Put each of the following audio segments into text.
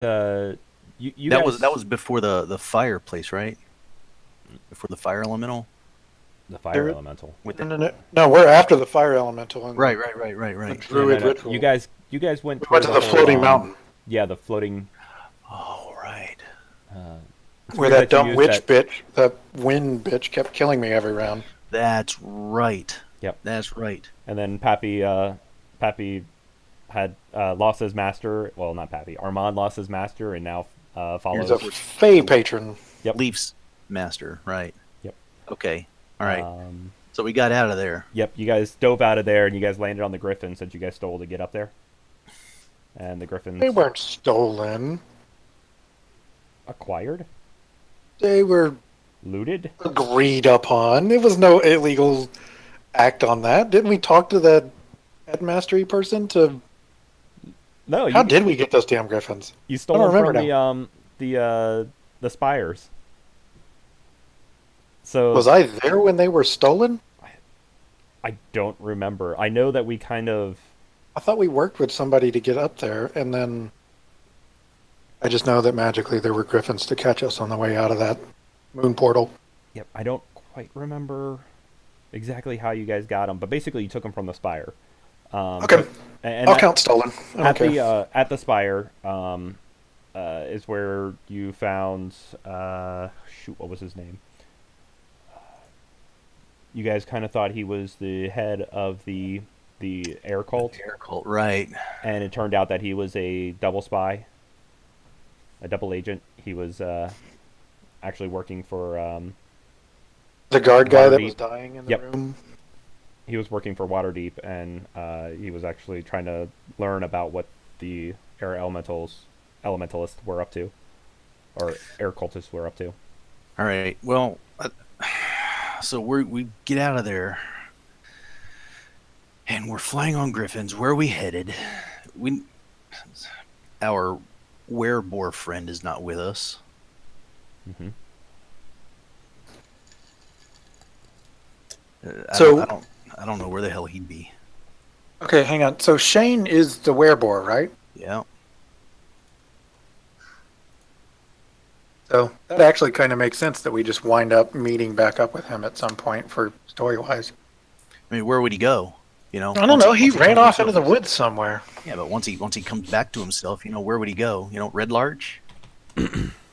uh, you That was guys, that was before the fireplace, right? Before the fire elemental the fire There, elemental. with no, the no, no, no. We're after the fire elemental and right. the No, no, druid no. ritual. You guys went We went toward to the the whole floating mountain yeah, the floating. Oh, right. It's where weird that that you dumb used witch that. bitch, that wind bitch, kept killing me every round. That's right. Yep. That's right. And then Pappy had lost his master. Well, not Pappy. Armand lost his master, and now Here's a follows. Fey patron. Yep. Leaf's master, right? Yep. Okay. All right. Um, So we got out of there. yep. You guys dove out of there, and you guys landed on the griffins that you guys stole to get up there. And the They griffins weren't stolen. acquired, They were looted. agreed upon. There was no illegal act on that. Didn't we talk to that headmastery person to? No, How did we get those damn griffins? you I stole don't them remember from now. the spires. So Was I there when they were stolen? I don't remember. I know that we kind of. I thought we worked with somebody to get up there, and then I just know that magically there were griffins to catch us on the way out of that moon portal. Yep, I don't quite remember exactly how you guys got them, but basically you took them from the spire. Okay, And I'll that count stolen. I don't care. at the spire is where you found shoot, what was his name? You guys kind of thought he was the head of the air cult, Air cult, right? and it turned out that he was a double spy, a double agent. He was actually working for The guard guy that was Waterdeep. dying in the Yep, room. he was working for Waterdeep, and he was actually trying to learn about what the air elementalists were up to, or air cultists were up to. All right. Well, so we get out of there, and we're flying on griffins. Where are we headed? We our werebore friend is not with us. Hmm. So, I don't know where the hell he'd be. okay, hang on. So Shane is the werebore, right? Yeah. So that actually kind of makes sense that we just wind up meeting back up with him at some point for story wise. I mean, where would he go? I don't know. He Once he ran comes to off into himself. the woods somewhere. Yeah, but once he comes back to himself, where would he go? Red Larch. I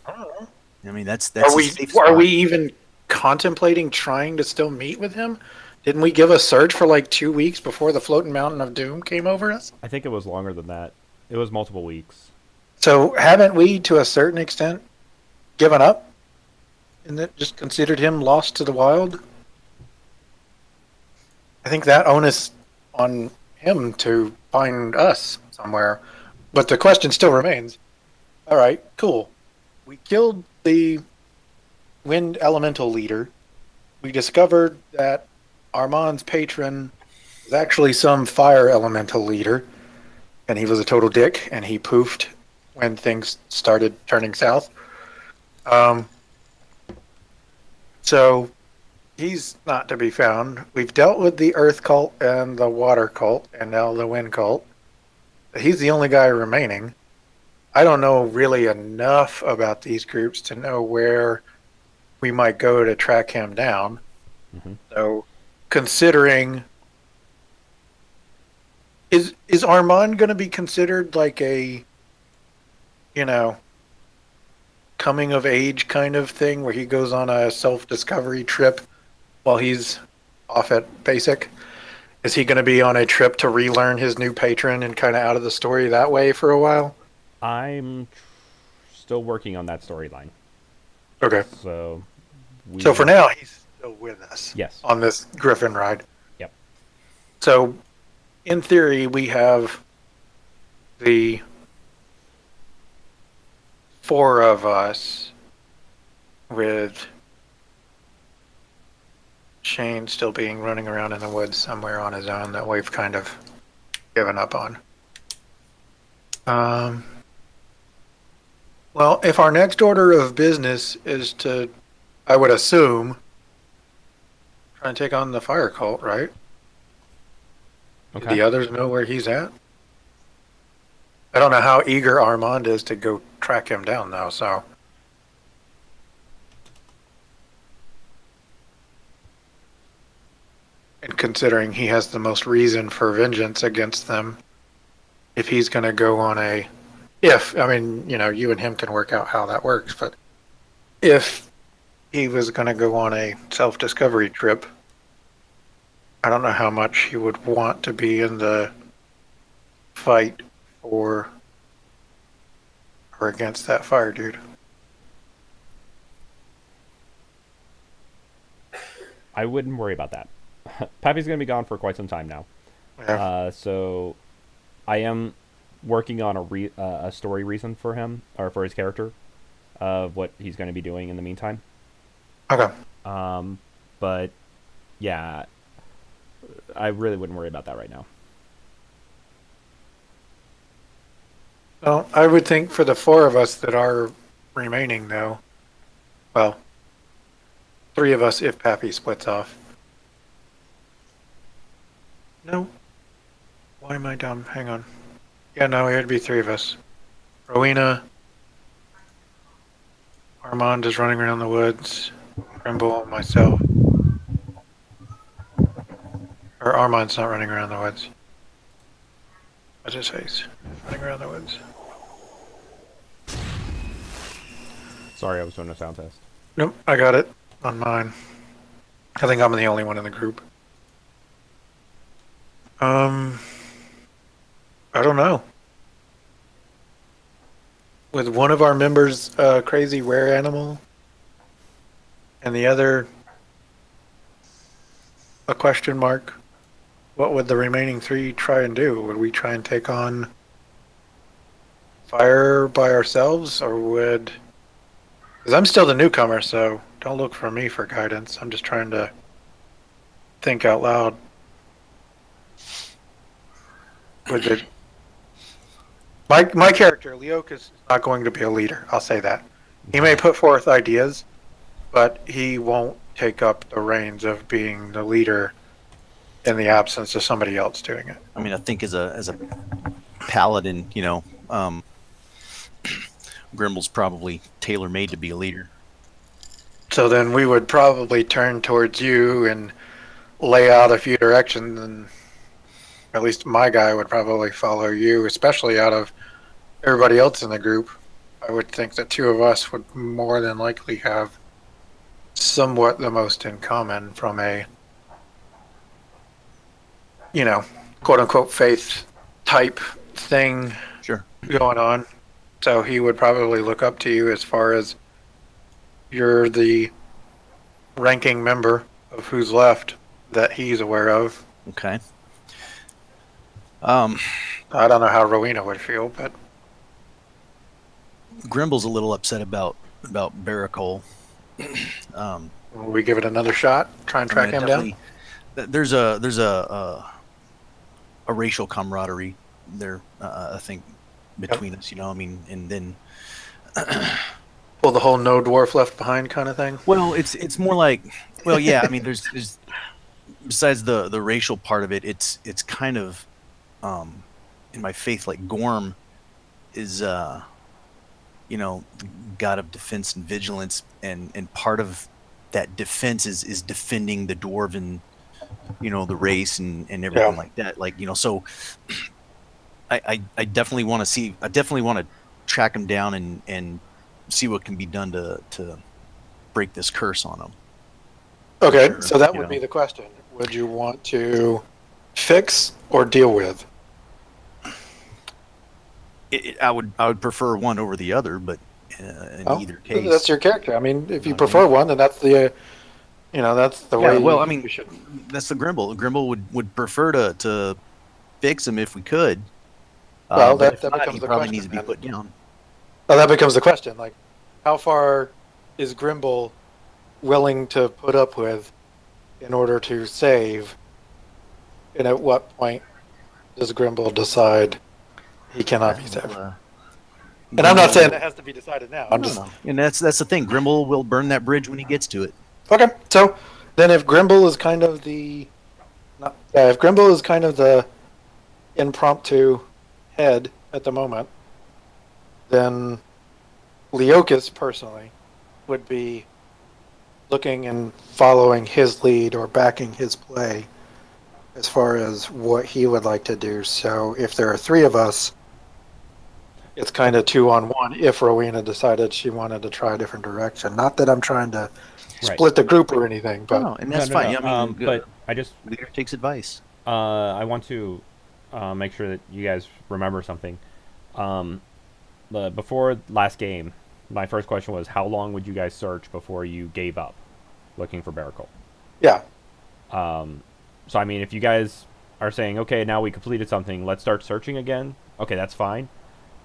don't know. I mean, that's Are his we safe are spot. we even contemplating trying to still meet with him? Didn't we give a surge for like 2 weeks before the floating mountain of doom came over us? I think it was longer than that. It was multiple weeks. So haven't we, to a certain extent, given up and that just considered him lost to the wild? I think that onus on him to find us somewhere. But the question still remains. All right, cool. We killed the wind elemental leader. We discovered that Armand's patron was actually some fire elemental leader, and he was a total dick, and he poofed when things started turning south. Um, so he's not to be found. We've dealt with the earth cult and the water cult, and now the wind cult. He's the only guy remaining. I don't know really enough about these groups to know where we might go to track him down. Hmm. So, considering, is Armand going to be considered like a, you know, coming of age kind of thing where he goes on a self discovery trip while he's off at basic? Is he going to be on a trip to relearn his new patron and kind of out of the story that way for a while? I'm still working on that storyline, Okay. so So for we now, he's still with us yes, on this Griffin ride. yep. So, in theory, we have the four of us with Shane still being running around in the woods somewhere on his own that we've kind of given up on. Well, if our next order of business is to, I would assume, try and take on the fire cult, right? Do Okay. the others know where he's at? I don't know how eager Armand is to go track him down, though, so. And considering he has the most reason for vengeance against them, if he's going to go on a. I mean, you and him can work out how that works, but if he was going to go on a self-discovery trip, I don't know how much he would want to be in the fight for or against that fire dude. I wouldn't worry about that. Pappy's going to be gone for quite some time now. Yeah. So I am working on a story reason for him, or for his character, of what he's going to be doing in the meantime. Okay. But yeah, I really wouldn't worry about that right now. Well, I would think for the four of us that are remaining, though, well, three of us if Pappy splits off. No. Why am I dumb? Hang on. Yeah, no, it would be three of us. Rowena, Armand is running around the woods, Grimble, myself. Or Armand's not running around the woods. What's his face? Running around the woods. Sorry, I was doing a sound test. Nope, I got it on mine. I think I'm the only one in the group. I don't know. With one of our members a crazy rare animal and the other a question mark, what would the remaining three try and do? Would we try and take on fire by ourselves, or would... Because I'm still the newcomer, so don't look for me for guidance. I'm just trying to think out loud. Would it... My character, Leokas, is not going to be a leader. I'll say that. He may put forth ideas, but he won't take up the reins of being the leader in the absence of somebody else doing it. I mean, I think as a paladin, Grimble's probably tailor-made to be a leader. So then we would probably turn towards you and lay out a few directions, and at least my guy would probably follow you, especially out of everybody else in the group. I would think that two of us would more than likely have somewhat the most in common from a, quote unquote faith type thing Sure. going on. So he would probably look up to you as far as you're the ranking member of who's left that he's aware of. Okay. I don't know how Rowena would feel, but Grimble's a little upset about Barracole. will we give it another shot? Try and track him down? There's a racial camaraderie there, I think, between us, and then Pull the whole no dwarf left behind kind of thing? well, it's more like, well, yeah, I mean, there's besides the racial part of it, it's kind of in my faith, like Gorm is the god of defense and vigilance, and part of that defense is defending the dwarven, the race and everything like that. Like, so I definitely want to track him down and see what can be done to break this curse on him. Okay, Sure, so that would be the question. Would you want to fix or deal with? I would prefer one over the other, but in either case, That's your character. I mean, if you prefer one, then that's the, that's the way. Well, I mean, you should. that's the Grimble. Grimble would prefer to fix him if we could. Well, but that if not, becomes he the probably question, needs to be then. put down. Well, that becomes the question. Like, how far is Grimble willing to put up with in order to save? And at what point does Grimble decide he cannot be saved? And I'm not saying that has to be decided now. I'm just And that's the thing. Grimble will burn that bridge when he gets to it. okay. So then, if Grimble is kind of if Grimble is kind of the impromptu head at the moment, then Leokas personally would be looking and following his lead or backing his play as far as what he would like to do. So if there are three of us, it's kind of 2-on-1 if Rowena decided she wanted to try a different direction. Not that I'm trying to Right. split the group or anything, but No, and that's No. fine. Yeah, I mean, But I just leader takes advice. I want to make sure that you guys remember something. Before last game, my first question was, how long would you guys search before you gave up looking for Baracle? yeah. So I mean, if you guys are saying, okay, now we completed something, let's start searching again. Okay, that's fine.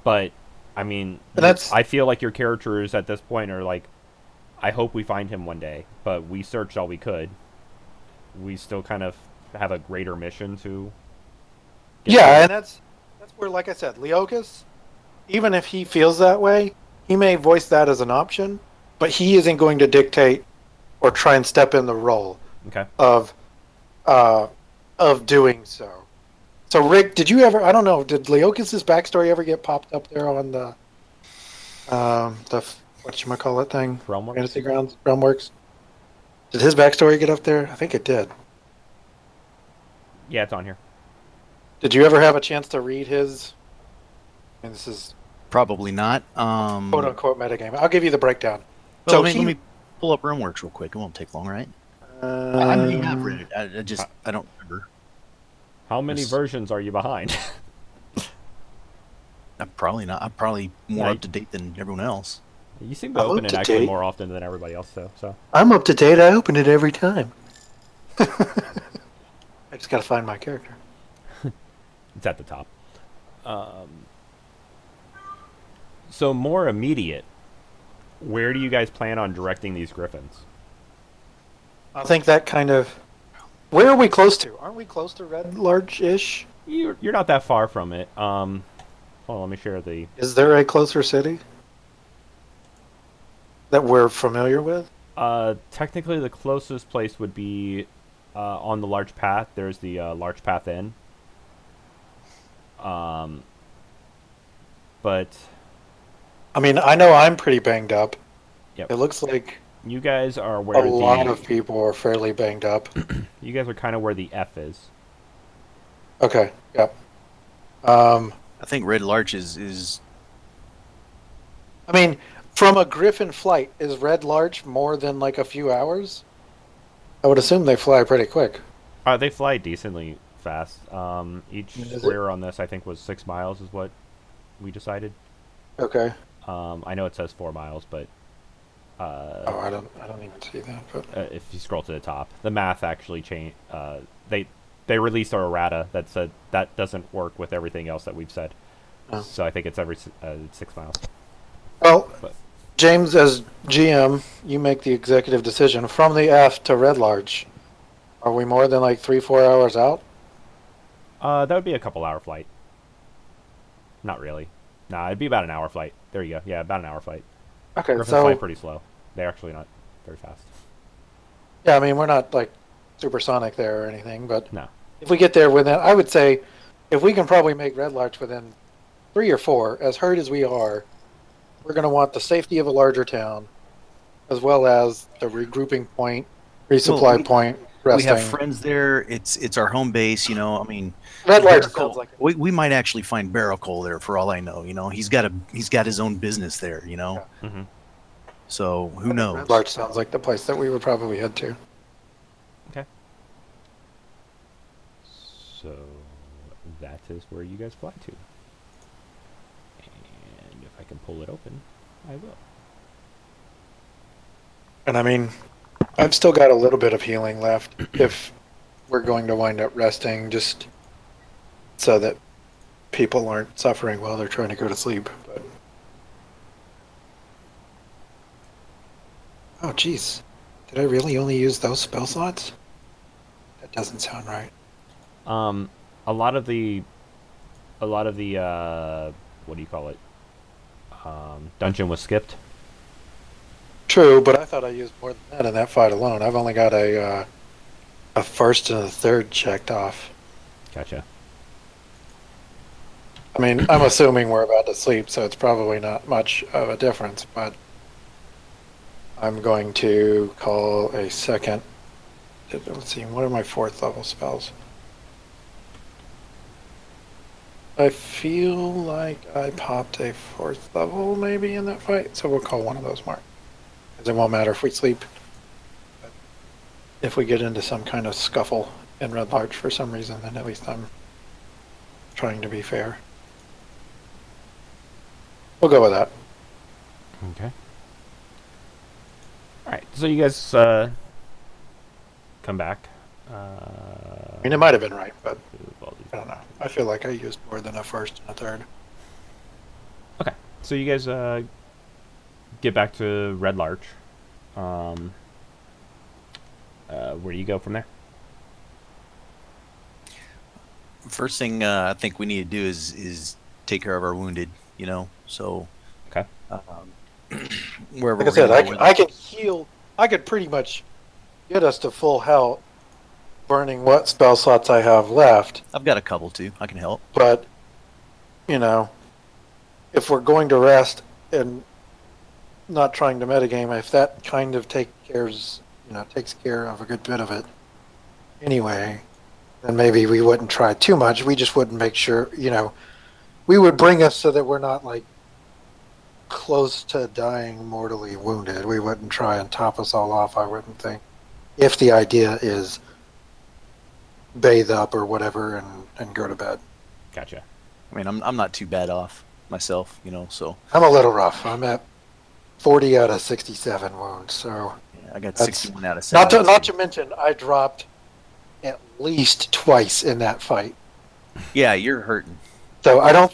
But I mean, And that's I feel like your characters at this point are like, I hope we find him one day, but we searched all we could. We still kind of have a greater mission to. yeah, and that's where, like I said, Leokas, even if he feels that way, he may voice that as an option, but he isn't going to dictate or try and step in the role Okay. of doing so. So, Rick, did you ever? I don't know. Did Leokas's backstory ever get popped up there on the whatchamacallit thing? Realmworks? Fantasy Grounds, Realmworks. Did his backstory get up there? I think it did. Yeah, it's on here. Did you ever have a chance to read his? And this is Probably not. quote unquote metagame. I'll give you the breakdown. Well, So let me pull up Realmworks real quick. It won't take long, right? I may have read it. I don't remember. How many Yes. versions are you behind? I'm probably not. I'm probably more Yeah, up to date than everyone else. You seem to I'm open up it to actually date. more often than everybody else, though. So I'm up to date. I open it every time. I just got to find my character. it's at the top. So more immediate. Where do you guys plan on directing these griffins? I think that kind of. Where are we close to? Aren't we close to Red Large-ish? You're not that far from it. Hold on, let me share the. Is there a closer city that we're familiar with? Technically, the closest place would be on the Large Path. There's the Large Path Inn. But I mean, I know I'm pretty banged up. Yep. It looks like you guys are a where lot the of people are fairly banged up. you guys are kind of where the F is. Okay. Yep. I think Red Larch is I mean, from a Griffin flight, is Red Larch more than like a few hours? I would assume they fly pretty quick. They fly decently fast. Each Is it? square on this, I think, was 6 miles, is what we decided. Okay. I know it says 4 miles, but Oh, I don't even see that. But if you scroll to the top, the math actually changed. They released our errata that said that doesn't work with everything else that we've said. Oh. So I think it's every 6 miles. well, But James, as GM, you make the executive decision from the F to Red Larch. Are we more than like 3-4 hours out? that would be a couple-hour flight. Not really. Nah, it'd be about an hour flight. There you go. Yeah, about an hour flight. Okay, Griffins so fly pretty slow. They're actually not very fast. yeah, I mean we're not like supersonic there or anything, but No. if we get there within, I would say, if we can probably make Red Larch within 3 or 4, as hurt as we are, we're going to want the safety of a larger town, as well as the regrouping point, resupply point, resting. we have friends there. It's our home base. You know, I mean, Red Larch Baracle- sounds like we might actually find Baracle there for all I know. You know, he's got his own business there. You know, Mm-hmm. so who knows? Red Larch sounds like the place that we would probably head to. Okay. So that is where you guys fly to. And if I can pull it open, I will. And I mean, I've still got a little bit of healing left if we're going to wind up resting, just so that people aren't suffering while they're trying to go to sleep. But oh, geez, did I really only use those spell slots? That doesn't sound right. A lot of the what do you call it? Dungeon was skipped. True, but I thought I used more than that in that fight alone. I've only got a first and a third checked off. Gotcha. I I mean, I'm assuming we're about to sleep, so it's probably not much of a difference, but I'm going to call a second. Let's see, what are my 4th level spells? I feel like I popped a 4th level maybe in that fight, so we'll call one of those mark. Because it won't matter if we sleep. But if we get into some kind of scuffle in Red Larch for some reason, then at least I'm trying to be fair. We'll go with that. Okay. All right. So you guys come back. I mean, it might have been right, but I don't know. I feel like I used more than a 1st and a 3rd. Okay. So you guys get back to Red Larch. Where do you go from there? First thing I think we need to do is take care of our wounded. You know, so Okay. Wherever Like I we're said, gonna go I could heal. I could pretty much get us to full health, burning what spell slots I have left. I've got a couple too. I can help. But, you know, if we're going to rest and not trying to metagame, if that kind of takes care of a good bit of it anyway, then maybe we wouldn't try too much. We just wouldn't make sure, we would bring us so that we're not like close to dying mortally wounded. We wouldn't try and top us all off, I wouldn't think. If the idea is bathe up or whatever and go to bed. Gotcha. I mean, I'm not too bad off myself, so I'm a little rough. I'm at 40 out of 67 wounds, so yeah, I got That's- 61 out of 70. not to mention I dropped at least twice in that fight. Yeah, you're hurting. So I don't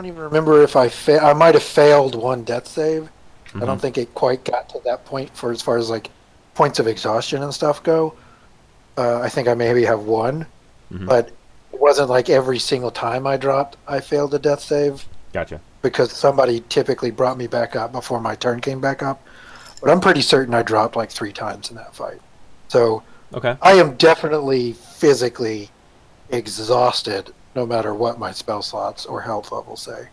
even remember if I might have failed one death save. I don't think it quite got to that point for as far as like points of exhaustion and stuff go. I think I maybe have one, but it wasn't like every single time I dropped I failed a death save Gotcha. because somebody typically brought me back up before my turn came back up. But I'm pretty certain I dropped like 3 times in that fight. So Okay. I am definitely physically exhausted no matter what my spell slots or health levels say.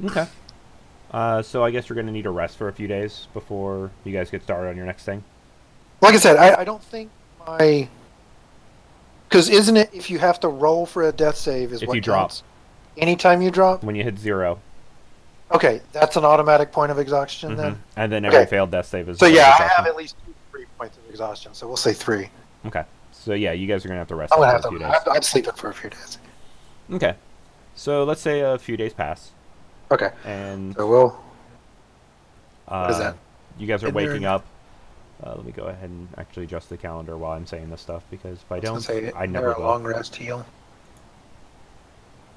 Okay. So I guess you're gonna need a rest for a few days before you guys get started on your next thing. Like I said, I don't think my... Because isn't it if you have to roll for a death save is If what you drop. counts? Anytime you drop? When you hit 0. Okay, that's an automatic point of exhaustion then? And then every Okay. failed death save is So a yeah, I exhaustion. have at least 3 points of exhaustion, so we'll say 3. Okay. So yeah, you guys are gonna have to rest I'm for gonna a have few to. days. I'm sleeping for a few days. Okay. So let's say a few days pass, Okay, and so we'll... what is that? You guys are In there? waking up. Let me go ahead and actually adjust the calendar while I'm saying this stuff, because if I don't, I never a will. long rest heal.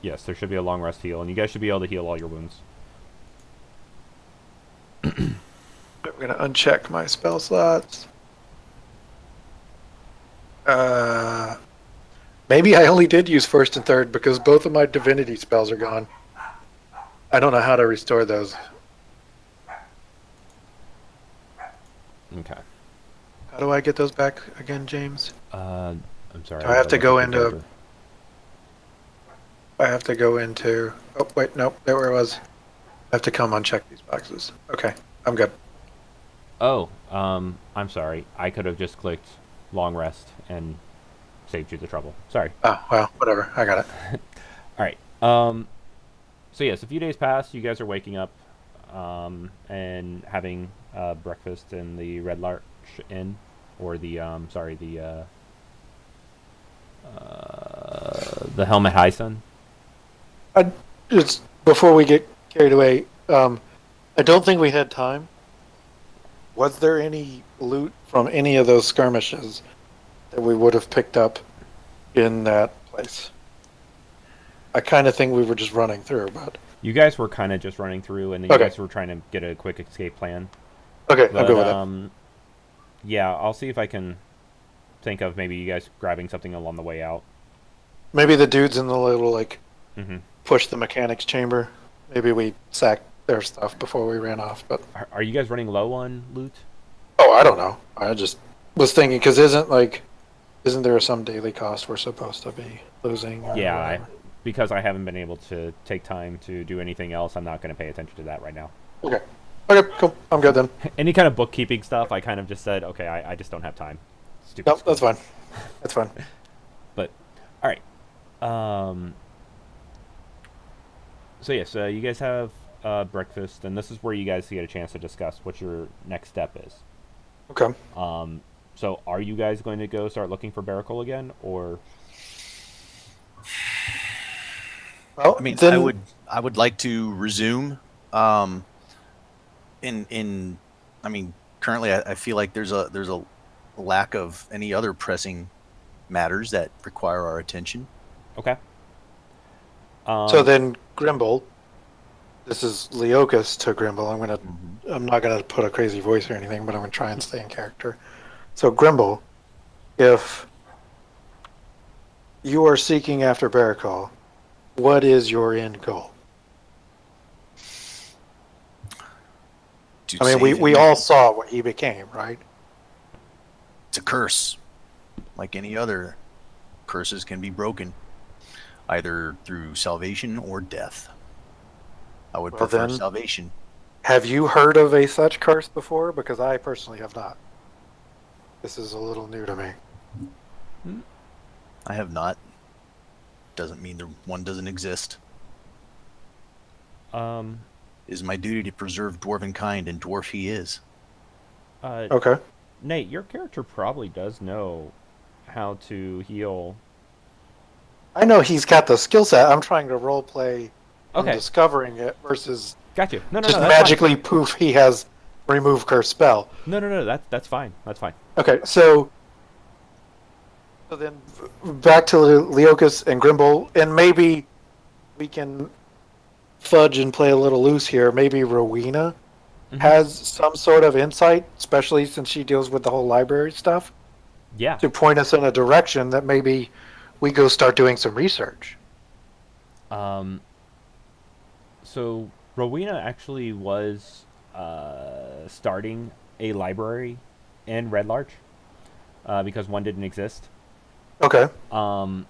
Yes, there should be a long rest heal, and you guys should be able to heal all your wounds. I'm gonna uncheck my spell slots. Maybe I only did use 1st and 3rd because both of my divinity spells are gone. I don't know how to restore those. Okay. How do I get those back again, James? I'm sorry. Do I have to go into- character. I have to go into... Oh, wait, nope, there where it was. I have to come uncheck these boxes. Okay, I'm good. Oh, I'm sorry. I could have just clicked long rest and saved you the trouble. Sorry. Oh, well, whatever. I got it. All right. So yes, a few days pass. You guys are waking up, and having breakfast in the Red Larch Inn, or the the Helmet High Sun. Just before we get carried away, I don't think we had time. Was there any loot from any of those skirmishes that we would have picked up in that place? I kind of think we were just running through, but... You guys were kind of just running through, and you Okay. guys were trying to get a quick escape plan. Okay, But, I'll go with it. yeah, I'll see if I can think of maybe you guys grabbing something along the way out. Maybe the dudes in the little, like, Mm-hmm. push the mechanics chamber. Maybe we sacked their stuff before we ran off, but... Are you guys running low on loot? Oh, I don't know. I just was thinking, because isn't, like... Isn't there some daily cost we're supposed to be losing? Or Yeah, whatever? because I haven't been able to take time to do anything else, I'm not going to pay attention to that right now. Okay. Okay, cool. I'm good then. Any kind of bookkeeping stuff, I kind of just said, okay, I just don't have time. Stupid Nope, school. that's fine. That's fine. But, all right. So yes, you guys have breakfast, and this is where you guys get a chance to discuss what your next step is. Okay. So are you guys going to go start looking for Barracle again, or? Well, I mean, then, I would like to resume. In I mean, currently I feel like there's a lack of any other pressing matters that require our attention. Okay. so then Grimble, this is Leokas to Grimble. I'm not gonna put a crazy voice or anything, but I'm gonna try and stay in character. So Grimble, if you are seeking after Barracle, what is your end goal? To I mean, save we him. all saw what he became, right? It's a curse, like any other. Curses can be broken, either through salvation or death. I would Well, prefer then- salvation. Have you heard of a such curse before? Because I personally have not. This is a little new to me. I have not. Doesn't mean the one doesn't exist. Um. It is my duty to preserve dwarven kind, and dwarf he is. Okay. Nate, your character probably does know how to heal. I know he's got the skill set. I'm trying to role play Okay. discovering it versus Got you. No, no, just no. That's magically poof, he has remove curse spell. fine. No. That's fine. That's fine. Okay, so then back to Leokas and Grimble, and maybe we can fudge and play a little loose here. Maybe Rowena Mhm. has some sort of insight, especially since she deals with the whole library stuff, Yeah. to point us in a direction that maybe we go start doing some research. So Rowena actually was starting a library in Red Larch because one didn't exist. Okay. Um,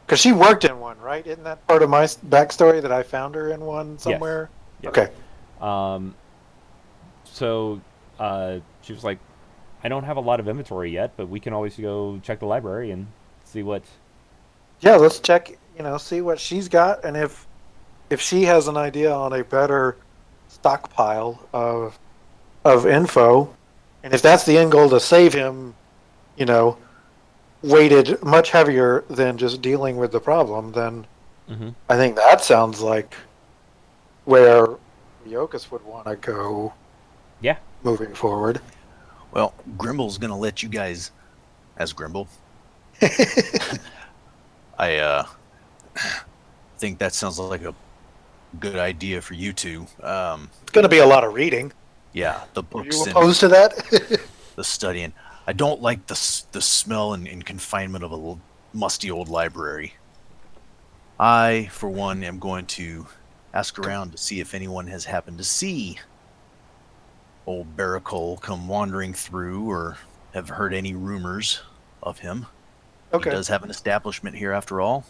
Because she worked in one, right? Isn't that part of my backstory that I found her in one somewhere? Yes. Okay. So she was like, I don't have a lot of inventory yet, but we can always go check the library and see what. Yeah, let's check, see what she's got, and if she has an idea on a better stockpile of info, and if that's the end goal to save him, weighted much heavier than just dealing with the problem, then Mm-hmm. I think that sounds like where Yokas would want to go. Yeah. Moving forward. Well, Grimble's gonna let you guys, as Grimble. I think that sounds like a good idea for you two. It's going to be a lot of reading. Yeah, the Are books you and opposed to that? the studying. I don't like the smell and confinement of a musty old library. I, for one, am going to ask around to see if anyone has happened to see old Barracle come wandering through or have heard any rumors of him. Okay. He does have an establishment here after all.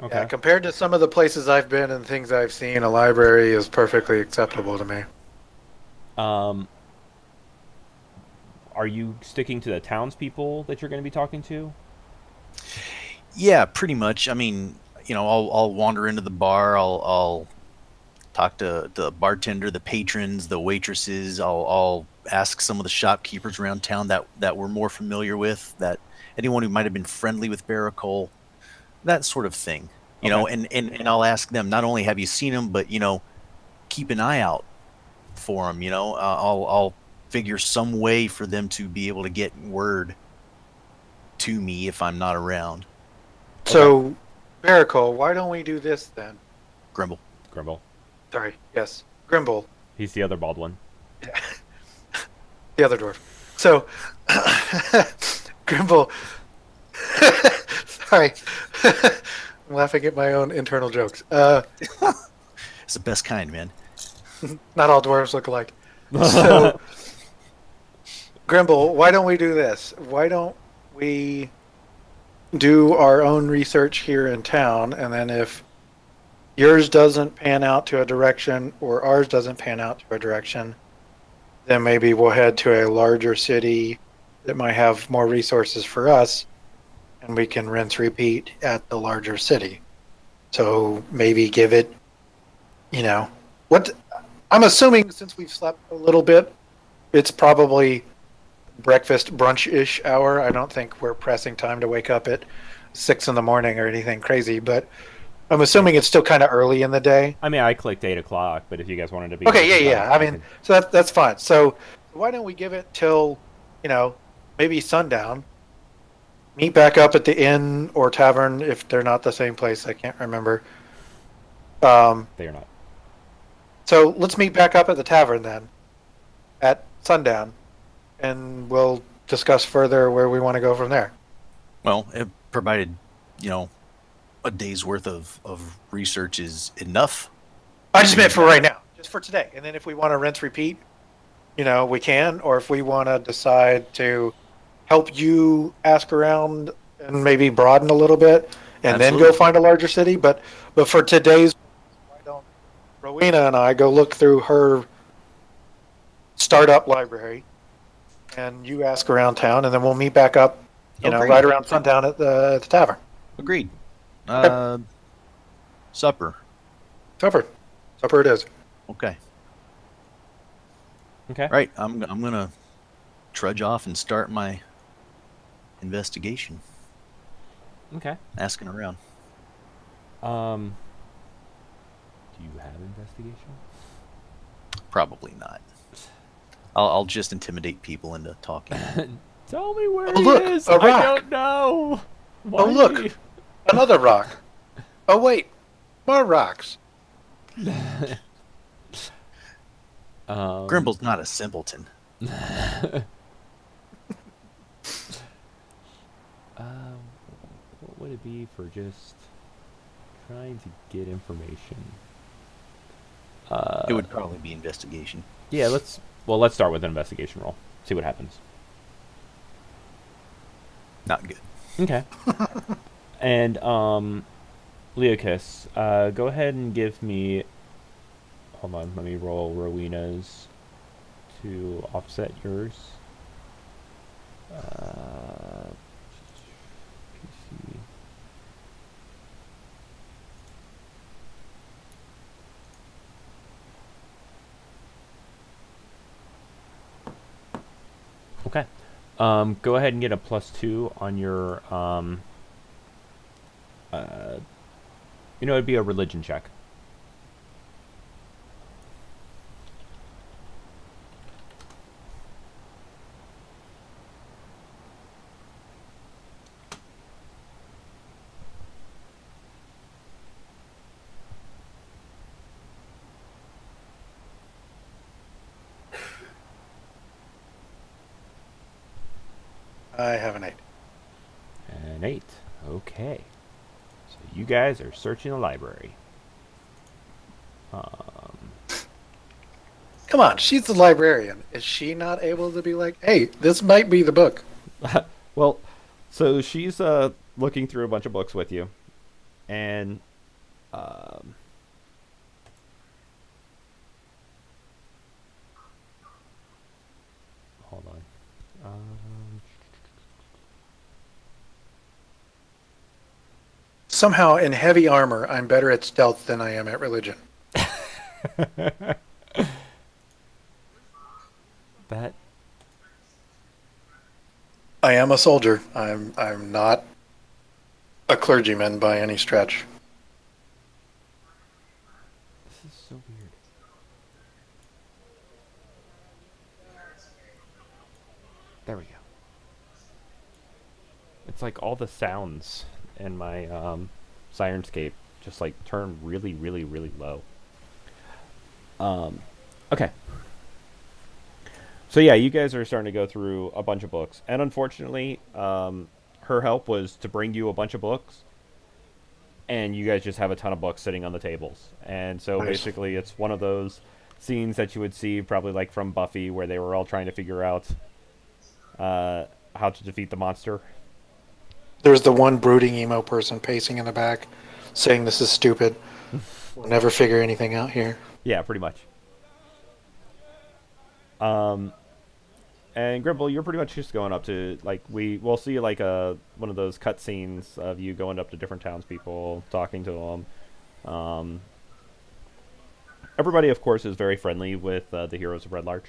Okay. Yeah, compared to some of the places I've been and things I've seen, a library is perfectly acceptable to me. Are you sticking to the townspeople that you're going to be talking to? Yeah, pretty much. I mean, I'll wander into the bar. I'll talk to the bartender, the patrons, the waitresses. I'll ask some of the shopkeepers around town that we're more familiar with, that anyone who might have been friendly with Barracle, that sort of thing. And I'll ask them, not only have you seen him, but keep an eye out for him. I'll figure some way for them to be able to get word to me if I'm not around. So, Barracle, why don't we do this then? Grimble. Grimble. Sorry, yes. Grimble, He's the other bald one. the other dwarf. So, Grimble, sorry. I'm laughing at my own internal jokes. It's the best kind, man. Not all dwarves look alike. So, Grimble, why don't we do this? Why don't we do our own research here in town, and then if yours doesn't pan out to a direction or ours doesn't pan out to a direction, then maybe we'll head to a larger city that might have more resources for us, and we can rinse repeat at the larger city. So maybe give it, what I'm assuming since we've slept a little bit, it's probably breakfast brunch-ish hour. I don't think we're pressing time to wake up at 6 in the morning or anything crazy, but I'm assuming it's still kind of early in the day. I mean, I clicked 8 o'clock, but if you guys wanted to be Okay, open yeah. time, I mean, so that's fine. So why don't we give it till, maybe sundown? Meet back up at the inn or tavern if they're not the same place. I can't remember. they are not. So let's meet back up at the tavern then at sundown, and we'll discuss further where we want to go from there. Well, provided, a day's worth of research is enough. I just meant for right now, just for today. And then if we want to rinse repeat, we can, or if we want to decide to help you ask around and maybe broaden a little bit and then go Absolutely. find a larger city. But for today's, why don't Rowena and I go look through her startup library and you ask around town, and then we'll meet back up, Great. right around sundown at the tavern. Agreed. Okay. Supper. Supper it is. Okay. Okay. Right. I'm gonna trudge off and start my investigation, Okay. asking around. Do you have investigation? Probably not. I'll just intimidate people into talking. Tell me where Oh, look, he is. a I rock. don't know. Why Oh, look. do you- Another rock. Oh, wait. More rocks. Grimble's not a simpleton. What would it be for just trying to get information? It would probably be investigation. Yeah, let's start with an investigation roll. See what happens. Not good. Okay. And Leocus, go ahead and give me. Hold on, let me roll Rowena's to offset yours. PC. Okay. Go ahead and get a +2 on your it'd be a religion check. I have an 8. An 8. Okay. So you guys are searching the library. Come on, she's the librarian. Is she not able to be like, hey, this might be the book? Well, so she's looking through a bunch of books with you, and hold on. Somehow, in heavy armor, I'm better at stealth than I am at religion. That I am a soldier. I'm not a clergyman by any stretch. this is so weird. There we go. It's like all the sounds in my Sirenscape just like turn really, really, really low. Okay. So yeah, you guys are starting to go through a bunch of books, and unfortunately, her help was to bring you a bunch of books, and you guys just have a ton of books sitting on the tables. And so Nice. basically, it's one of those scenes that you would see probably like from Buffy, where they were all trying to figure out how to defeat the monster. There's the one brooding emo person pacing in the back, saying this is stupid. We'll never figure anything out here. Yeah, pretty much. Um, and Gribble, you're pretty much just going up to like we'll see like one of those cutscenes of you going up to different townspeople, talking to them. Everybody, of course, is very friendly with the heroes of Red Larch.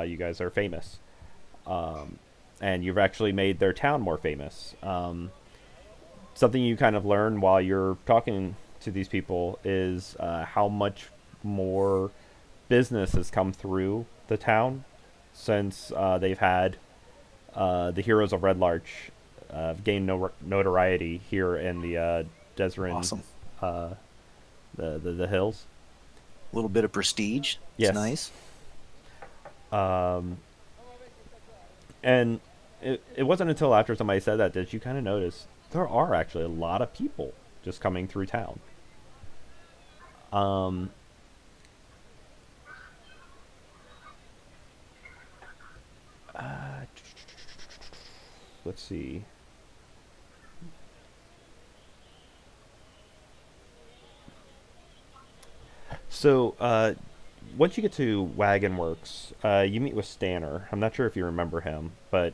You guys are famous, and you've actually made their town more famous. Something you kind of learn while you're talking to these people is how much more business has come through the town since they've had the heroes of Red Larch gain notoriety here in the Desrin, Awesome. the hills. A little bit of prestige. Yes. It's nice. And it wasn't until after somebody said that you kind of notice there are actually a lot of people just coming through town. Um, uh, let's see. So, once you get to Wagon Works, you meet with Stanner. I'm not sure if you remember him, but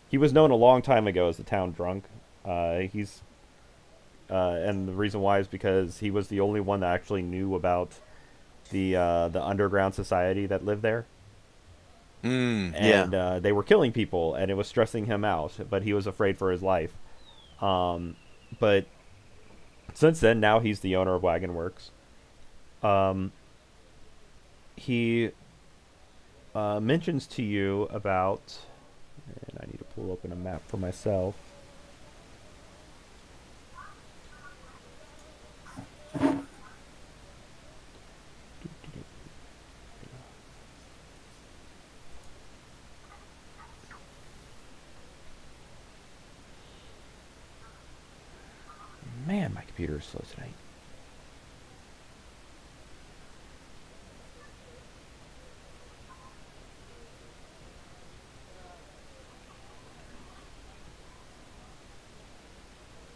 he was known a long time ago as the town drunk. He's and the reason why is because he was the only one that actually knew about the underground society that lived there, Yeah. and they were killing people, and it was stressing him out. But he was afraid for his life. But since then, now he's the owner of Wagon Works. Um, he mentions to you about, and I need to pull open a map for myself. Man, my computer is slow tonight.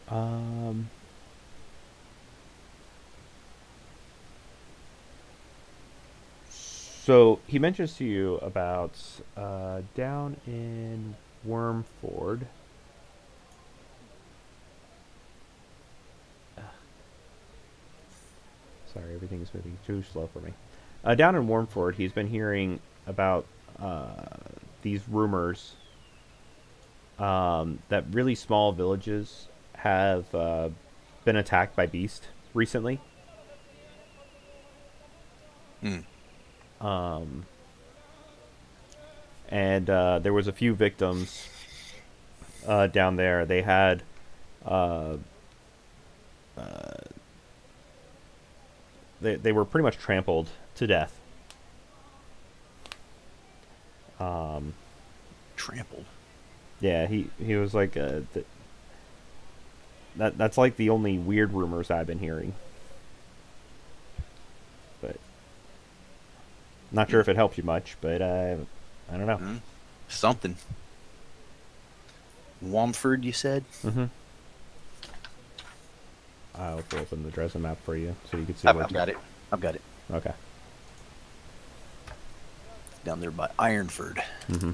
Um, so he mentions to you about down in Wormford. Sorry, everything's moving too slow for me. Down in Wormford, he's been hearing about these rumors that really small villages have been attacked by beast recently. Hmm. Um, and there was a few victims down there. They had uh, they were pretty much trampled to death. Um, Trampled. yeah, he was like that's like the only weird rumors I've been hearing, but not sure if it helps you much. But I don't know. Something. Wamford, you said? Mm-hmm. I'll open the Dresden map for you so you can see I've got it. I've got it. Okay. Down there by Ironford. Mm-hmm.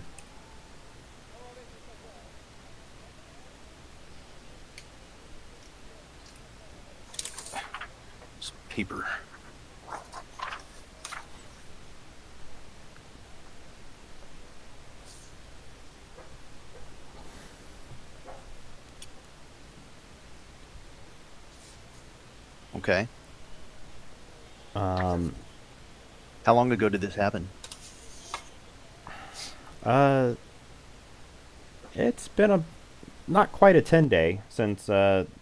Some paper. Okay. Um. How long ago did this happen? Uh. It's been a not quite a 10-day since well,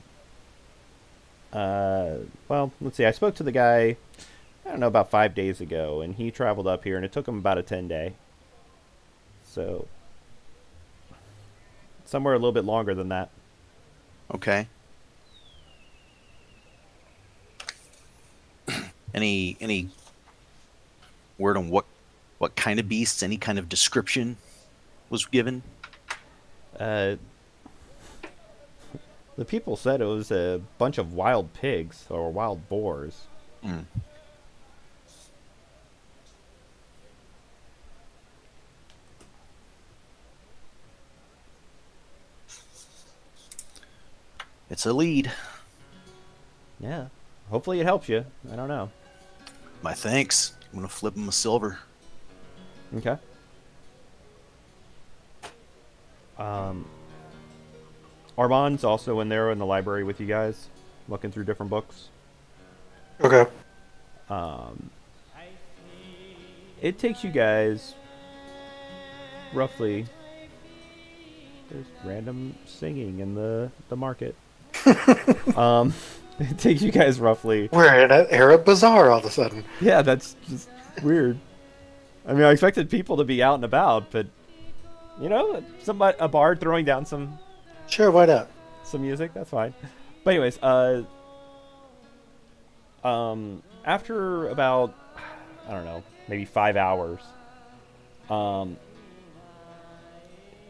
let's see. I spoke to the guy, I don't know, about 5 days ago, and he traveled up here, and it took him about a 10-day. So somewhere a little bit longer than that. Okay. Any word on what kind of beasts? Any kind of description was given? Uh, The people said it was a bunch of wild pigs or wild boars. Mm. It's a lead. Yeah. Hopefully it helps you. I don't know. My thanks. I'm gonna flip him a silver. Okay. Um, Armand's also in there in the library with you guys, looking through different books. Okay. Um, it takes you guys roughly. There's random singing in the market. um, it takes you guys roughly. We're in an Arab bazaar all of a sudden. Yeah, that's just weird. I mean, I expected people to be out and about, but you know, somebody a bard throwing down Sure, why not? some music, that's fine. But anyways, after about I don't know, maybe 5 hours, um,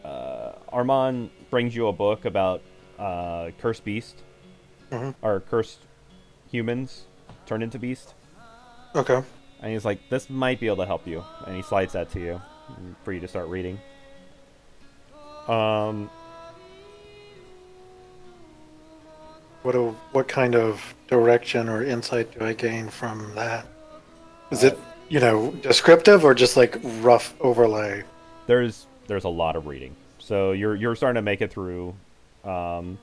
Armand brings you a book about cursed beast Hmm. or cursed humans turned into beast, Okay. and he's like, "This might be able to help you," and he slides that to you for you to start reading. Um, What kind of direction or insight do I gain from that? Is it, descriptive or just like rough overlay? there's a lot of reading, so you're starting to make it through. Um,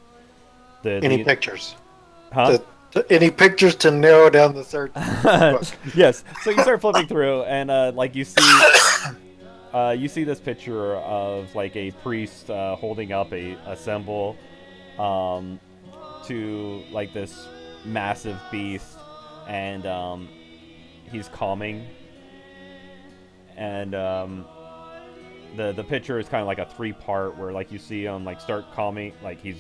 Any pictures? huh? Any pictures to narrow down the search book? Yes. So you start flipping through, and like you see this picture of like a priest holding up a symbol to like this massive beast, and he's calming, and the picture is kind of like a three-part where like you see him like start calming, like he's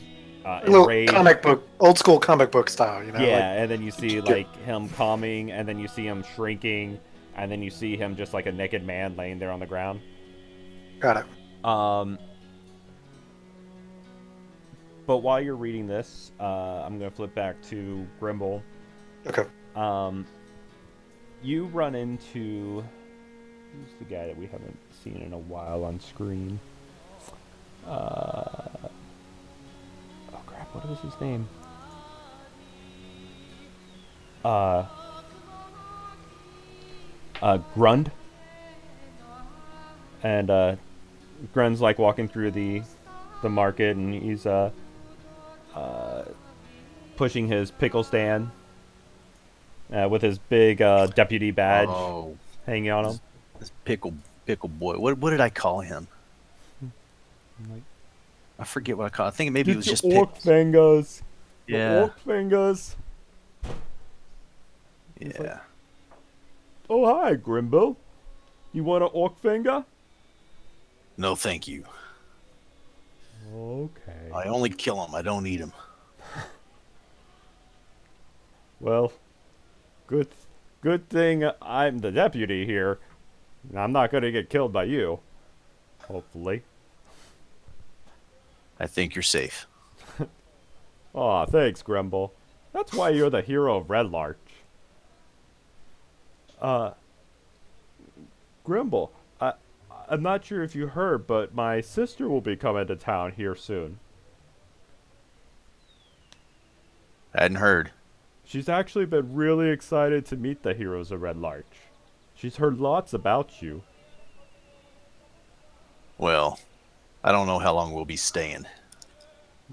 Little enraged. comic book, old school comic book style, Yeah, like, and then you see like him calming, and then you see him shrinking, and then you see him just like a naked man laying there on the ground. got it. But while you're reading this, I'm gonna flip back to Grimble. Okay. You run into who's the guy that we haven't seen in a while on screen? Oh crap! What was his name? Grund. And Grund's like walking through the market, and he's pushing his pickle stand with his big deputy badge Oh, hanging on him. this pickle boy. What did I call him? Like, I forget what I called. I think maybe it was just orc pickles. fingers. The Yeah. orc fingers. He's Yeah. like, oh hi, Grimble. You want an orc finger? No, thank you. Okay. I only kill them. I don't eat them. Well, good thing I'm the deputy here. And I'm not going to get killed by you. Hopefully. I think you're safe. Aw, thanks, Grimble. That's why you're the hero of Red Larch. Grimble, I'm not sure if you heard, but my sister will be coming to town here soon. I hadn't heard. She's actually been really excited to meet the heroes of Red Larch. She's heard lots about you. Well, I don't know how long we'll be staying.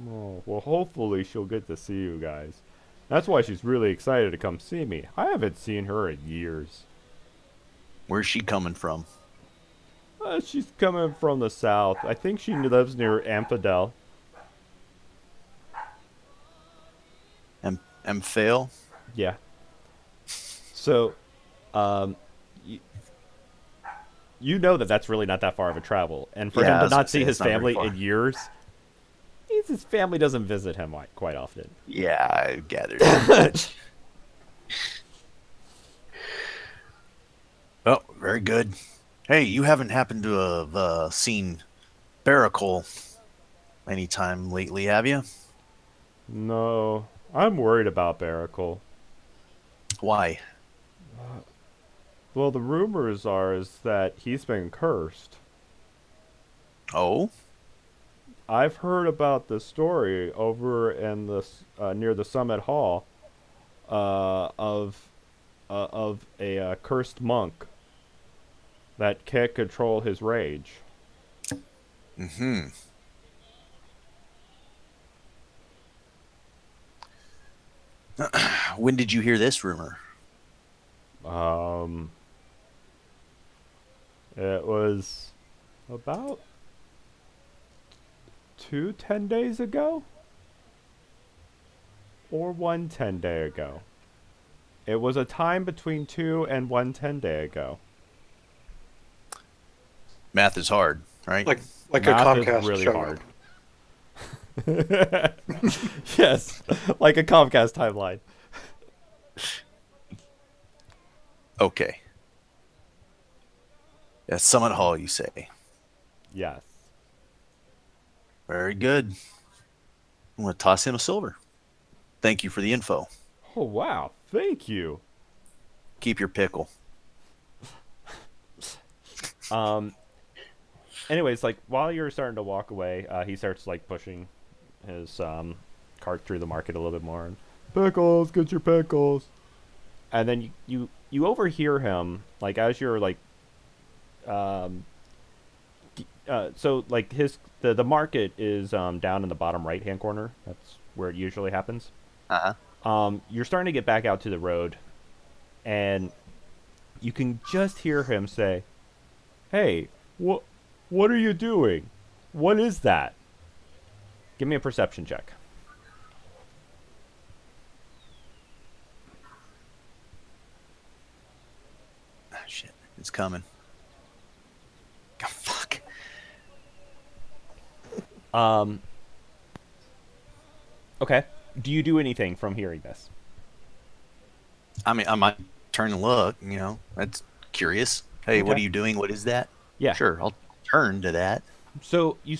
Oh, well, hopefully she'll get to see you guys. That's why she's really excited to come see me. I haven't seen her in years. Where's she coming from? She's coming from the south. I think she lives near Amphidel. Amphail? Yeah. So, you know that that's really not that far of a travel, and for Yeah, I him to was gonna not see say, his it's not very family far. in years, his family doesn't visit him quite often. Yeah, I gathered. Oh, very good. Hey, you haven't happened to have seen Barracle anytime lately, have you? No, I'm worried about Baracle. Why? Well, the rumors are is that he's been cursed. Oh, I've heard about the story over in the near the Summit Hall of a cursed monk that can't control his rage. mm-hmm. When did you hear this rumor? Um, it was about 2 10 days ago, or 1 10 day ago. It was a time between 2 and 1 10 day ago. Math is hard, right? Like a Math is Comcast really show. hard. Yes, like a Comcast timeline. Okay. That's Summit Hall, you say. Yes. Very good. I'm going to toss in a silver. Thank you for the info. Oh wow, thank you. Keep your pickle. Um. Anyways, like while you're starting to walk away, he starts like pushing his cart through the market a little bit more. And, pickles, get your pickles. And then you overhear him like as you're like um so like the market is down in the bottom right hand corner. That's where it usually happens. Uh-huh. You're starting to get back out to the road, and you can just hear him say, "Hey, what are you doing? What is that?" Give me a perception check. Ah, shit. It's coming. Oh, fuck. Um. Okay. Do you do anything from hearing this? I mean, I might turn and look, That's curious. Hey, what Okay. are you doing? What is that? Yeah. Sure, I'll turn to that. So you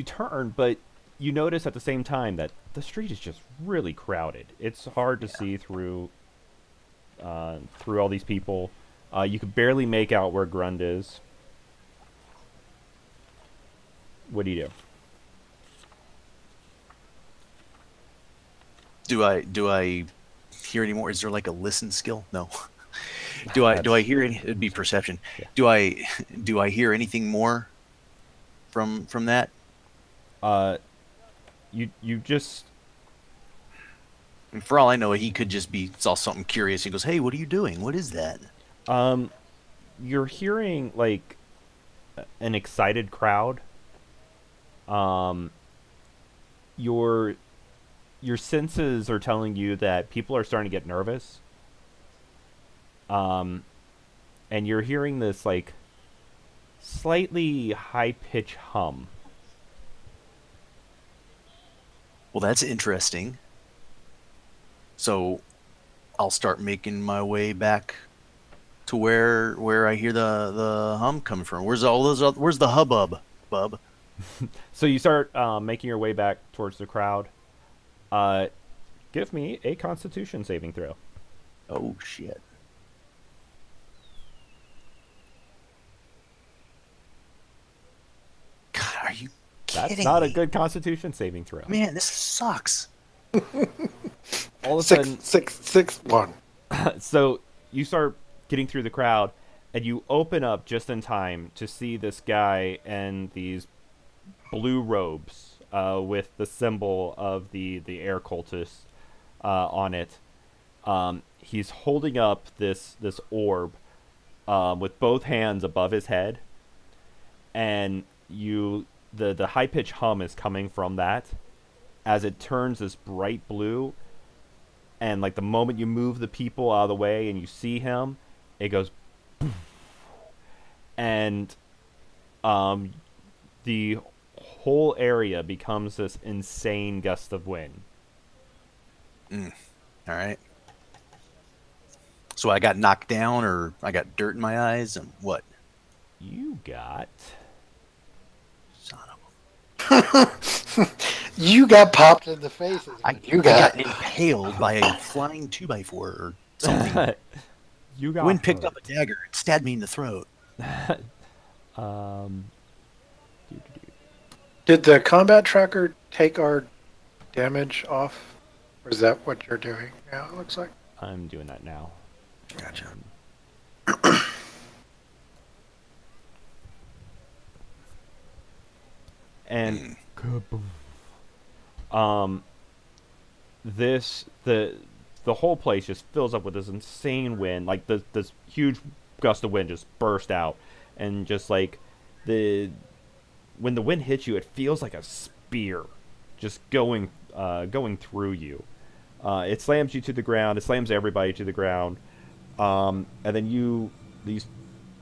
turn, but you notice at the same time that the street is just really crowded. It's hard to Yeah. see through all these people. You could barely make out where Grund is. What do you do? Do I hear any more? Is there like a listen skill? No. Do I hear any? It'd be perception. Yeah. Do I hear anything more from that? Uh, you just And for all I know, he could just be saw something curious. He goes, "Hey, what are you doing? What is that?" um you're hearing like an excited crowd. Um, your your senses are telling you that people are starting to get nervous. Um, and you're hearing this like slightly high pitch hum. Well, that's interesting. So I'll start making my way back to where I hear the hum coming from. Where's all those? Where's the hubbub, bub? So you start making your way back towards the crowd. Uh, give me a Constitution saving throw. Oh shit! God, are you That's kidding not a me? good Constitution saving throw. Man, this sucks. All of a Six, sudden, six, six, one. so you start getting through the crowd, and you open up just in time to see this guy in these blue robes with the symbol of the air cultist on it. He's holding up this orb with both hands above his head, and the high pitched hum is coming from that as it turns this bright blue, and like the moment you move the people out of the way and you see him, it goes and the whole area becomes this insane gust of wind. All right. So I got knocked down, or I got dirt in my eyes, and what? You got Son of You got popped in the face. I You got got. impaled by a flying 2x4 or something. You got Wind picked up hurt. a dagger and stabbed me in the throat. Um, Did the combat tracker take our damage off? Or is that what you're doing? Yeah, it looks like. I'm doing that now. Gotcha. And um, the whole place just fills up with this insane wind. Like this huge gust of wind just burst out, and just like the when the wind hits you, it feels like a spear just going through you. It slams you to the ground. It slams everybody to the ground. And then these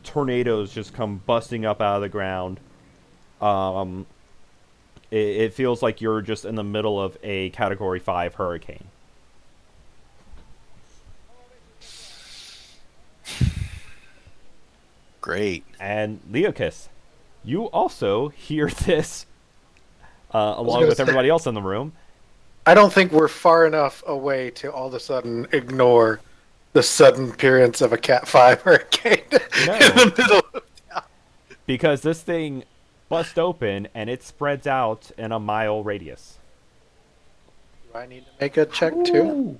tornadoes just come busting up out of the ground. Um, it feels like you're just in the middle of a Category 5 hurricane. Great. And Leokiss, you also hear this along gonna with say- everybody else in the room. I don't think we're far enough away to all of a sudden ignore the sudden appearance of a Cat 5 hurricane No. in the middle of town. Because this thing busts open and it spreads out in a mile radius. Do I need to make a check too?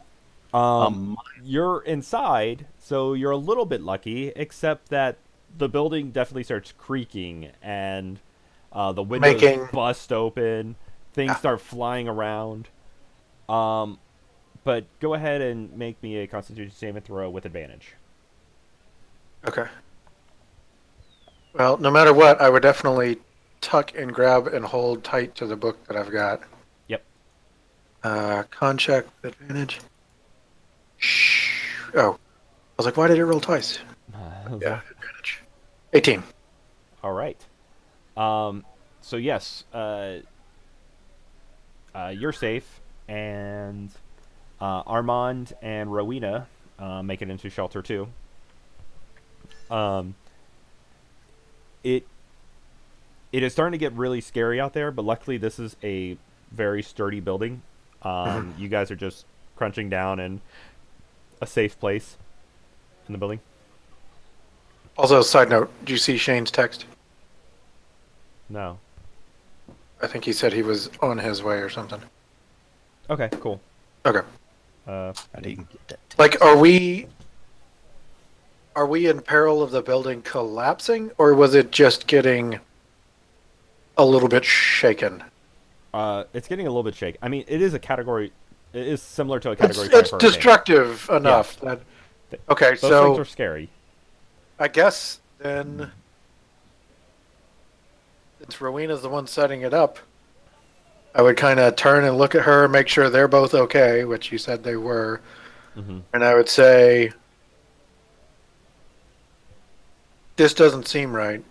You're inside, so you're a little bit lucky, except that the building definitely starts creaking and the windows bust open. Things start flying around. But go ahead and make me a Constitution saving throw with advantage. Okay. Well, no matter what, I would definitely tuck and grab and hold tight to the book that I've got. Yep. Con check advantage. Shh. Oh. I was like, why did it roll twice? Yeah, advantage. 18. All right. So yes, you're safe, and Armand and Rowena make it into shelter too. It is starting to get really scary out there, but luckily this is a very sturdy building. You guys are just crunching down in a safe place in the building. Also, side note, did you see Shane's text? No. I think he said he was on his way or something. Okay, cool. Okay. I didn't get that. Like, are we in peril of the building collapsing, or was it just getting a little bit shaken? It's getting a little bit shaky. I mean, it is a category. It is similar to a category. It's 5 hurricane. destructive enough that. Okay, Those so things are scary. I guess then, since Rowena's the one setting it up, I would kind of turn and look at her, make sure they're both okay, which you said they were, and I would say, "This doesn't seem right."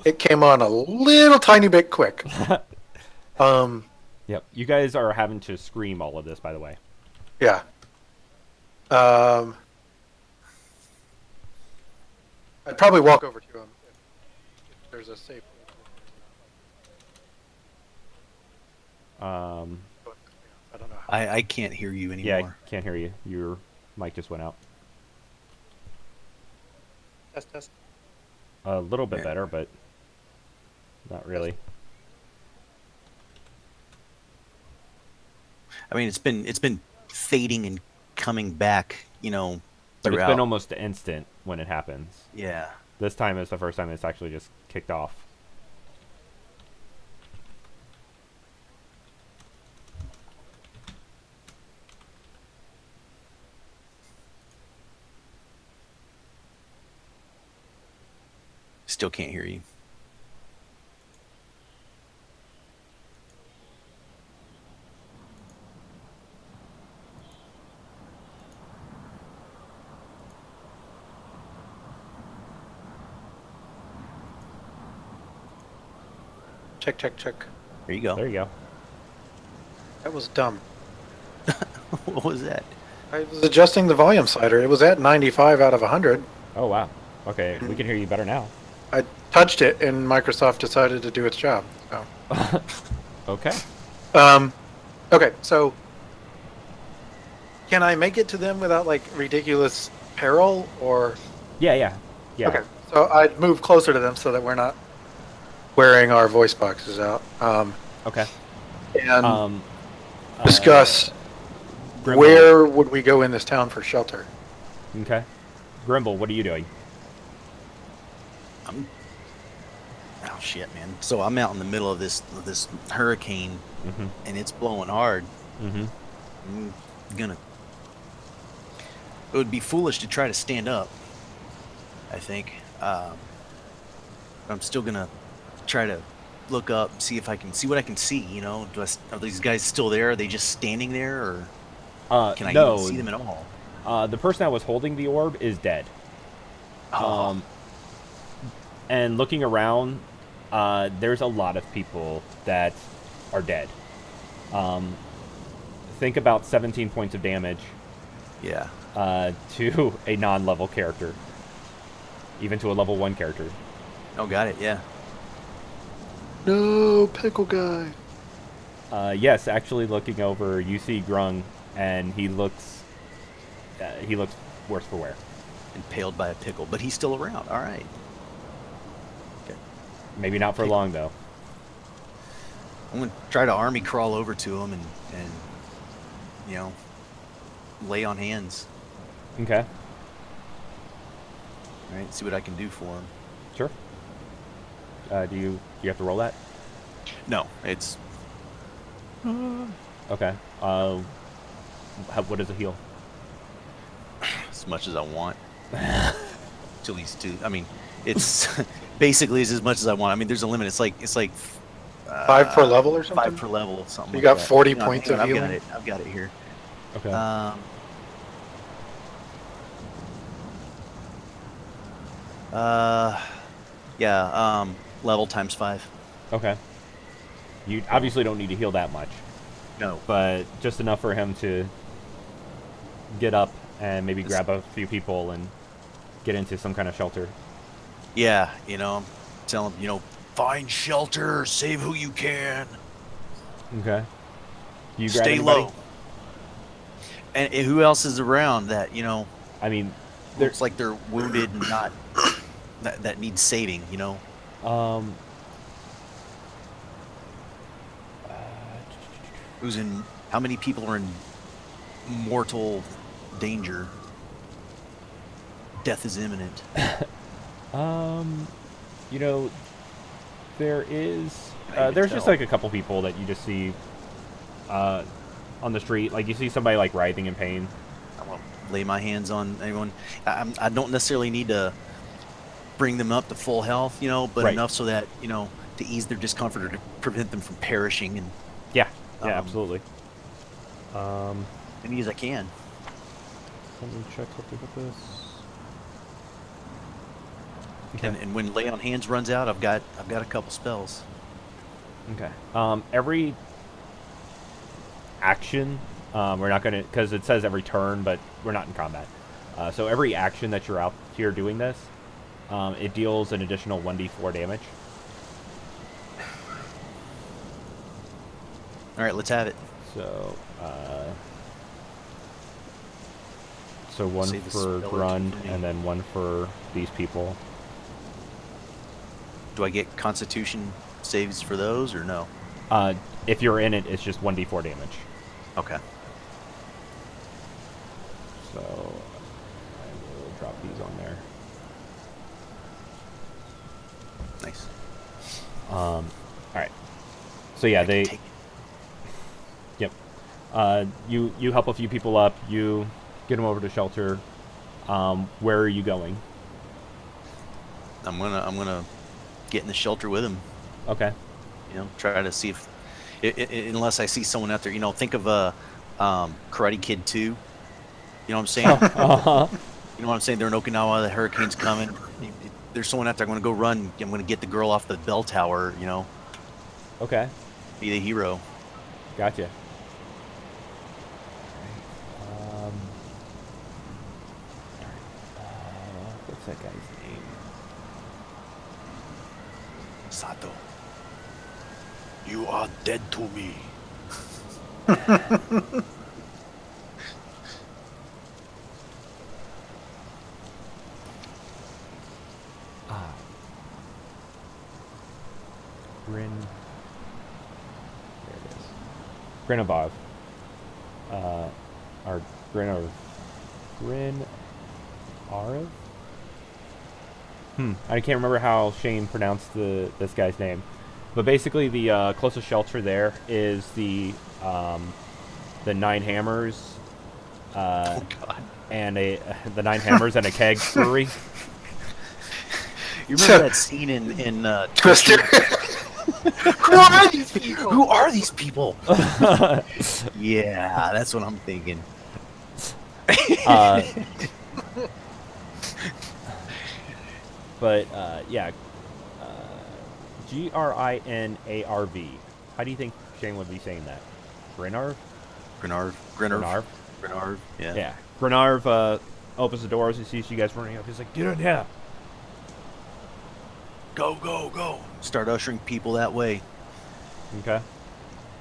It came on a little tiny bit quick. Yep. You guys are having to scream all of this, by the way. Yeah. I'd probably walk over to him if there's a safe. I don't know. I can't hear you Yeah, anymore. I can't hear you. Your mic just went out. Test. A little bit Yeah. better, but not really. I mean, it's been fading and coming back, But throughout. it's been almost instant when it happens. Yeah. This time is the first time it's actually just kicked off. Still can't hear you. Check. There you go. There you go. That was dumb. What was that? I was adjusting the volume slider. It was at 95 out of 100. Oh, wow. Okay, we can hear you better now. I touched it, and Microsoft decided to do its job. So. Okay. Okay, so can I make it to them without like ridiculous peril or? Yeah, yeah, yeah. Okay, so I'd move closer to them so that we're not wearing our voice boxes out. Okay. And Um, discuss Grimble. where would we go in this town for shelter. Okay. Grimble, what are you doing? I'm. Oh shit, man. So I'm out in the middle of this hurricane, Mm-hmm. and it's blowing hard. Mm-hmm. I'm gonna. It would be foolish to try to stand up. I think. I'm still gonna try to look up, see if I can see what I can see. You know, are these guys still there? Are they just standing there, or can I even No. see them at all? The person that was holding the orb is dead. Oh, And looking around, there's a lot of people that are dead. Think about 17 points of damage yeah. to a non-level character. Even to a level 1 character. Oh, got it. Yeah. No, pickle guy. Yes, actually looking over, you see Grung, and he looks worse for wear. Impaled by a pickle, but he's still around. All right. Maybe not for long, though. I'm gonna try to army crawl over to him and you know, lay on hands. Okay. All right. See what I can do for him. Sure. Do you have to roll that? No, it's Okay. What does it heal? as much as I want. Till he's two. I mean, it's basically as much as I want. I mean, there's a limit. It's like 5 per level or something? 5 per level, something. You like got that. 40 Hang on, points hang of on, healing? I've got it here. Okay. Yeah. Level times 5. Okay. You obviously don't need to heal that much, No. but just enough for him to get up and maybe grab a few people and get into some kind of shelter. Yeah. You know, tell him, find shelter, save who you can, Okay. You grab stay anybody? low. And who else is around that I mean, looks like they're wounded and not that needs saving? um, Who's in? How many people are in mortal danger? Death is imminent. there is I can there's just tell. like a couple people that you just see on the street. Like you see somebody like writhing in pain. I won't lay my hands on anyone. I don't necessarily need to bring them up to full health, but Right. enough so that to ease their discomfort or to prevent them from perishing, and Yeah. Yeah, Um, absolutely. any as I can. Let me check something with this. And when lay on hands runs out, I've got a couple spells. Okay. Every action, we're not gonna, because it says every turn, but we're not in combat. So every action that you're out here doing this, it deals an additional 1d4 damage. All right, let's have it. So, one Save the for spell or two Grund, for me. and then one for these people. Do I get Constitution saves for those or no? If you're in it, it's just 1d4 damage. Okay. So, I will drop these on there. Nice. All right. So yeah, I can they. take it. Yep. You help a few people up. You get them over to shelter. Where are you going? I'm gonna get in the shelter with him. Okay. Try to see if, unless I see someone out there. Think of Karate Kid 2. You know what I'm saying? Uh-huh. You know what I'm saying? They're in Okinawa. The hurricane's coming. There's someone out there. I'm gonna go run. I'm gonna get the girl off the bell tower. Okay. Be the hero. Gotcha. What's that guy's name? Sato. You are dead to me. Grin. There it is. Grinabov. Or Grinov. Grin. Arv? I can't remember how Shane pronounced this guy's name. But basically, the closest shelter there is the Nine Hammers. Oh God! And the Nine Hammers and a keg brewery. You remember that scene in Twister. Who are these people? Who are these people? Yeah, that's what I'm thinking. But yeah, Grinarv. How do you think Shane would be saying that? Grinarv? Grinarv. Yeah. Yeah. Grinarv opens the doors and sees you guys running up. He's like, "Get in here!" Go, go, go! Start ushering people that way. Okay.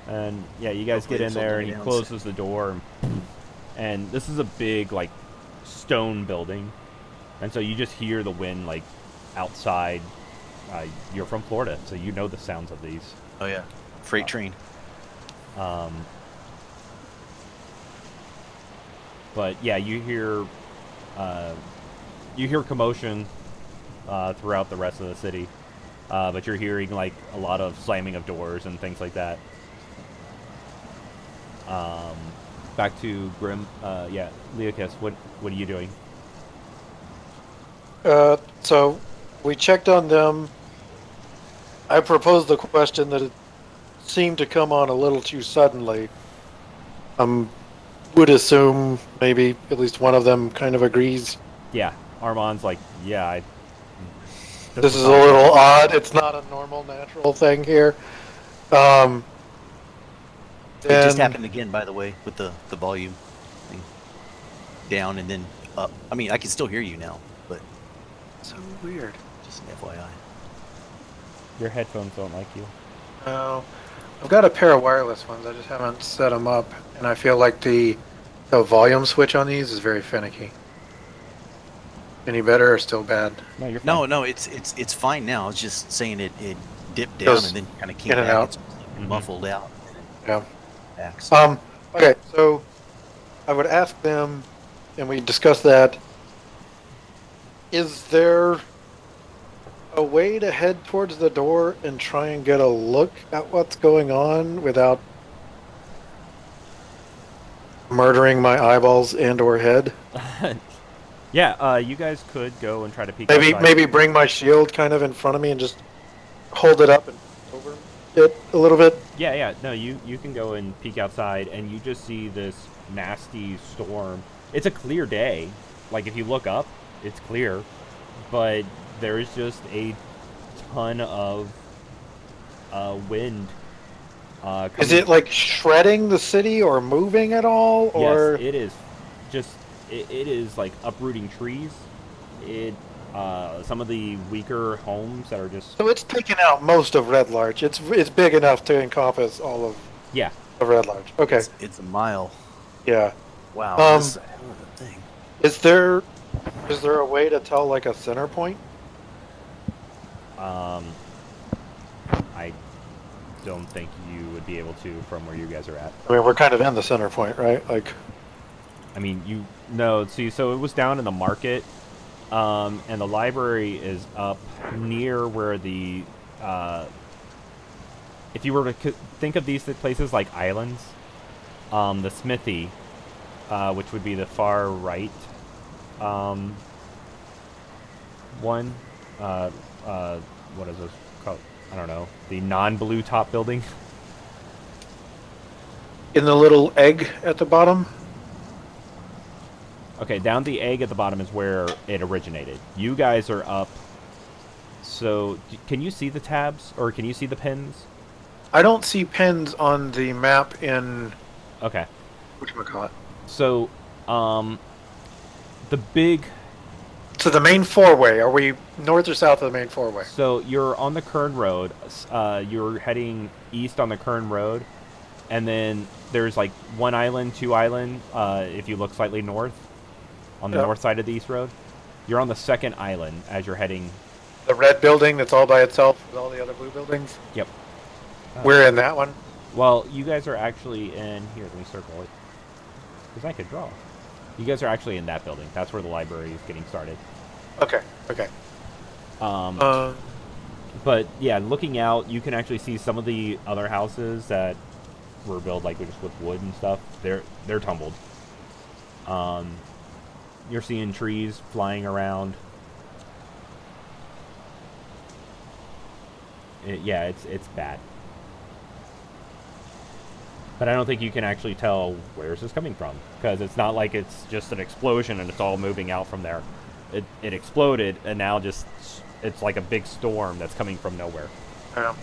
And yeah, you guys Hopefully get in this will there, die and he down closes the door. And this is a big, like, stone building, and so you just hear the wind, like, outside. You're from Florida, so you know the sounds of these. Oh yeah, freight train. But yeah, you hear commotion throughout the rest of the city, but you're hearing like a lot of slamming of doors and things like that. Back to Grim. Yeah, Leocus, what are you doing? So we checked on them. I proposed the question that it seemed to come on a little too suddenly. Would assume maybe at least one of them kind of agrees. Yeah, Armand's like, yeah, This is a little odd. It's not a normal, natural thing here. It just Then- happened again, by the way, with the volume thing. Down and then up. I mean, I can still hear you now, but So weird. just an FYI. Your headphones don't like you. No, I've got a pair of wireless ones. I just haven't set them up, and I feel like the volume switch on these is very finicky. Any better or still bad? No, you're fine. No, it's fine now. I was just saying it dipped down Goes and then kind of came in and back. out. It's muffled out. Yeah. Back. So Okay, so I would ask them, and we discussed that. Is there a way to head towards the door and try and get a look at what's going on without murdering my eyeballs and/or head? Yeah, you guys could go and try to peek Maybe outside. maybe bring my shield kind of in front of me and just hold it up and over it a little bit. Yeah. No, you can go and peek outside, and you just see this nasty storm. It's a clear day. Like, if you look up, it's clear. But there's just a ton of wind. Is it like shredding the city or moving at all? Or Yes, it is. Just it is like uprooting trees. It some of the weaker homes that are just so it's taken out most of Red Larch. It's big enough to encompass all of yeah. Red Larch. Okay, it's a mile. yeah. Wow. Um, That's a hell of a thing. Is there a way to tell like a center point? I don't think you would be able to from where you guys are at. I mean, we're kind of in the center point, right? Like, I mean, see, so it was down in the market, and the library is up near where the, if you were to think of these places like islands, the smithy, which would be the far right, one, what is this called? I don't know, the non-blue top building. in the little egg at the bottom. Okay, down the egg at the bottom is where it originated. You guys are up. So, can you see the tabs? Or can you see the pins? I don't see pins on the map in Okay. whatchamacallit. So, the big to the main four-way. Are we north or south of the main four-way? So you're on the Kern Road. You're heading east on the Kern Road, and then there's like one island, two island. If you look slightly north, on the north side of the East Road, you're on the second island as you're heading. The red building that's all by itself with all the other blue buildings? Yep. We're in that one? Well, you guys are actually in here. Let me circle it, because I could draw. You guys are actually in that building. That's where the library is getting started. Okay. Okay. But yeah, looking out, you can actually see some of the other houses that were built like just with wood and stuff. They're tumbled. You're seeing trees flying around. It's bad. But I don't think you can actually tell where is this coming from, because it's not like it's just an explosion and it's all moving out from there. It exploded, and now just it's like a big storm that's coming from nowhere. Yeah.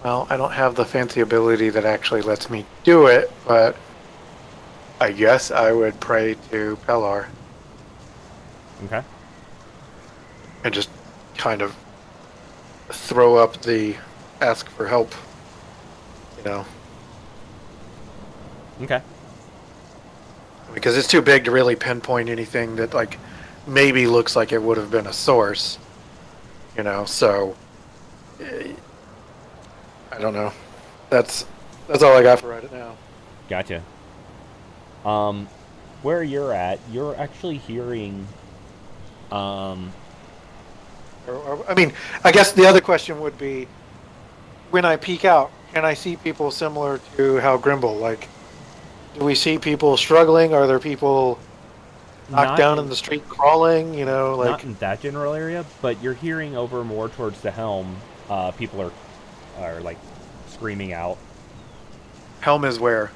Well, I don't have the fancy ability that actually lets me do it, but I guess I would pray to Pellar Okay. and just kind of throw up the ask for help, you know, Okay. because it's too big to really pinpoint anything that like maybe looks like it would have been a source, you know. So I don't know. That's all I got for right now. Gotcha. Where you're at, you're actually hearing. I mean, I guess the other question would be, when I peek out, can I see people similar to how Grimble? Like, do we see people struggling? Are there people knocked down in the street crawling? You know, like Not in that general area, but you're hearing over more towards the helm. People are like screaming out. Helm is where?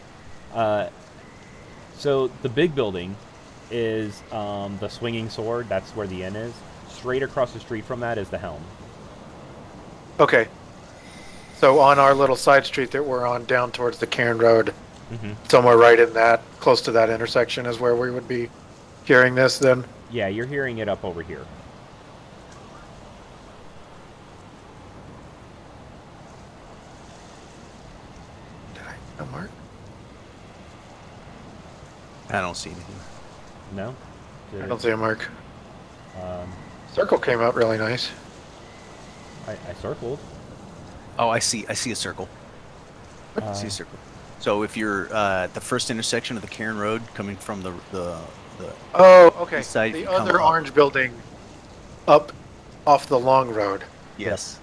So the big building is the Swinging Sword. That's where the inn is. Straight across the street from that is the helm. Okay. So on our little side street that we're on down towards the Cairn Road, somewhere right in that, close to that intersection is where we would be hearing this then? Yeah, you're hearing it up over here. Did I no mark? I don't see anything. No? I don't see a mark. Circle came out really nice. I circled. Oh, I see a circle. I see a circle. So if you're at the first intersection of the Cairn Road, coming from the Oh, okay. side, The you come other up. orange building up off the long road. Yes.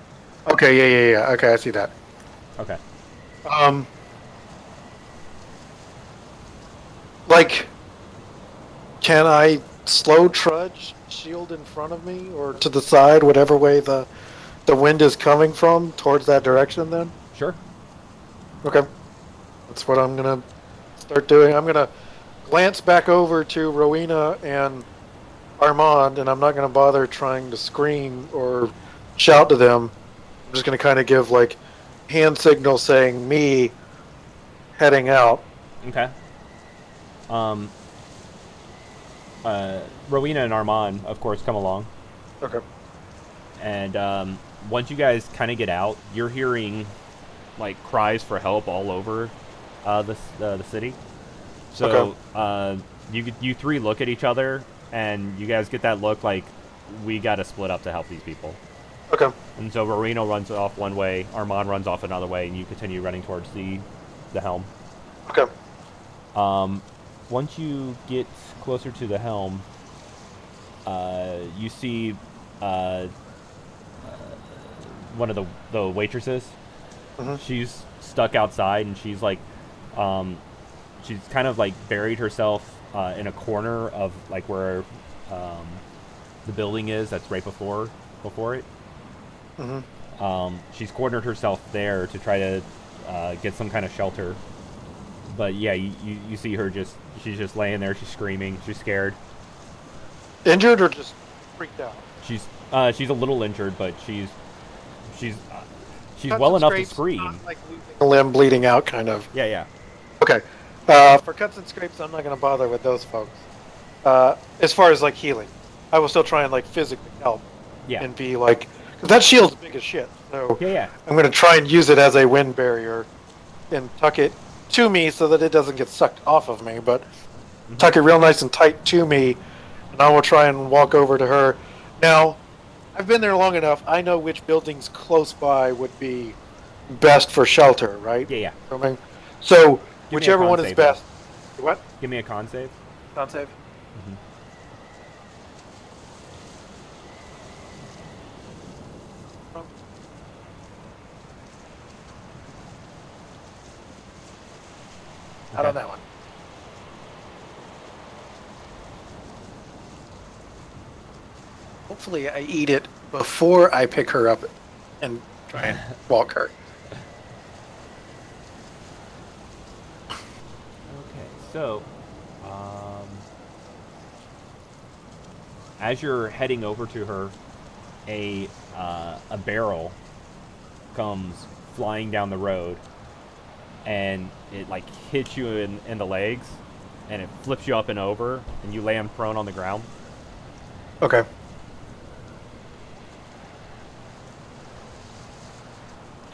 Okay, yeah. Okay, I see that. Okay. Like, can I slow trudge, shield in front of me or to the side, whatever way the wind is coming from, towards that direction then? Sure. Okay. That's what I'm gonna start doing. I'm gonna glance back over to Rowena and Armand, and I'm not gonna bother trying to scream or shout to them. I'm just gonna kind of give like hand signals saying me heading out. Okay. Rowena and Armand, of course, come along. Okay. And once you guys kind of get out, you're hearing like cries for help all over the city. So you three look at each other, and you guys get that look like we got to split up to help these people. Okay. And so Rowena runs off one way, Armand runs off another way, and you continue running towards the helm. Okay. Once you get closer to the helm, you see one of the waitresses. She's stuck outside, and she's like, she's kind of like buried herself in a corner of like where the building is. That's right before it. She's cornered herself there to try to get some kind of shelter. But yeah, you see her she's just laying there. She's screaming. She's scared. Injured or just freaked out? She's a little injured, but she's well enough to scream. Not like losing a limb, bleeding out, kind of. Yeah. Okay. For cuts and scrapes, I'm not going to bother with those folks. As far as like healing, I will still try and like physically help Yeah. and be like, because that shield's big as shit. So Yeah. I'm going to try and use it as a wind barrier and tuck it to me so that it doesn't get sucked off of me, but tuck it real nice and tight to me, and I will try and walk over to her. Now, I've been there long enough. I know which buildings close by would be best for shelter, right? Yeah. I mean, so Give me a whichever con one is save, best. What? Give me a con save. Con save? Out on that one. Hopefully I eat it before I pick her up and try and walk her. Okay, so, as you're heading over to her, a barrel comes flying down the road, and it like hits you in the legs, and it flips you up and over, and you land prone on the ground. Okay.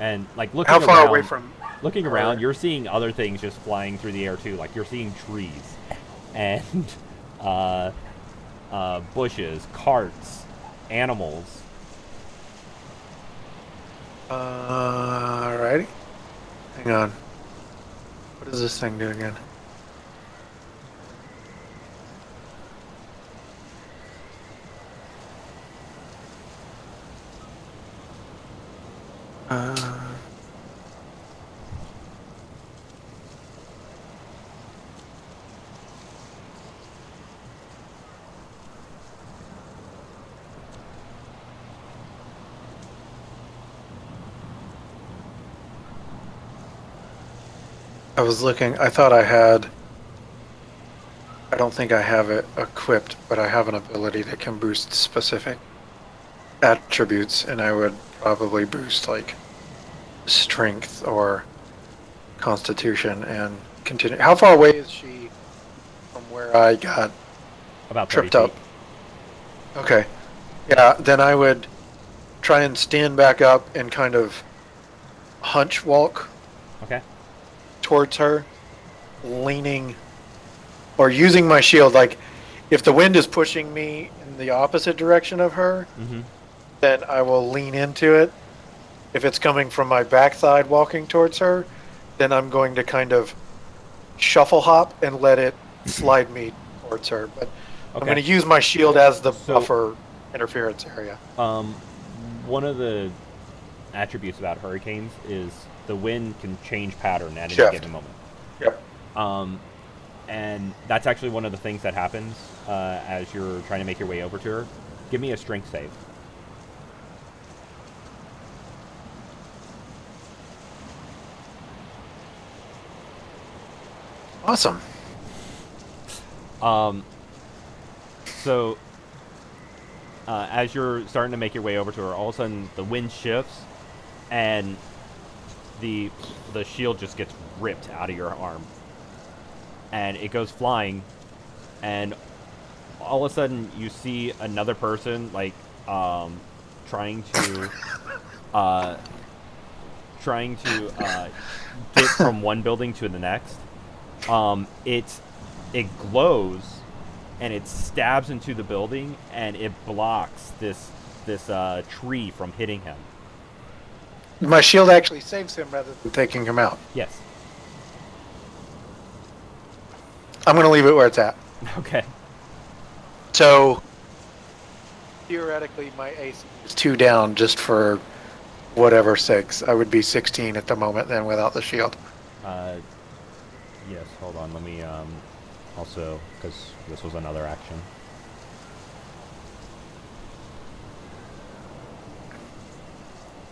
And like looking How far around, away from? looking around, you're seeing other things just flying through the air too. Like you're seeing trees, and bushes, carts, animals. Alrighty. Hang on. What does this thing do again? I was looking. I thought I had. I don't think I have it equipped, but I have an ability that can boost specific attributes, and I would probably boost like strength or constitution and continue. How far away is she from where I got About 30 tripped up? feet. Okay. Yeah, then I would try and stand back up and kind of hunch walk Okay. towards her, leaning or using my shield. Like, if the wind is pushing me in the opposite direction of her, Mm-hmm. then I will lean into it. If it's coming from my backside walking towards her, then I'm going to kind of shuffle hop and let it slide me towards her. But I'm Okay. going to use my shield as the So- buffer interference area. One of the attributes about hurricanes is the wind can change pattern at any Shift. given moment. Yep. And that's actually one of the things that happens as you're trying to make your way over to her. Give me a strength save. Awesome. So, as you're starting to make your way over to her, all of a sudden the wind shifts, and the shield just gets ripped out of your arm, and it goes flying, and all of a sudden you see another person like trying to get from one building to the next. It glows, and it stabs into the building, and it blocks this tree from hitting him. My shield actually saves him rather than taking him out. Yes. I'm going to leave it where it's at. Okay. So, theoretically, my AC is 2 down just for whatever sakes. I would be 16 at the moment then without the shield. Yes. Hold on. Let me also, because this was another action.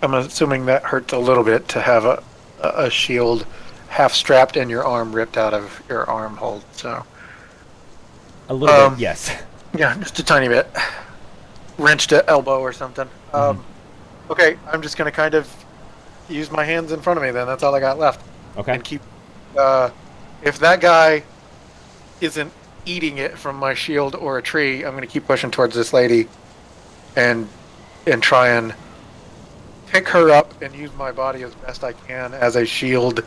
I'm assuming that hurts a little bit to have a shield half strapped and your arm ripped out of your arm hold. So A little bit. Yes. yeah, just a tiny bit. Wrenched an elbow or something. Okay, I'm just gonna kind of use my hands in front of me. Then that's all I got left. Okay. And keep if that guy isn't eating it from my shield or a tree, I'm going to keep pushing towards this lady and try and pick her up and use my body as best I can as a shield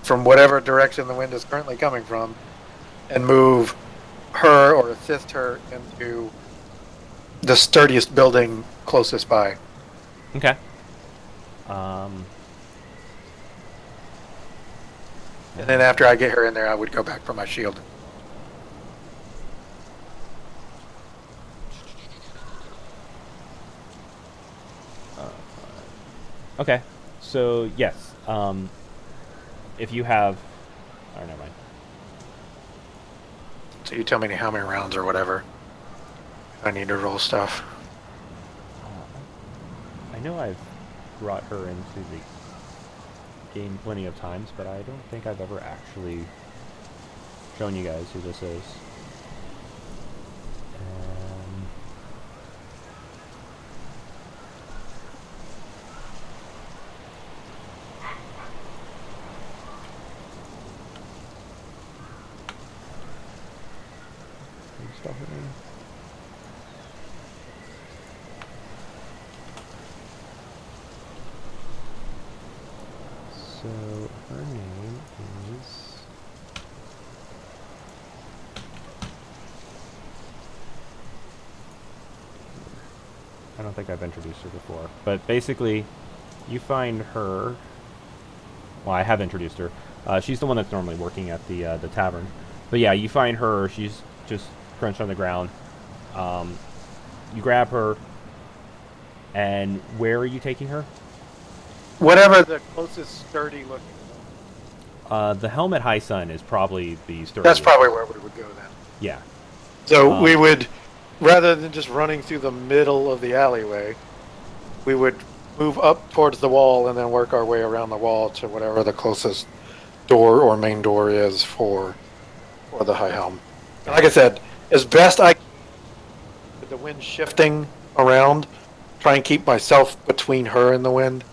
from whatever direction the wind is currently coming from, and move her or assist her into the sturdiest building closest by. Okay. And then after I get her in there, I would go back for my shield. Okay. So yes. If you have, oh, never mind. So you tell me how many rounds or whatever. If I need to roll stuff. I know I've brought her into the game plenty of times, but I don't think I've ever actually shown you guys who this is. Stuff it in. So her name is I don't think I've introduced her before, but basically you find her. Well, I have introduced her. She's the one that's normally working at the tavern. But yeah, you find her. She's just crunched on the ground. You grab her, and where are you taking her? Whatever the closest sturdy looking. The Helmet High Sun is probably the sturdiest. That's probably where we would go then. Yeah. So we would, rather than just running through the middle of the alleyway, we would move up towards the wall and then work our way around the wall to whatever the closest door or main door is for the High Helm. And like I said, as best I can, with the wind shifting around, try and keep myself between her and the wind.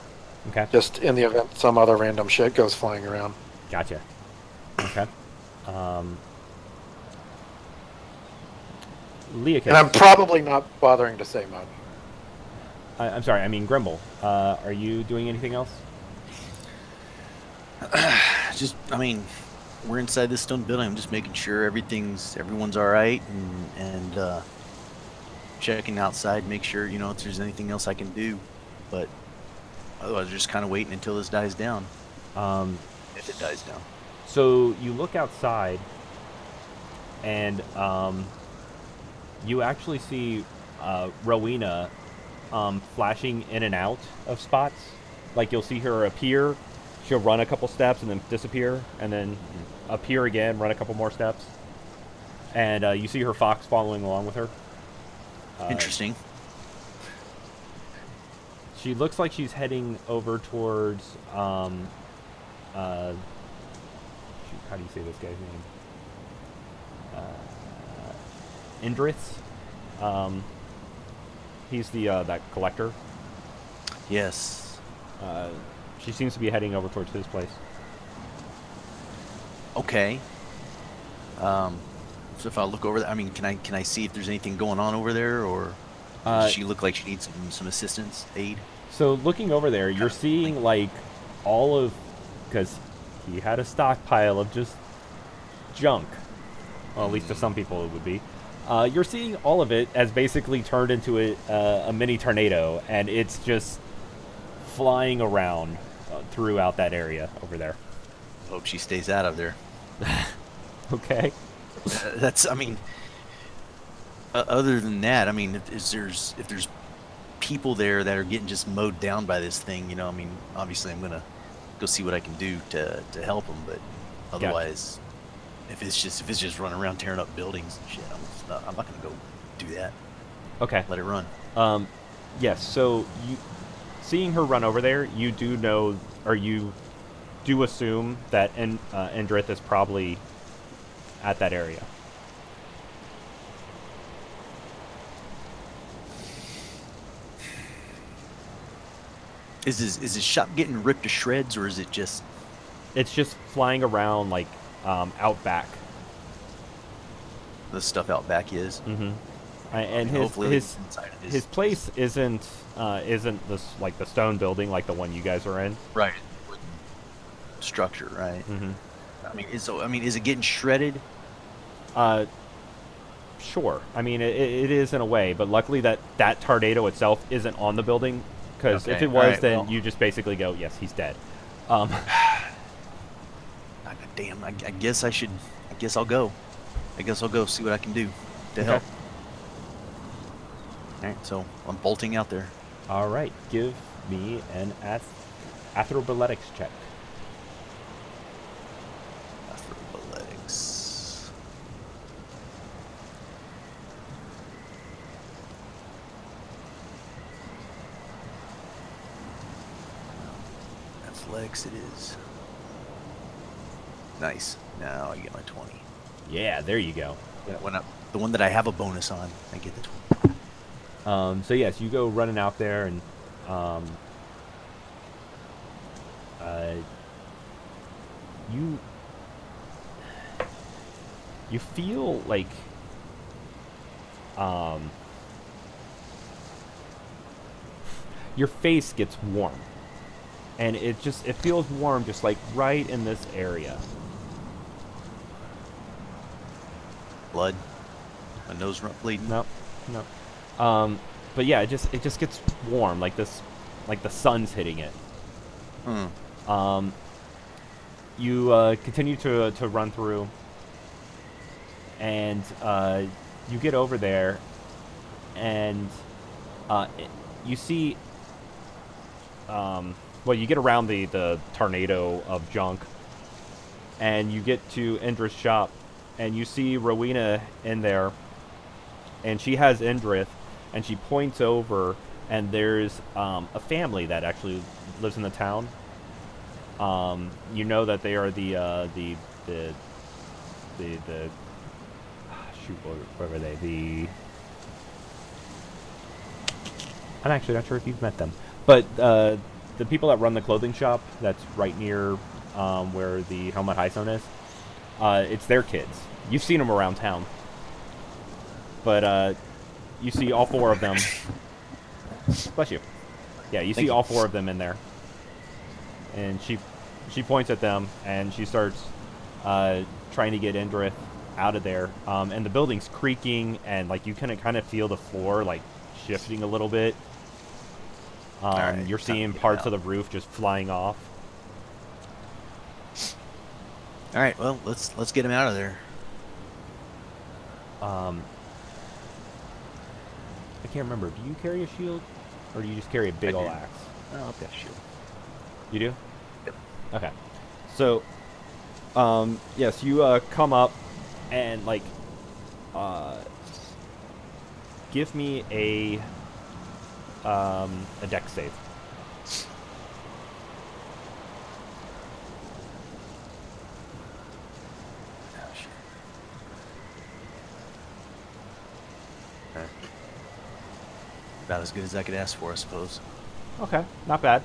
Okay. Just in the event some other random shit goes flying around. Gotcha. Okay. Leah, And I'm probably not bothering to say much. I'm sorry. I mean, Grimble. Are you doing anything else? I mean, we're inside this stone building. I'm just making sure everyone's all right, and checking outside, make sure if there's anything else I can do. But otherwise, just kind of waiting until this dies down. If it dies down. So you look outside, and you actually see Rowena flashing in and out of spots. Like you'll see her appear, she'll run a couple steps and then disappear, and then appear again, run a couple more steps. And you see her fox following along with her. Interesting. She looks like she's heading over towards shoot, how do you say this guy's name? Indrith. He's the that collector. Yes. She seems to be heading over towards his place. Okay. So if I look over there, I mean, can I see if there's anything going on over there, or does she look like she needs some assistance, aid? So looking over there, you're seeing like all of, because he had a stockpile of just junk. Well, at least to some people it would be. You're seeing all of it as basically turned into a mini tornado, and it's just flying around throughout that area over there. Hope she stays out of there. Okay. I mean, other than that, I mean, if there's people there that are getting just mowed down by this thing, I mean, obviously I'm gonna go see what I can do to help them, but otherwise, if it's just running around tearing up buildings and shit, I'm not gonna go do that. Okay. Let it run. Yes. So seeing her run over there, you do know, or you do assume that Indrith is probably at that area. Is his shop getting ripped to shreds, or is it just? It's just flying around like out back. The stuff out back is. Mm-hmm. And Hopefully his inside of his place isn't this like the stone building like the one you guys are in. right structure, right? Mm-hmm. I mean, is it getting shredded? Sure. I mean, it is in a way, but luckily that tornado itself isn't on the building, because if Okay, it was, alright, then well. you just basically go, yes, he's dead. Damn, I guess I should. I guess I'll go. I guess I'll go see what I can do to Okay. help. All right, so I'm bolting out there. All right, give me an athletics check. Athletics. Athletics it is. Nice. Now I get my 20. Yeah, there you go. The one that I have a bonus on, I get the 20. So yes, you go running out there, and you feel like your face gets warm, and it feels warm just like right in this area. Blood. My nose bleeding. No. But yeah, it just gets warm, like this, like the sun's hitting it. You continue to run through, and you get over there, and you see, well, you get around the tornado of junk, and you get to Indra's shop, and you see Rowena in there, and she has Indrith, and she points over, and there's a family that actually lives in the town. You know that they are the shoot, what were they? I'm actually not sure if you've met them, but the people that run the clothing shop that's right near where the Helmet High Zone is, it's their kids. You've seen them around town, but you see all four of them. Bless you. Yeah, you see all four of them in there, and she points at them, and she starts trying to get Indrith out of there. And the building's creaking, and like you can kind of feel the floor like shifting a little bit. Right, you're seeing parts of the roof just flying off. All right, well, let's get him out of there. I can't remember. Do you carry a shield, or do you just carry a big old axe? Oh, I've got a shield. You do? Yep. Okay. So, yes, you come up and like, give me a dex save. Oh, shit. About as good as I could ask for, I suppose. Okay, not bad.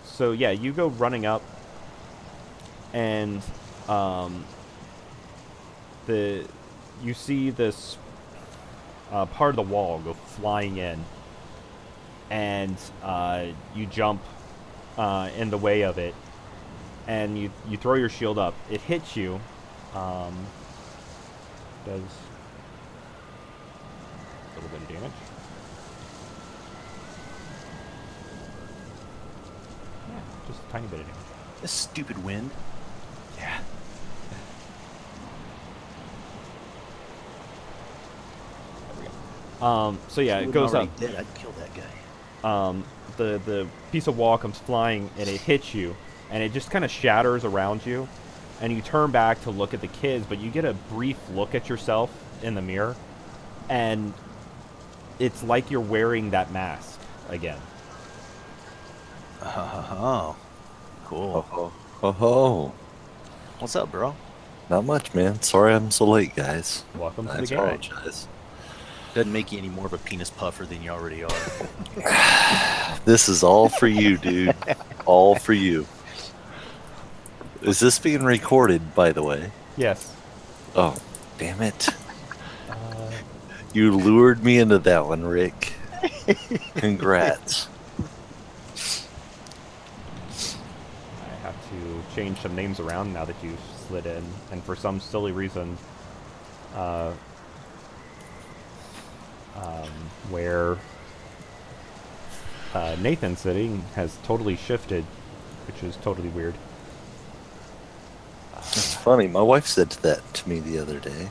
So yeah, you go running up, and you see this part of the wall go flying in, and you jump in the way of it, and you throw your shield up. It hits you. Does a little bit of damage. Yeah, just a tiny bit of damage. This stupid wind. Yeah. There we go. So yeah, it goes up. Dead, I'd kill that guy. The piece of wall comes flying, and it hits you, and it just kind of shatters around you, and you turn back to look at the kids, but you get a brief look at yourself in the mirror, and it's like you're wearing that mask again. Oh, cool. Oh. What's up, bro? Not much, man. Sorry I'm so late, guys. Welcome to I the game. apologize. Doesn't make you any more of a penis puffer than you already are. This is all for you, dude. All for you. Is this being recorded, by the way? Yes. Oh, damn it. Uh, You lured me into that one, Rick. Congrats. I have to change some names around now that you've slid in, and for some silly reason, uh, where Nathan's sitting has totally shifted, which is totally weird. It's funny. My wife said that to me the other day.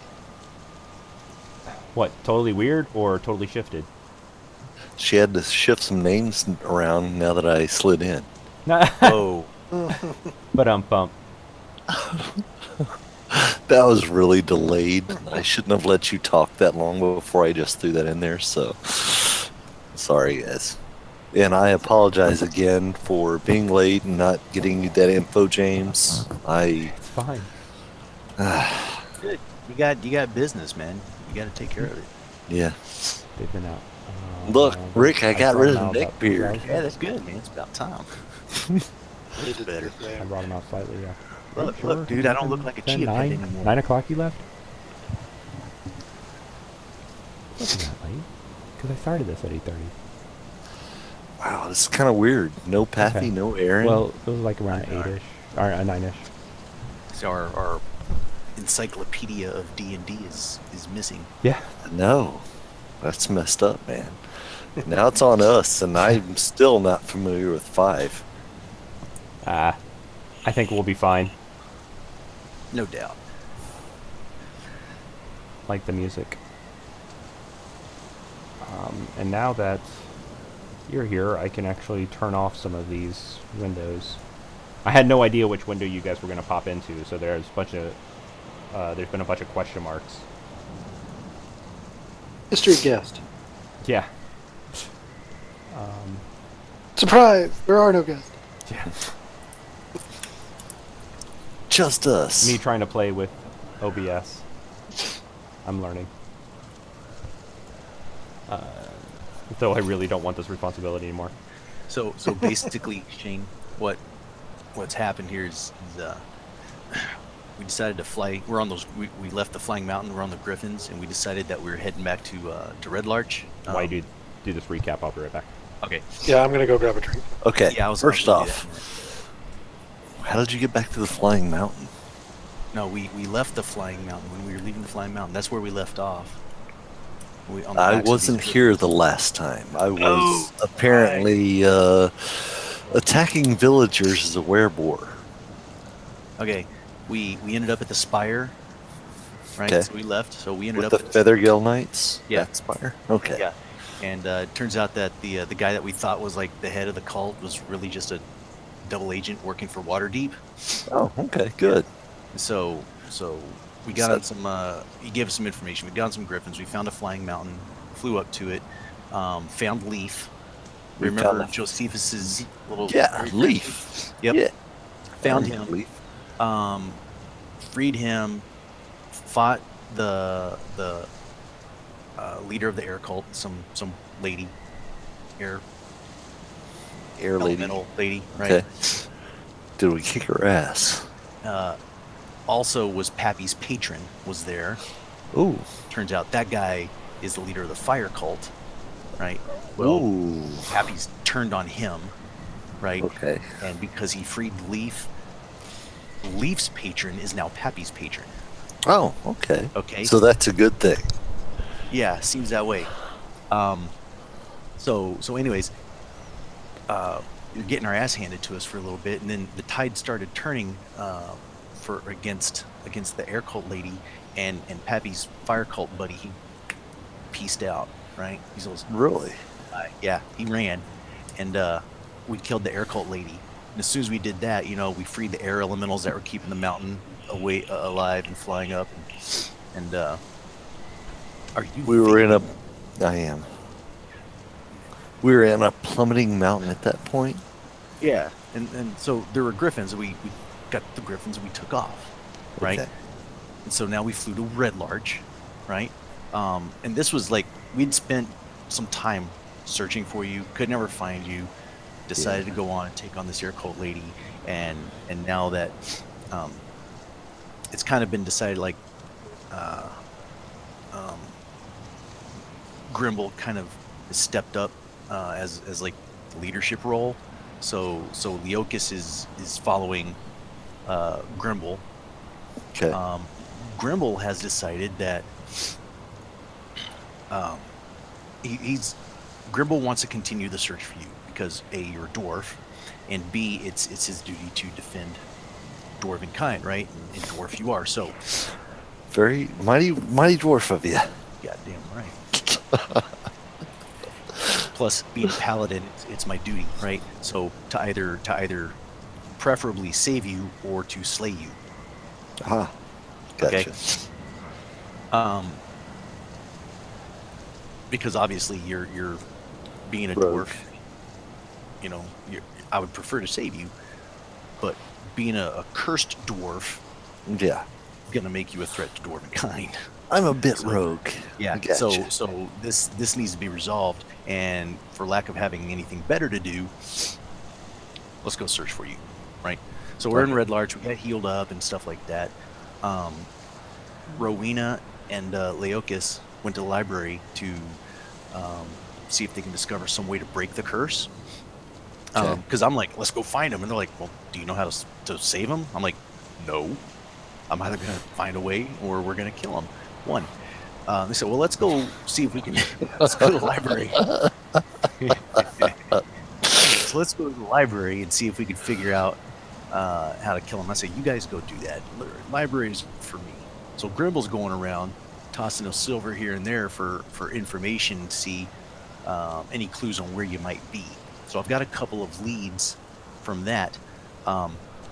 What, totally weird or totally shifted? She had to shift some names around now that I slid in. Whoa. But bump. That was really delayed. I shouldn't have let you talk that long before I just threw that in there, so sorry, guys. And I apologize again for being late and not getting you that info, James. It's fine. Good. You got business, man. You got to take care of it. Yeah. They've been out. Look, Rick, I got brought rid them of out the about neck 3 beard. hours Yeah, ago. that's good, man. It's about time. It's better. I brought them out slightly, yeah. Look, dude, I don't look like a 10, chia pet 9, anymore. 9 o'clock you left? It wasn't that late. Because I started this at 8:30. Wow, this is kind of weird. No Pathy, Okay. no Aaron. Well, it was like around I know. 8-ish. Or 9-ish. So our encyclopedia of D&D is missing. Yeah. no, that's messed up, man. Now it's on us, and I'm still not familiar with 5. I think we'll be fine. No doubt. Like the music. And now that you're here, I can actually turn off some of these windows. I had no idea which window you guys were going to pop into, so there's been a bunch of question marks. Mystery guest. Yeah. Surprise! There are no guests. Yeah. Just us. Me trying to play with OBS. I'm learning. Though I really don't want this responsibility anymore. So basically, Shane, what's happened here is we decided to fly. We're on those. We left the Flying Mountain. We're on the Griffins, and we decided that we were heading back to Red Larch. Why do this recap? I'll be right back. Okay. Yeah, I'm gonna go grab a drink. Okay, Yeah, I was first gonna do off, how did you get back to the Flying Mountain? No, we left the Flying Mountain when we were leaving the Flying Mountain. That's where we left off. On the I backs of wasn't these here the last time. I was Oh, apparently attacking villagers as a werebore. Okay, we ended up at the Spire, right? Okay. So we left. So we ended With up the Feathergill Knights? Yeah. That spire? Okay. Yeah, and it turns out that the guy that we thought was like the head of the cult was really just a double agent working for Waterdeep. Oh, okay, good. So we got on some. He gave us some information. We got on some griffins. We found a Flying Mountain, flew up to it, found Leaf. We Remember found Josephus's little Yeah, Leaf. Yep. Yeah. Found I remember him. Leaf. Freed him. Fought the leader of the air cult, some lady, air Air lady. elemental lady, right? Okay. Did we kick her ass? Also was Pappy's patron was there. Ooh. Turns out that guy is the leader of the fire cult, right? Well, Ooh. Pappy's turned on him, right? Okay. And because he freed Leaf, Leaf's patron is now Pappy's patron. Oh, okay. Okay. So that's a good thing. Yeah, seems that way. So anyways, we're getting our ass handed to us for a little bit, and then the tide started turning against the air cult lady and Pappy's fire cult buddy. He pieced out, right? He's those, Really? yeah, he ran, and we killed the air cult lady. And as soon as we did that, we freed the air elementals that were keeping the mountain alive and flying up. And are you? We were in thinking- I am. We were in a plummeting mountain at that point. Yeah, and so there were griffins. We got the griffins and we took off, right? Okay. And so now we flew to Red Larch, right? And this was like we'd spent some time searching for you, could never find you, decided to go on and take on this air cult lady, and now that it's kind of been decided like um, Grimble kind of has stepped up as like the leadership role. So Leokas is following Grimble. Okay. Grimble has decided that he's Grimble wants to continue the search for you because A, you're a dwarf, and B, it's his duty to defend dwarven kind, right? And dwarf you are, so Very mighty dwarf of you. goddamn right. Plus, being a paladin, it's my duty, right? So to either preferably save you or to slay you. Ah, gotcha. Okay. Because obviously you're being a Rogue. dwarf, you know, I would prefer to save you, but being a cursed dwarf Yeah. gonna make you a threat to dwarven kind. I'm a bit rogue. Yeah. I gotcha. So this needs to be resolved, and for lack of having anything better to do, let's go search for you, right? So we're in Red Larch. We got healed up and stuff like that. Rowena and Leokas went to the library to see if they can discover some way to break the curse. Okay. Because I'm like, let's go find him, and they're like, well, do you know how to save him? I'm like, no. I'm either gonna find a way or we're gonna kill him. One. They said, well, let's go see if we can. Let's go to the library. So let's go to the library and see if we can figure out how to kill him. I said, you guys go do that. Library's for me. So Grimble's going around tossing a silver here and there for information to see any clues on where you might be. So I've got a couple of leads from that.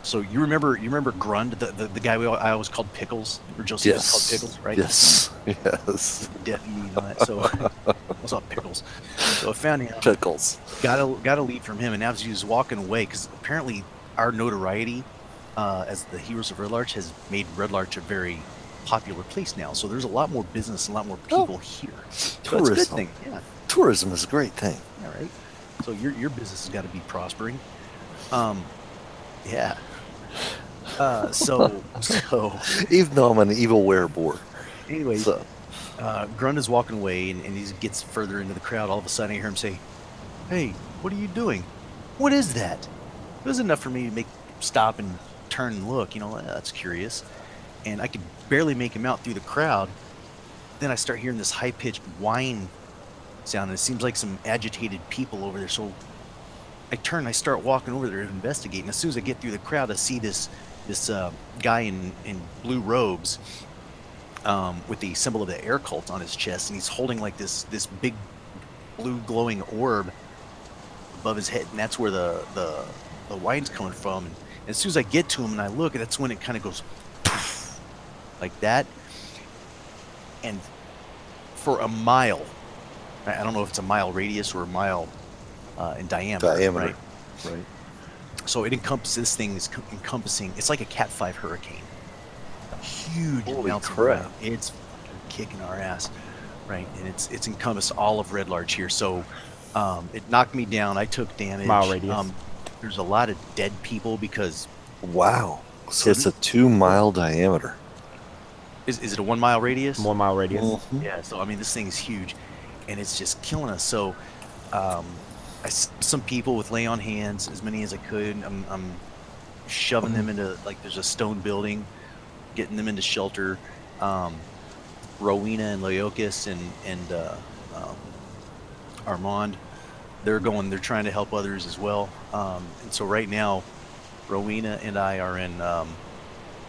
So you remember Grund, the guy I always called Pickles, or Joseph Yes. called Pickles, right? Yes. Yes. Definitely on that. So what's up, Pickles? So I found him. Pickles. Got a lead from him, and now as he was walking away, because apparently our notoriety as the Heroes of Red Larch has made Red Larch a very popular place now. So there's a lot more business, and a lot more people here. So that's a good Tourism. thing. Yeah. Tourism is a great thing. All right. So your business has got to be prospering. Yeah. So Even though I'm an evil werewolf. anyways, So, Grund is walking away, and he gets further into the crowd. All of a sudden, I hear him say, "Hey, what are you doing? What is that?" It was enough for me to stop and turn and look. You know, that's curious. And I could barely make him out through the crowd. Then I start hearing this high-pitched whine sound, and it seems like some agitated people over there. So I turn, and I start walking over there to investigate. And as soon as I get through the crowd, I see this guy in blue robes with the symbol of the air cult on his chest, and he's holding like this big blue glowing orb above his head, and that's where the wine's coming from. And as soon as I get to him and I look, that's when it kind of goes poof, like that. And for a mile, I don't know if it's a mile radius or a mile in diameter. Right? Right. So it encompasses, this thing is encompassing, it's like a Cat 5 hurricane. Huge Holy amounts crap. of rain. It's fucking kicking our ass, right? And it's encompassed all of Red Larch here. So it knocked me down. I took damage. Mile radius. There's a lot of dead people because, Wow. So it's a 2 mile diameter. is it a 1 mile radius? 1 mile radius. Mhm. Yeah, so I mean, this thing's huge, and it's just killing us. So, I some people with lay on hands, as many as I could. I'm shoving them into, like, there's a stone building, getting them into shelter. Rowena and Leokas and Armand, they're trying to help others as well. And so right now, Rowena and I are in,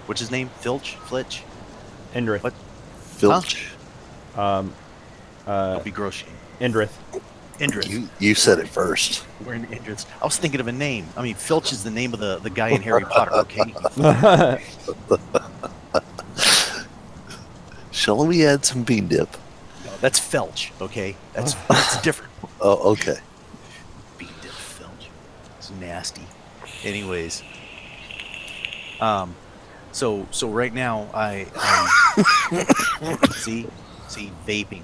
what's his name? Flitch? Indrith. What? Filch. Don't be gross. Indrith. Indrith. You said it first. We're in Indrith. I was thinking of a name. I mean, Filch is the name of the guy in Harry Potter, okay? Shall we add some bean dip? No, that's Felch, okay? That's different. Oh, okay. Bean dip Felch. It's nasty. Anyways. So right now I see vaping.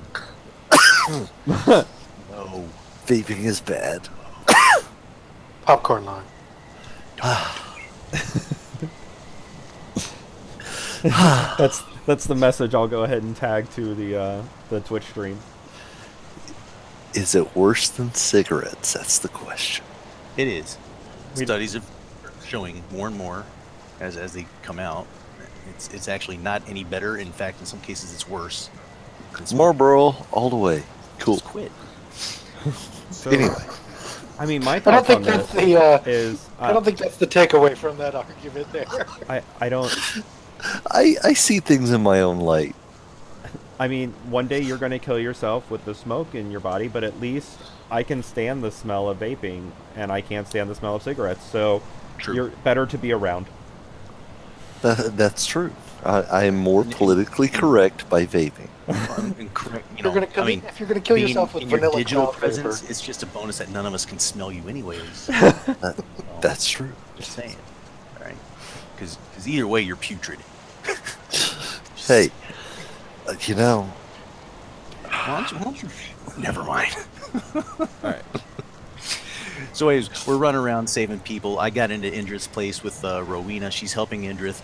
No. Vaping is bad. Popcorn line. That's the message I'll go ahead and tag to the Twitch stream. Is it worse than cigarettes? That's the question. It is. We- Studies are showing more and more as they come out. It's actually not any better. In fact, in some cases, it's worse. Marlboro all the way. Cool. Just quit. So, Anyway, I mean, my I don't thoughts on think that's this the. is I don't think that's the takeaway from that argument there. I don't. I see things in my own light. I mean, one day you're going to kill yourself with the smoke in your body, but at least I can stand the smell of vaping, and I can't stand the smell of cigarettes. So True. you're better to be around. That's true. I am more politically correct by vaping. Incorrect. If you're gonna kill being yourself with in your vanilla digital cloud presence, vapor, it's just a bonus that none of us can smell you anyways. That's true. Just saying. All right. Because either way, you're putrid. Hey, you know, Why don't you? Never mind. All right. So, anyways, we're running around saving people. I got into Indrith's place with Rowena. She's helping Indrith.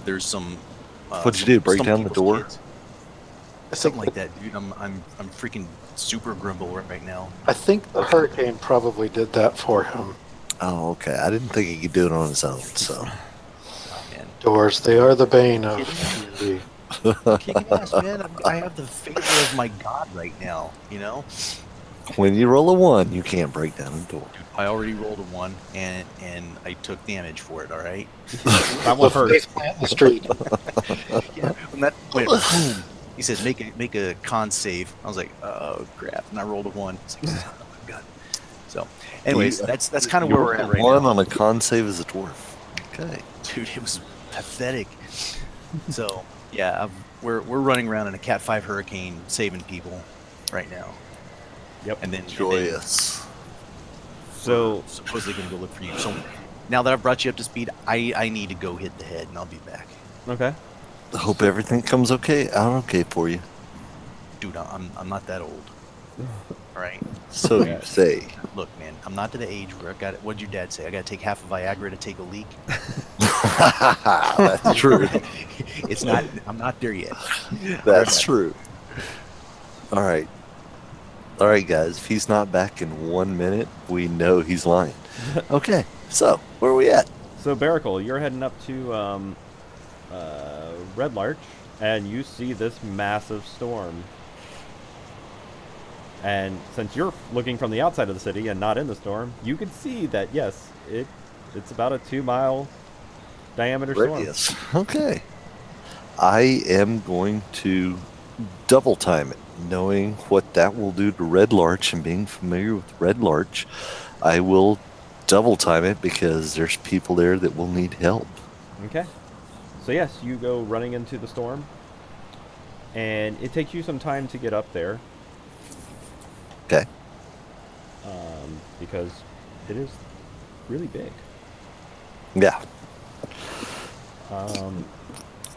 There's some. What'd you do, break some down the people's door? kids. Something like that, dude. I'm freaking super grimble right now. I think the hurricane probably did that for him. oh, okay. I didn't think he could do it on his own, so. Oh, man. Doors, they are the bane of D&D. Kicking ass, man. I have the favor of my god right now. You know. When you roll a 1, you can't break down a door. I already rolled a 1, and I took damage for it. All right. That one hurt. Face plant in the street. Yeah. When that went boom, he said, "Make a con save." I was like, "Oh crap!" And I rolled a 1. It's like, oh my god. So, anyways, that's kind of where we're at right One now. on a con save as a dwarf. Okay. Dude, it was pathetic. So yeah, we're running around in a Cat 5 hurricane saving people right now. Yep. And then Joyous. So supposedly gonna go look for you. So now that I've brought you up to speed, I need to go hit the head, and I'll be back. okay. Hope everything comes out okay for you. Dude, I'm not that old. All right. So Yeah. you say. Look, man, I'm not to the age where I got it. What'd your dad say? I got to take half of Viagra to take a leak. That's true. It's not. I'm not there yet. That's true. All right. All right, guys. If he's not back in 1 minute, we know he's lying. Okay. So, where are we at? So Baracle, you're heading up to Red Larch, and you see this massive storm. And since you're looking from the outside of the city and not in the storm, you can see that yes, it's about a 2-mile diameter storm. Radius. Okay. I am going to double time it, knowing what that will do to Red Larch and being familiar with Red Larch. I will double time it because there's people there that will need help. Okay. So yes, you go running into the storm, and it takes you some time to get up there. Okay. Because it is really big. Yeah.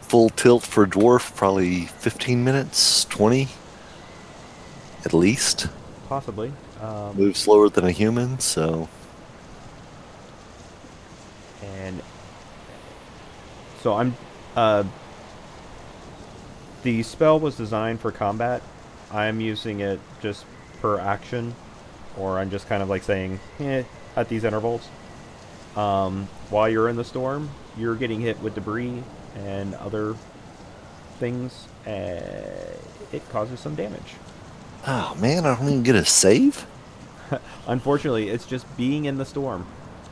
Full tilt for dwarf, probably 15 minutes, 20 at least. Possibly. Move slower than a human, so And so I'm. The spell was designed for combat. I'm using it just per action, or I'm just kind of like saying, at these intervals. While you're in the storm, you're getting hit with debris and other things. It causes some damage. oh man, I don't even get a save. Unfortunately, it's just being in the storm.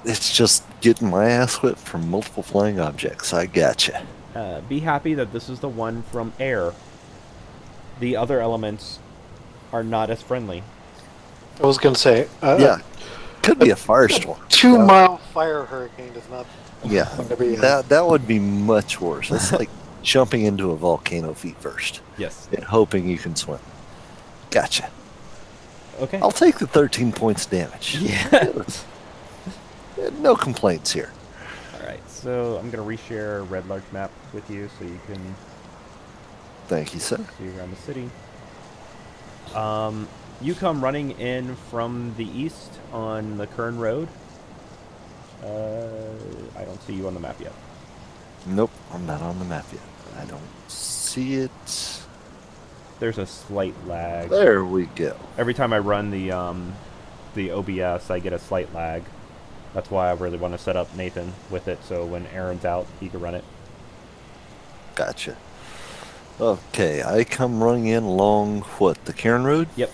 It's just getting my ass whipped from multiple flying objects. I gotcha. Be happy that this is the one from air. The other elements are not as friendly. I was gonna say, Yeah, could be a firestorm. 2-mile fire hurricane is not Yeah, going to be. that would be much worse. It's like jumping into a volcano feet first Yes. and hoping you can swim. Gotcha. Okay. I'll take the 13 points damage. Yeah. No complaints here. All right. So I'm gonna reshare Red Larch map with you, so you can Thank you, sir. see around the city. You come running in from the east on the Kern Road. I don't see you on the map yet. Nope, I'm not on the map yet. I don't see it. There's a slight lag. There we go. Every time I run the OBS, I get a slight lag. That's why I really want to set up Nathan with it, so when Aaron's out, he can run it. Gotcha. Okay, I come running in along what, the Cairn Road? Yep.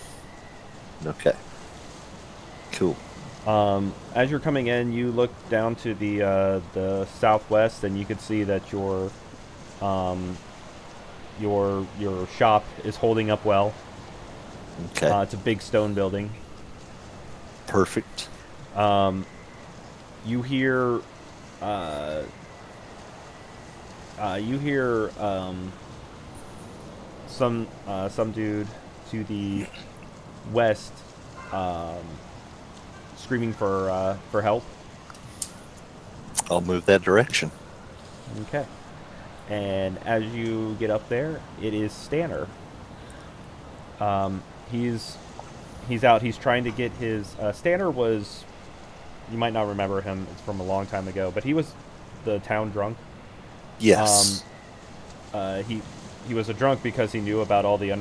Okay. Cool. As you're coming in, you look down to the southwest, and you can see that your shop is holding up well. Okay. It's a big stone building. Perfect. You hear some dude to the west screaming for help. I'll move that direction. Okay. And as you get up there, it is Stanner. He's out. He's trying to get his Stanner was. You might not remember him. It's from a long time ago, but he was the town drunk. Yes. He was a drunk because he knew about all the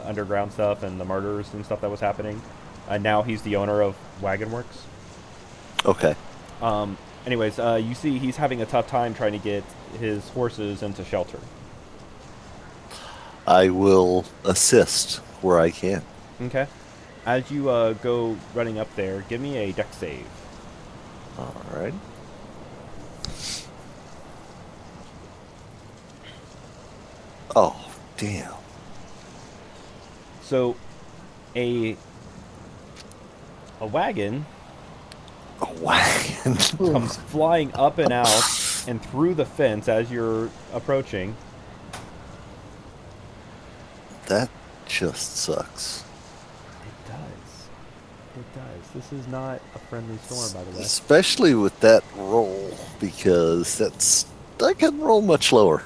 underground stuff and the murders and stuff that was happening. Now he's the owner of Wagon Works. Okay. Anyways, you see he's having a tough time trying to get his horses into shelter. I will assist where I can. Okay. As you go running up there, give me a dex save. All right. Oh, damn. So, a wagon A wagon. comes flying up and out and through the fence as you're approaching. That just sucks. It does. It does. This is not a friendly storm, by the way. Especially with that roll, because that can roll much lower.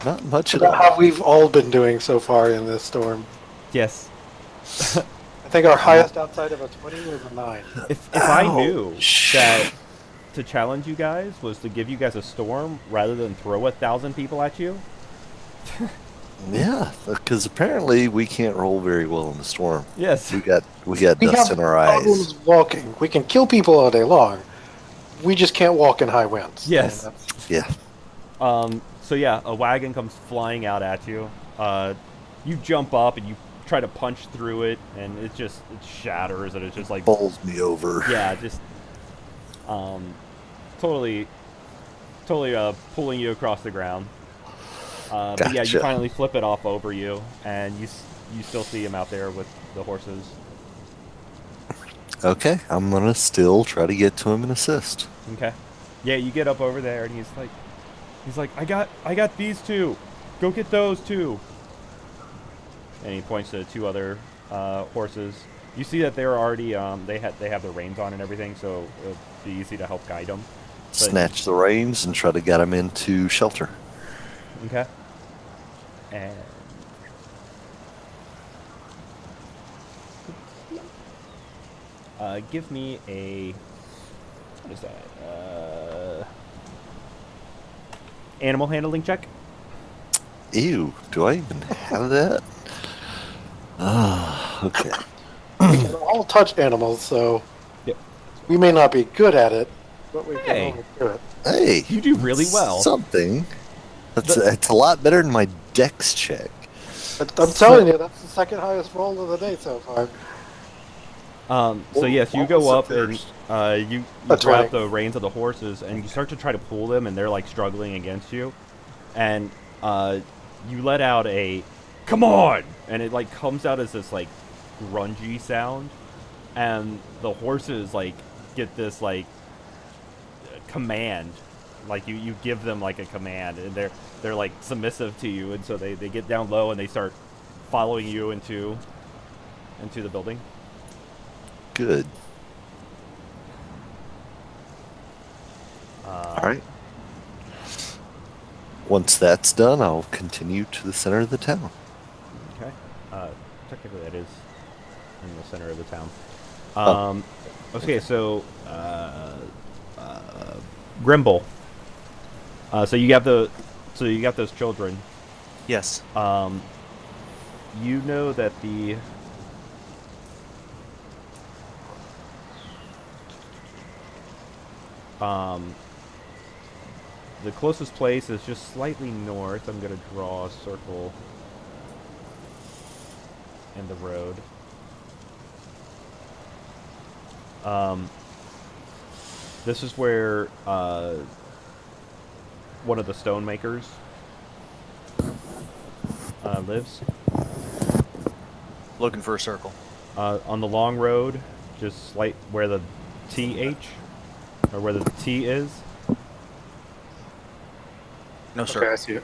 Not much at About all. how we've all been doing so far in this storm. Yes. I think our highest outside of a 20 was a 9. If I knew Ouch. that to challenge you guys was to give you guys a storm rather than throw 1,000 people at you. Yeah, because apparently we can't roll very well in the storm. Yes. We got We dust have in our eyes. problems walking. We can kill people all day long. We just can't walk in high winds. Yes. And that's- Yeah. So yeah, a wagon comes flying out at you. You jump up and you try to punch through it, and it shatters, and it's just like Bowls me over. yeah, just totally pulling you across the ground. But yeah, you Gotcha. finally flip it off over you, and you still see him out there with the horses. Okay, I'm gonna still try to get to him and assist. Okay. Yeah, you get up over there, and he's like, I got these two. Go get those two. And he points to 2 other horses. You see that they're already they have their reins on and everything, so it'll be easy to help guide them. But- Snatch the reins and try to get him into shelter. Okay. And give me a what is that? Animal handling check. Ew, do I even have that? Ah, okay. We can all touch animals, so Yep. we may not be good at it, but we Hey. can only do it. Hey, You do really well. Something. It's a lot better than my dex check. But I'm telling you, that's the second highest roll of the day so far. So yes, you What go was the up and first? you That's grab right. the reins of the horses and you start to try to pull them, and they're like struggling against you, and you let out a "come on," and it like comes out as this like grungy sound, and the horses like get this like command, like you give them like a command, and they're like submissive to you, and so they get down low and they start following you into the building. Good. All right. Once that's done, I'll continue to the center of the town. Okay. Technically, that is in the center of the town. Oh. Okay, so Grimble. So you got those children. Yes. You know that the closest place is just slightly north. I'm gonna draw a circle in the road. This is where one of the stonemakers lives. Looking for a circle. On the long road, just where the TH, or where the T is. No, Okay, sir. I see it.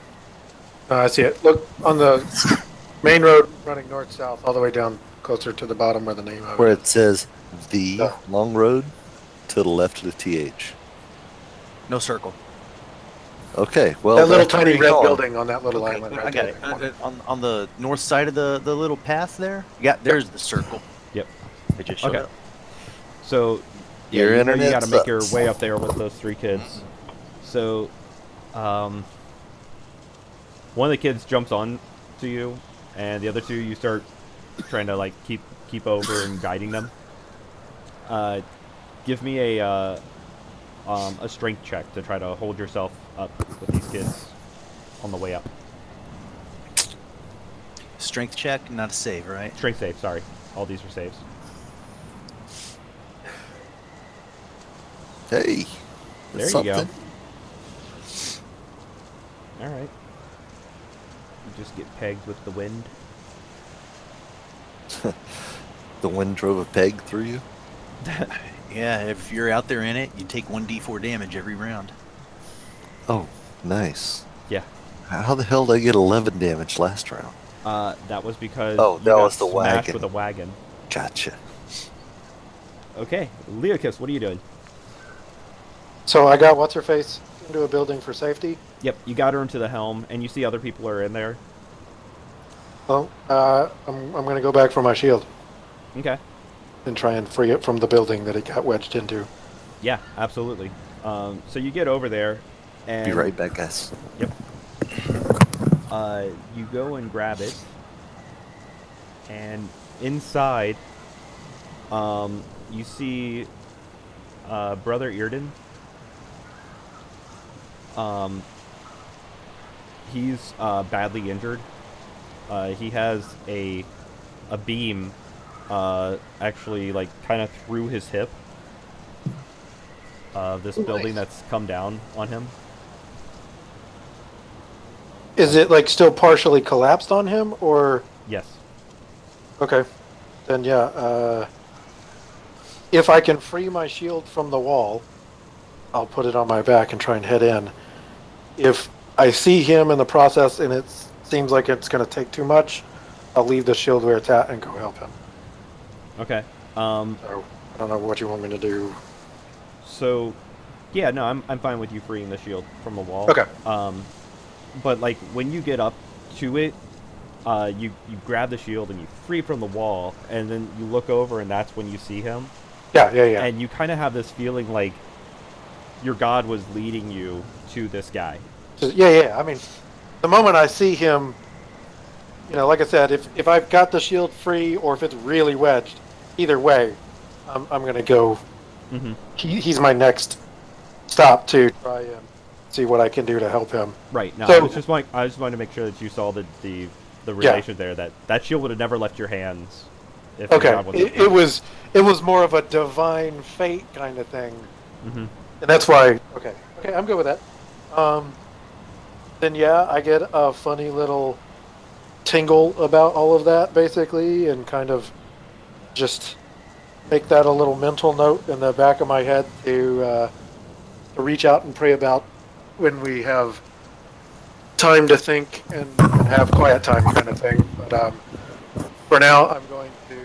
I see it. Look on the main road running north-south all the way down closer to the bottom where the name of Where it is. it says the No. long road to the left of the TH. No circle. Okay, well, That little that's tiny pretty red gone. building on that little Okay, island I right got there. it. On the north side of the little path there. Yeah, there's the circle. Yep. It just showed Okay. up. So, yeah, Your you know you internet got to make your sucks. way up there with those three kids. So, one of the kids jumps on to you, and the other two you start trying to like keep over and guiding them. Give me a strength check to try to hold yourself up with these kids on the way up. Strength check, not a save, right? Strength save. Sorry, all these are saves. Hey, There you something. go. All right. You just get pegged with the wind. The wind drove a peg through you. Yeah, if you're out there in it, you take 1d4 damage every round. Oh, nice. Yeah. How the hell did I get 11 damage last round? That was because Oh, you that got was the smashed wagon. with a wagon. Gotcha. Okay, Leocus, what are you doing? So I got what's-her-face into a building for safety. Yep, you got her into the helm, and you see other people are in there. Well, I'm going to go back for my shield Okay. and try and free it from the building that it got wedged into. Yeah, absolutely. So you get over there, and Be right back, guys. Yep. You go and grab it, and inside, you see Brother Earden. He's badly injured. He has a beam actually like kind of through his hip. This building that's come down on him. Is it like still partially collapsed on him, or Yes. okay? Then yeah. If I can free my shield from the wall, I'll put it on my back and try and head in. If I see him in the process and it seems like it's going to take too much, I'll leave the shield where it's at and go help him. Okay. So I don't know what you want me to do. So, yeah, no, I'm fine with you freeing the shield from the wall. Okay. But like when you get up to it, you grab the shield and you free from the wall, and then you look over, and that's when you see him. Yeah. And you kind of have this feeling like your god was leading you to this guy. Yeah. I mean, the moment I see him, like I said, if I've got the shield free or if it's really wedged, either way, I'm going to go. Mm-hmm. He's my next stop to try and see what I can do to help him. Right. No, So- I just wanted to make sure that you saw the relation there. That shield would have never left your hands. If your Okay, god wasn't it was more of a divine fate kind of thing, Mm-hmm. and that's why. Okay, I'm good with that. Then yeah, I get a funny little tingle about all of that, basically, and kind of just make that a little mental note in the back of my head to reach out and pray about when we have time to think and have quiet time, kind of thing. But for now, I'm going to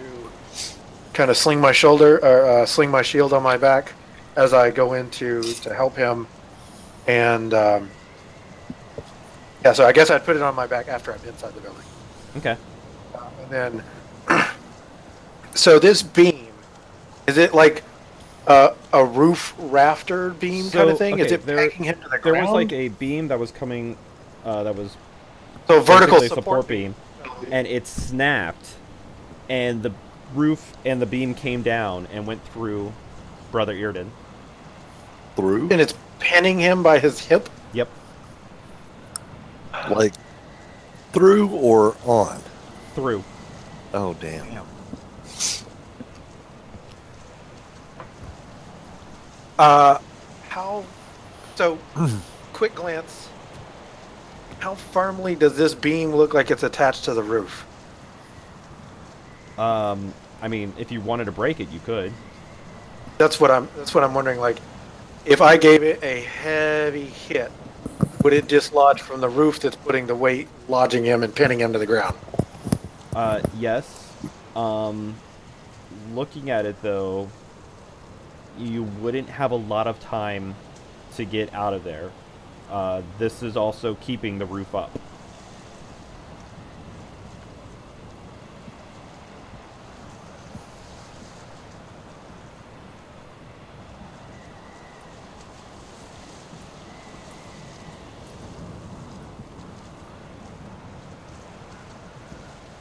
kind of sling my shield on my back as I go in to help him. And yeah, so I guess I'd put it on my back after I'm inside the building. Okay. And then, so this beam, is it like a roof rafter beam kind of thing? Is okay, it pegging him to the there ground? was like a beam that was coming, that was so vertical basically a support beam, and it snapped, and the roof and the beam came down and went through Brother Earden. Through? And it's pinning him by his hip. Yep. Like, through or on? Through. Oh, damn. How? So, quick glance. How firmly does this beam look like it's attached to the roof? I mean, if you wanted to break it, you could. That's what I'm wondering. Like, if I gave it a heavy hit, would it dislodge from the roof that's putting the weight, lodging him and pinning him to the ground? Yes. Looking at it though, you wouldn't have a lot of time to get out of there. This is also keeping the roof up.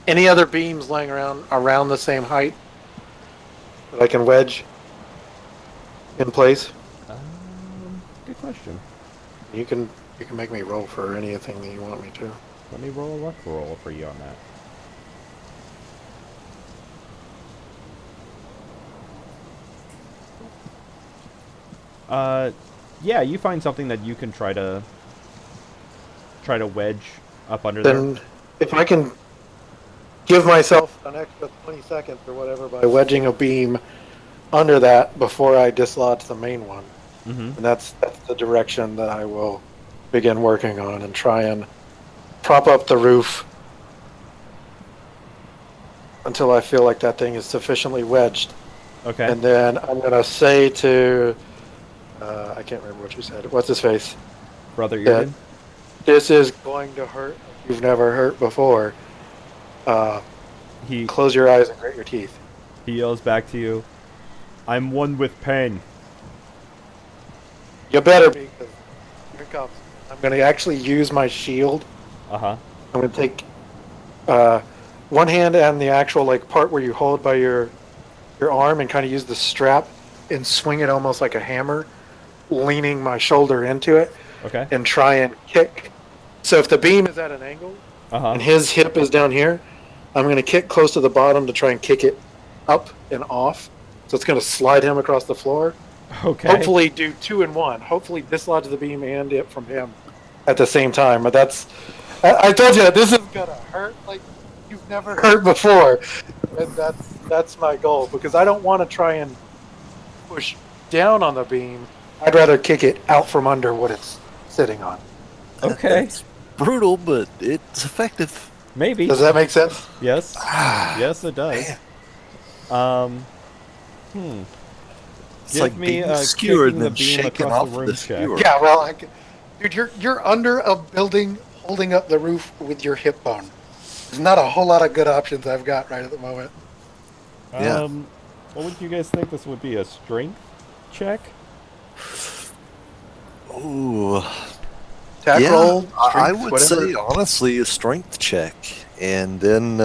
Any other beams laying around the same height that I can wedge in place? Good question. You can make me roll for anything that you want me to. Let me roll a luck roll for you on that. Yeah, you find something that you can try to wedge up under Then, there. if I can give myself an extra 20 seconds or whatever by wedging a beam under that before I dislodge the main one, Mm-hmm. and that's the direction that I will begin working on and try and prop up the roof until I feel like that thing is sufficiently wedged. Okay. And then I'm going to say to, I can't remember what you said. What's his face? Brother Yeah. Earden? This is going to hurt like you've never hurt before. He Close your eyes and grit your teeth. yells back to you, "I'm one with pain." You better be, because here it comes. I'm going to actually use my shield. Uh-huh. I'm going to take one hand and the actual like part where you hold by your arm and kind of use the strap and swing it almost like a hammer, leaning my shoulder into it Okay. and try and kick. So if the beam is at an angle Uh-huh. and his hip is down here, I'm going to kick close to the bottom to try and kick it up and off. So it's going to slide him across the floor. Okay. Hopefully do 2 in 1. Hopefully dislodge the beam and it from him at the same time. But I told you, this is going to hurt like you've never hurt before. And that's my goal, because I don't want to try and push down on the beam. I'd rather kick it out from under what it's sitting on. Okay. It's brutal, but it's effective. Maybe. Does that make sense? Yes. Yes, it does. It's Give like me being a skewered kicking and the then beam shaken across off the room the check. skewer. Yeah, well, dude, you're under a building holding up the roof with your hip bone. There's not a whole lot of good options I've got right at the moment. Yeah. What would you guys think this would be? A strength check? Ooh. Attack Yeah, roll, I strength, would whatever. say honestly a strength check, and then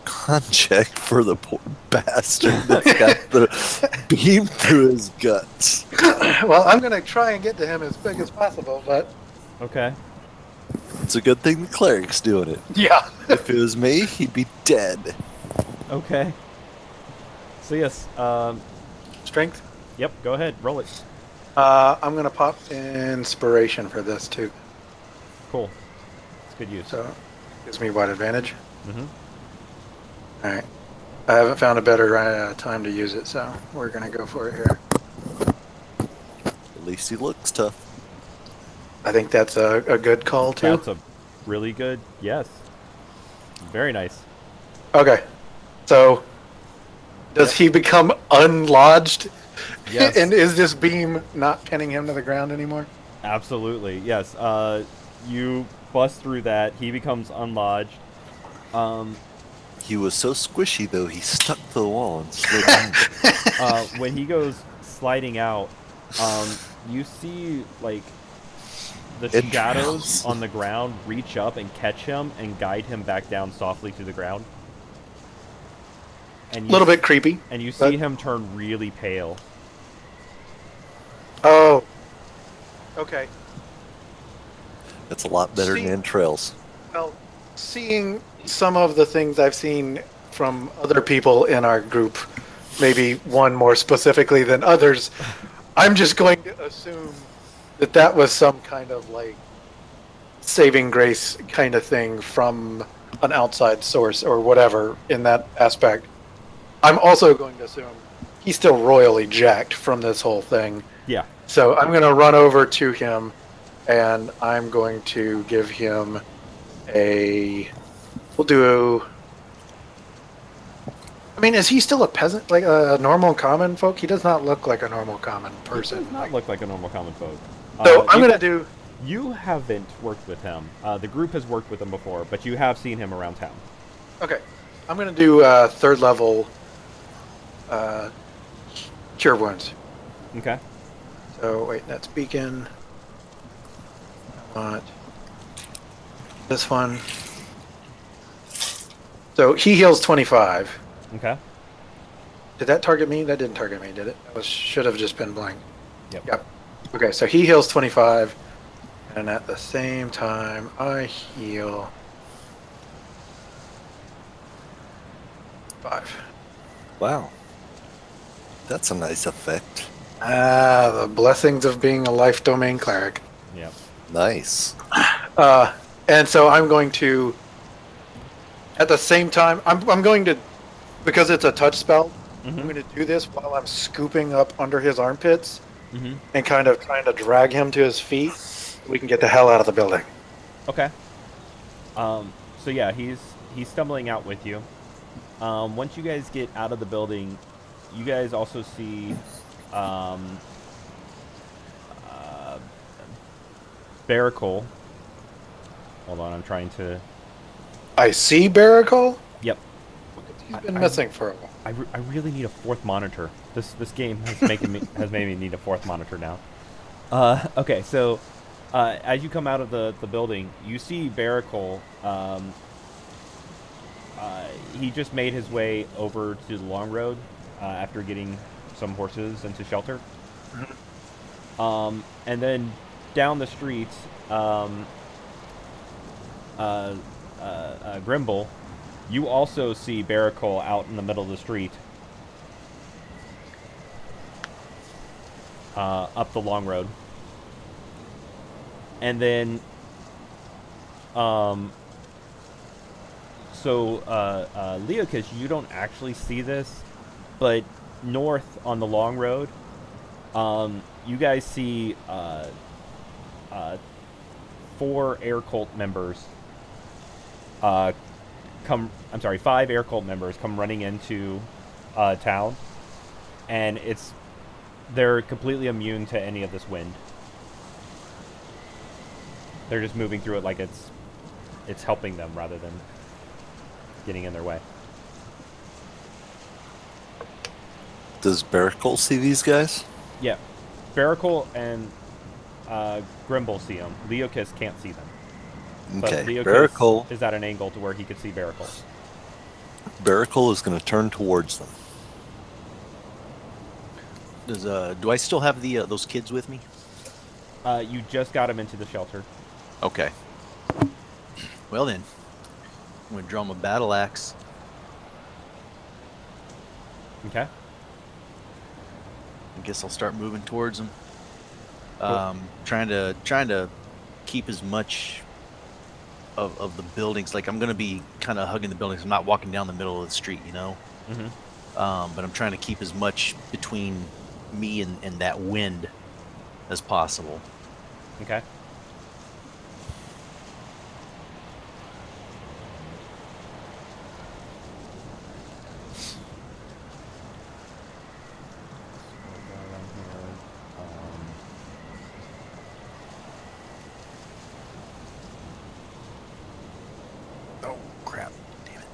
con check for the poor bastard that's got the beam through his guts. Well, I'm going to try and get to him as big as possible, but Okay. It's a good thing the cleric's doing it. yeah. If it was me, he'd be dead. Okay. So yes, Strength. yep, go ahead, roll it. I'm going to pop inspiration for this too. Cool. It's good use. So, gives me what advantage? Mm-hmm. All right. I haven't found a better time to use it, so we're going to go for it here. At least he looks tough. I think that's a good call too. That's a really good, yes. Very nice. Okay. So, does he become unlodged? Yes. And is this beam not pinning him to the ground anymore? Absolutely, yes. You bust through that, he becomes unlodged. He was so squishy though, he stuck to the wall and slid down. When he goes sliding out, you see like the Entrails. shadows on the ground reach up and catch him and guide him back down softly to the ground. And A little bit creepy. And you but- see him turn really pale. Oh. Okay. It's a lot better See- than entrails. Well, seeing some of the things I've seen from other people in our group, maybe one more specifically than others, I'm just going to assume that that was some kind of like saving grace kind of thing from an outside source or whatever in that aspect. I'm also going to assume he's still royally jacked from this whole thing. Yeah. So I'm going to run over to him and I'm going to give him we'll do. I mean, is he still a peasant, like a normal common folk? He does not look like a normal common person. He does not look like a normal common folk. So I'm you going to ha- do. You haven't worked with him. The group has worked with him before, but you have seen him around town. Okay. I'm going to do third level cure wounds. Okay. So wait, that's beacon. I want this one. So he heals 25. Okay. Did that target me? That didn't target me, did it? That should have just been blank. Yep. Yep. Okay, so he heals 25, and at the same time, I heal 5. Wow. That's a nice effect. Ah, the blessings of being a life domain cleric. Yep. Nice. And so I'm going to, at the same time, I'm going to, because it's a touch spell, I'm Mhm. going to do this while I'm scooping up under his armpits Mhm. and kind of trying to drag him to his feet. We can get the hell out of the building. Okay. So yeah, he's stumbling out with you. Once you guys get out of the building, you guys also see Barrical. Hold on, I'm trying to. I see Barrical. Yep. He's been I- missing for a while. I really need a fourth monitor. This game has made me need a fourth monitor now. Okay, so as you come out of the building, you see Barrical. He just made his way over to the long road after getting some horses into shelter. And then down the street, Grimble, you also see Barrical out in the middle of the street, up the long road. And then, Leocus, you don't actually see this, but north on the long road, you guys see 4 air cult members 5 air cult members come running into town, and they're completely immune to any of this wind. They're just moving through it like it's helping them rather than getting in their way. Does Barrical see these guys? Yeah, Barrical and Grimble see them. Leocus can't see them. But Okay. Leocus Barrical is at an angle to where he could see Barrical. Barrical is going to turn towards them. Do I still have the those kids with me? You just got him into the shelter. Okay. Well then, I'm gonna draw my battle axe. Okay. I guess I'll start moving towards them. Cool. Trying to keep as much of the buildings. Like I'm gonna be kind of hugging the buildings. I'm not walking down the middle of the street, you know. Mm-hmm. But I'm trying to keep as much between me and that wind as possible. Okay. Oh crap! Damn it!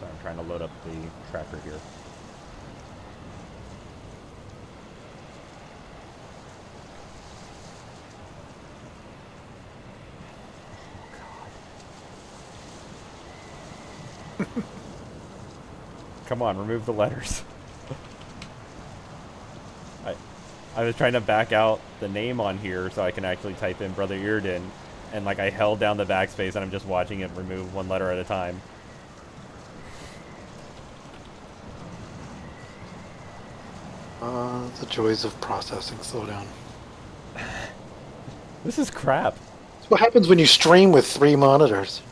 Sorry, I'm trying to load up the tracker here. Come on, remove the letters. I was trying to back out the name on here so I can actually type in Brother Irden, and like I held down the backspace and I'm just watching it remove one letter at a time. The joys of processing. Slow down. This is crap. That's what happens when you stream with 3 monitors.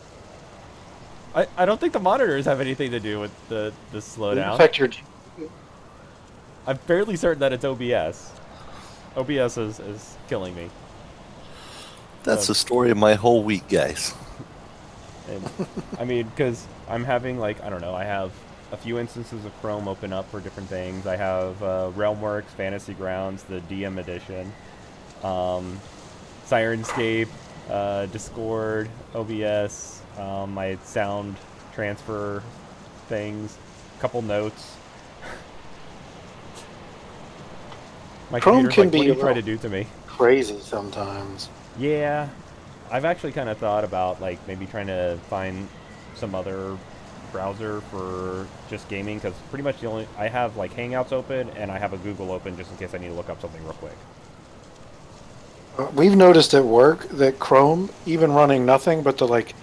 I don't think the monitors have anything to do with the It slowdown. affect your. I'm fairly certain that it's OBS. OBS is killing me. That's the story of my whole week, guys. And I mean, because I'm having, like, I don't know, I have a few instances of Chrome open up for different things. I have Realmworks, Fantasy Grounds, the DM edition, Sirenscape, Discord, OBS, my sound transfer things, a couple notes. My Chrome computer's can like, be what are you a trying to little do to me? crazy sometimes. Yeah, I've actually kind of thought about like maybe trying to find some other browser for just gaming, because pretty much the only I have like Hangouts open and I have a Google open just in case I need to look up something real quick. We've noticed at work that Chrome, even running nothing but the like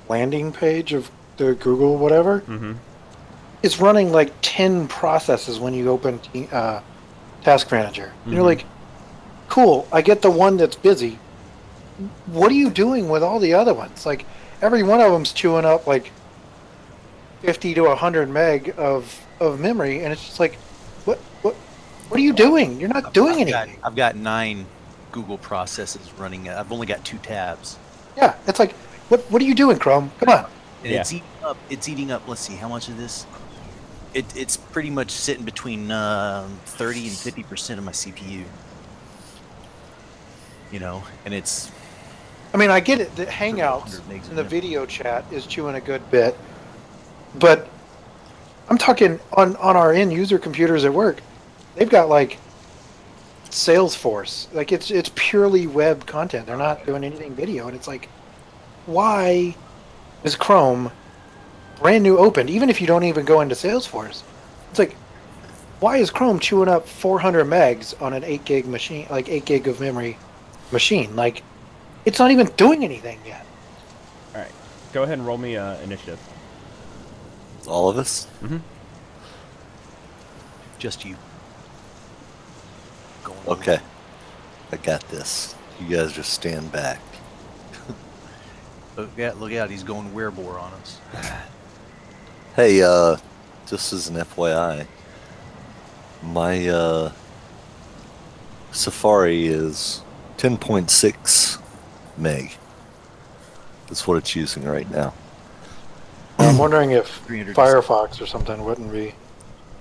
landing page of the Google whatever, Mm-hmm. it's running like 10 processes when you open Task Manager. And you're Mhm. like, cool, I get the one that's busy. What are you doing with all the other ones? Like, every one of them's chewing up like 50 to 100 meg of memory, and it's just like, what are you doing? You're not doing anything. I've got 9 Google processes running. I've only got 2 tabs. Yeah, it's like, what are you doing, Chrome? Come on. And Yeah. it's eating up. Let's see, how much of this? It's pretty much sitting between 30 and 50% of my CPU. You know, and it's I mean, I get it that 100 Hangouts megs in the of video chat is chewing a good bit, but I'm talking on our end user computers at work. They've got like Salesforce, like it's purely web content. They're not doing anything video, and it's like, why is Chrome brand new opened? Even if you don't even go into Salesforce, it's like, why is Chrome chewing up 400 megs on an 8 gig machine, like 8 gig of memory machine? Like, it's not even doing anything yet. All right, go ahead and roll me initiative. All of us? Mm-hmm. just you. Going Okay. I got this. You guys just stand back. Look out, he's going werebore on us. Hey, just as an FYI, my Safari is 10.6 meg. That's what it's using right now. I'm wondering if 300 Firefox or something wouldn't be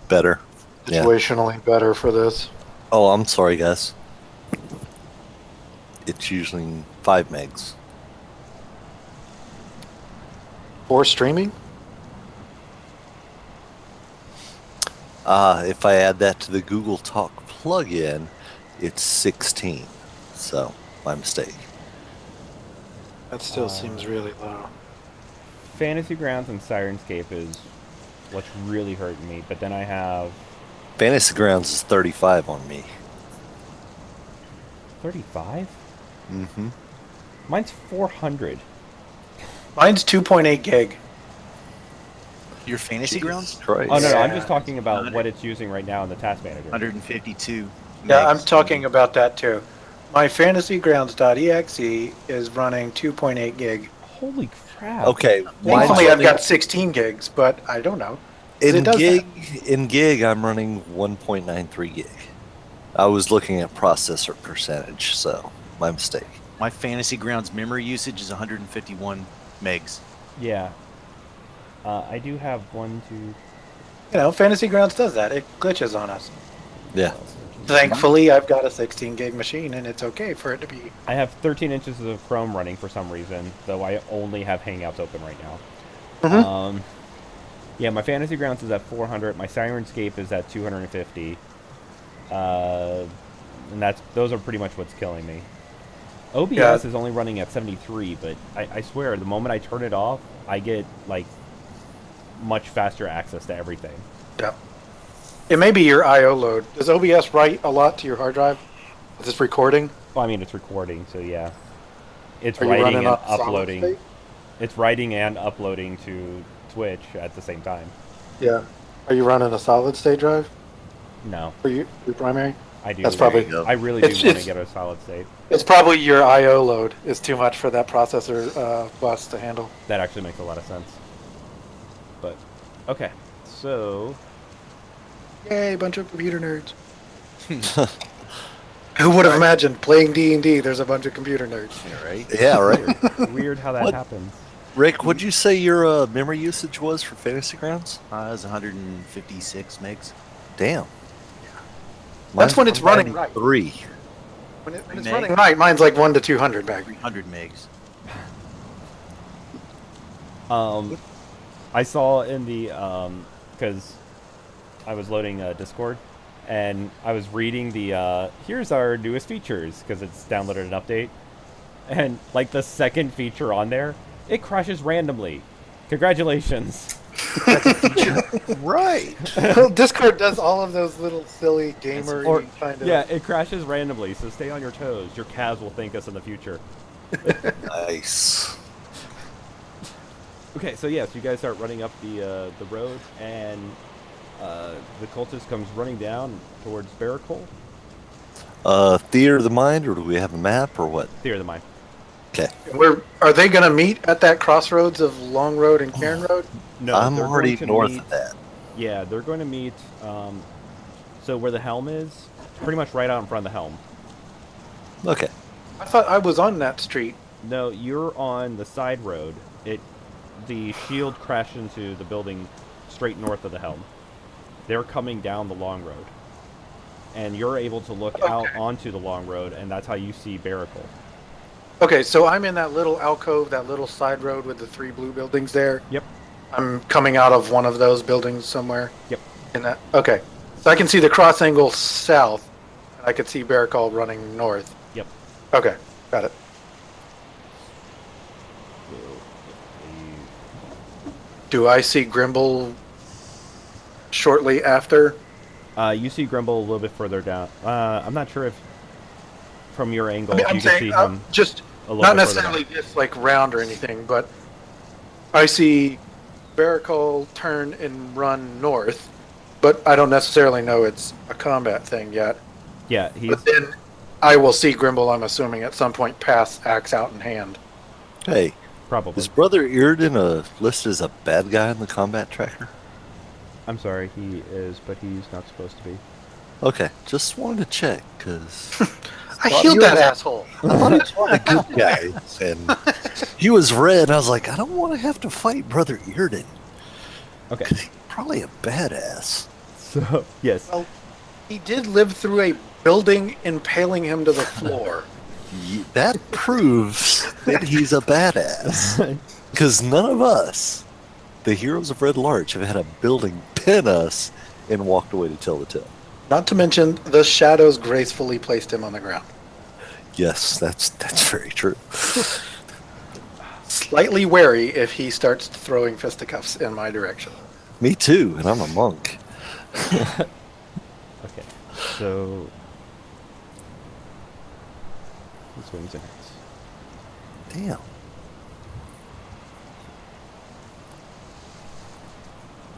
Better. Yeah. situationally better for this. Oh, I'm sorry, guys. It's using 5 megs. For streaming? If I add that to the Google Talk plugin, it's 16. So, my mistake. That still seems really low. Fantasy Grounds and Sirenscape is what's really hurting me, but then I have Fantasy Grounds is 35 on me. 35. Mm-hmm. Mine's 400. Mine's 2.8 gig. Your fantasy grounds? Christ. Oh no, I'm Yeah. just talking about what it's using right now in the Task Manager. 152. Yeah, I'm megs. talking about that too. My fantasygrounds.exe is running 2.8 gig. Holy crap! Okay, Thankfully, mine's I've got 16 gigs, but I don't know. in it does gig, I'm running 1.93 gig. I was looking at processor percentage, so my mistake. My fantasy grounds memory usage is 151 megs. Yeah. I do have 1, 2. You know, Fantasy Grounds does that. It glitches on us. Yeah. Thankfully, I've got a 16 gig machine, and it's okay for it to be. I have 13 inches of Chrome running for some reason, though I only have Hangouts open right now. Mhm. Yeah, my Fantasy Grounds is at 400. My Sirenscape is at 250. And those are pretty much what's killing me. OBS Yeah. is only running at 73, but I swear, the moment I turn it off, I get, like, much faster access to everything. Yeah. It may be your I/O load. Does OBS write a lot to your hard drive? Is this recording? Well, I mean, it's recording, so yeah. It's Are you writing running and on solid uploading. state? It's writing and uploading to Twitch at the same time. Yeah. Are you running a solid state drive No, for your primary? I do. That's probably. I really do want to It's get a solid state. it's probably your I/O load is too much for that processor bus to handle. That actually makes a lot of sense. But, okay. So, Yay, bunch of computer nerds. Who would have imagined playing D&D? There's a bunch of computer nerds. Yeah, right. Yeah, right. weird how that What? happens. Rick, what'd you say your memory usage was for Fantasy Grounds? It was 156 megs. Damn. That's when it's running right. 3. When it's Meg? running right, mine's like 1 to 200 meg. 300 megs. I saw in the, because I was loading Discord, and I was reading the, here's our newest features, because it's downloaded an update. And, like, the second feature on there, it crashes randomly. Congratulations. Right. Discord does all of those little silly gamer kind of. Yeah, it crashes randomly, so stay on your toes. Your calves will thank us in the future. Nice. Okay, so yes, you guys start running up the road, and the cultist comes running down towards Barracole. Theater of the Mind, or do we have a map, or what? Theater of the Mind. Okay. Are they going to meet at that crossroads of Long Road and Cairn Road? No, I'm they're already going to north meet- of that. Yeah, they're going to meet. So where the helm is, pretty much right out in front of the helm. Okay. I thought I was on that street. No, you're on the side road. The shield crashed into the building straight north of the helm. They're coming down the long road, and you're able to look out onto the long road, and that's how you see Barracole. Okay, so I'm in that little alcove, that little side road with the 3 blue buildings there. Yep. I'm coming out of one of those buildings somewhere. Yep. In that. Okay, so I can see the cross angle south, and I could see Barracole running north. Yep. Okay, got it. Do I see Grimble shortly after? You see Grimble a little bit further down. I'm not sure if from your angle I'm you can see saying him. just a little not bit further necessarily just like round or anything, but I see Barracole turn and run north, but I don't necessarily know it's a combat thing yet. Yeah, he's But then I will see Grimble, I'm assuming, at some point pass axe out in hand. Hey, probably. is Brother Irden listed as a bad guy in the combat tracker? I'm sorry, he is, but he's not supposed to be. Okay, just wanted to check, because I healed that asshole. I thought he was one of the good guys, and he was red, and I was like, I don't want to have to fight Brother Irden, Okay. because he's probably a badass. So yes, Well, he did live through a building impaling him to the floor. That proves that he's a badass. Because none of us, the heroes of Red Larch, have had a building pin us and walked away to tell the tale. Not to mention, the shadows gracefully placed him on the ground. Yes, that's very true. Slightly wary if he starts throwing fisticuffs in my direction. Me too, and I'm a monk. okay. So he swings and hits. Damn.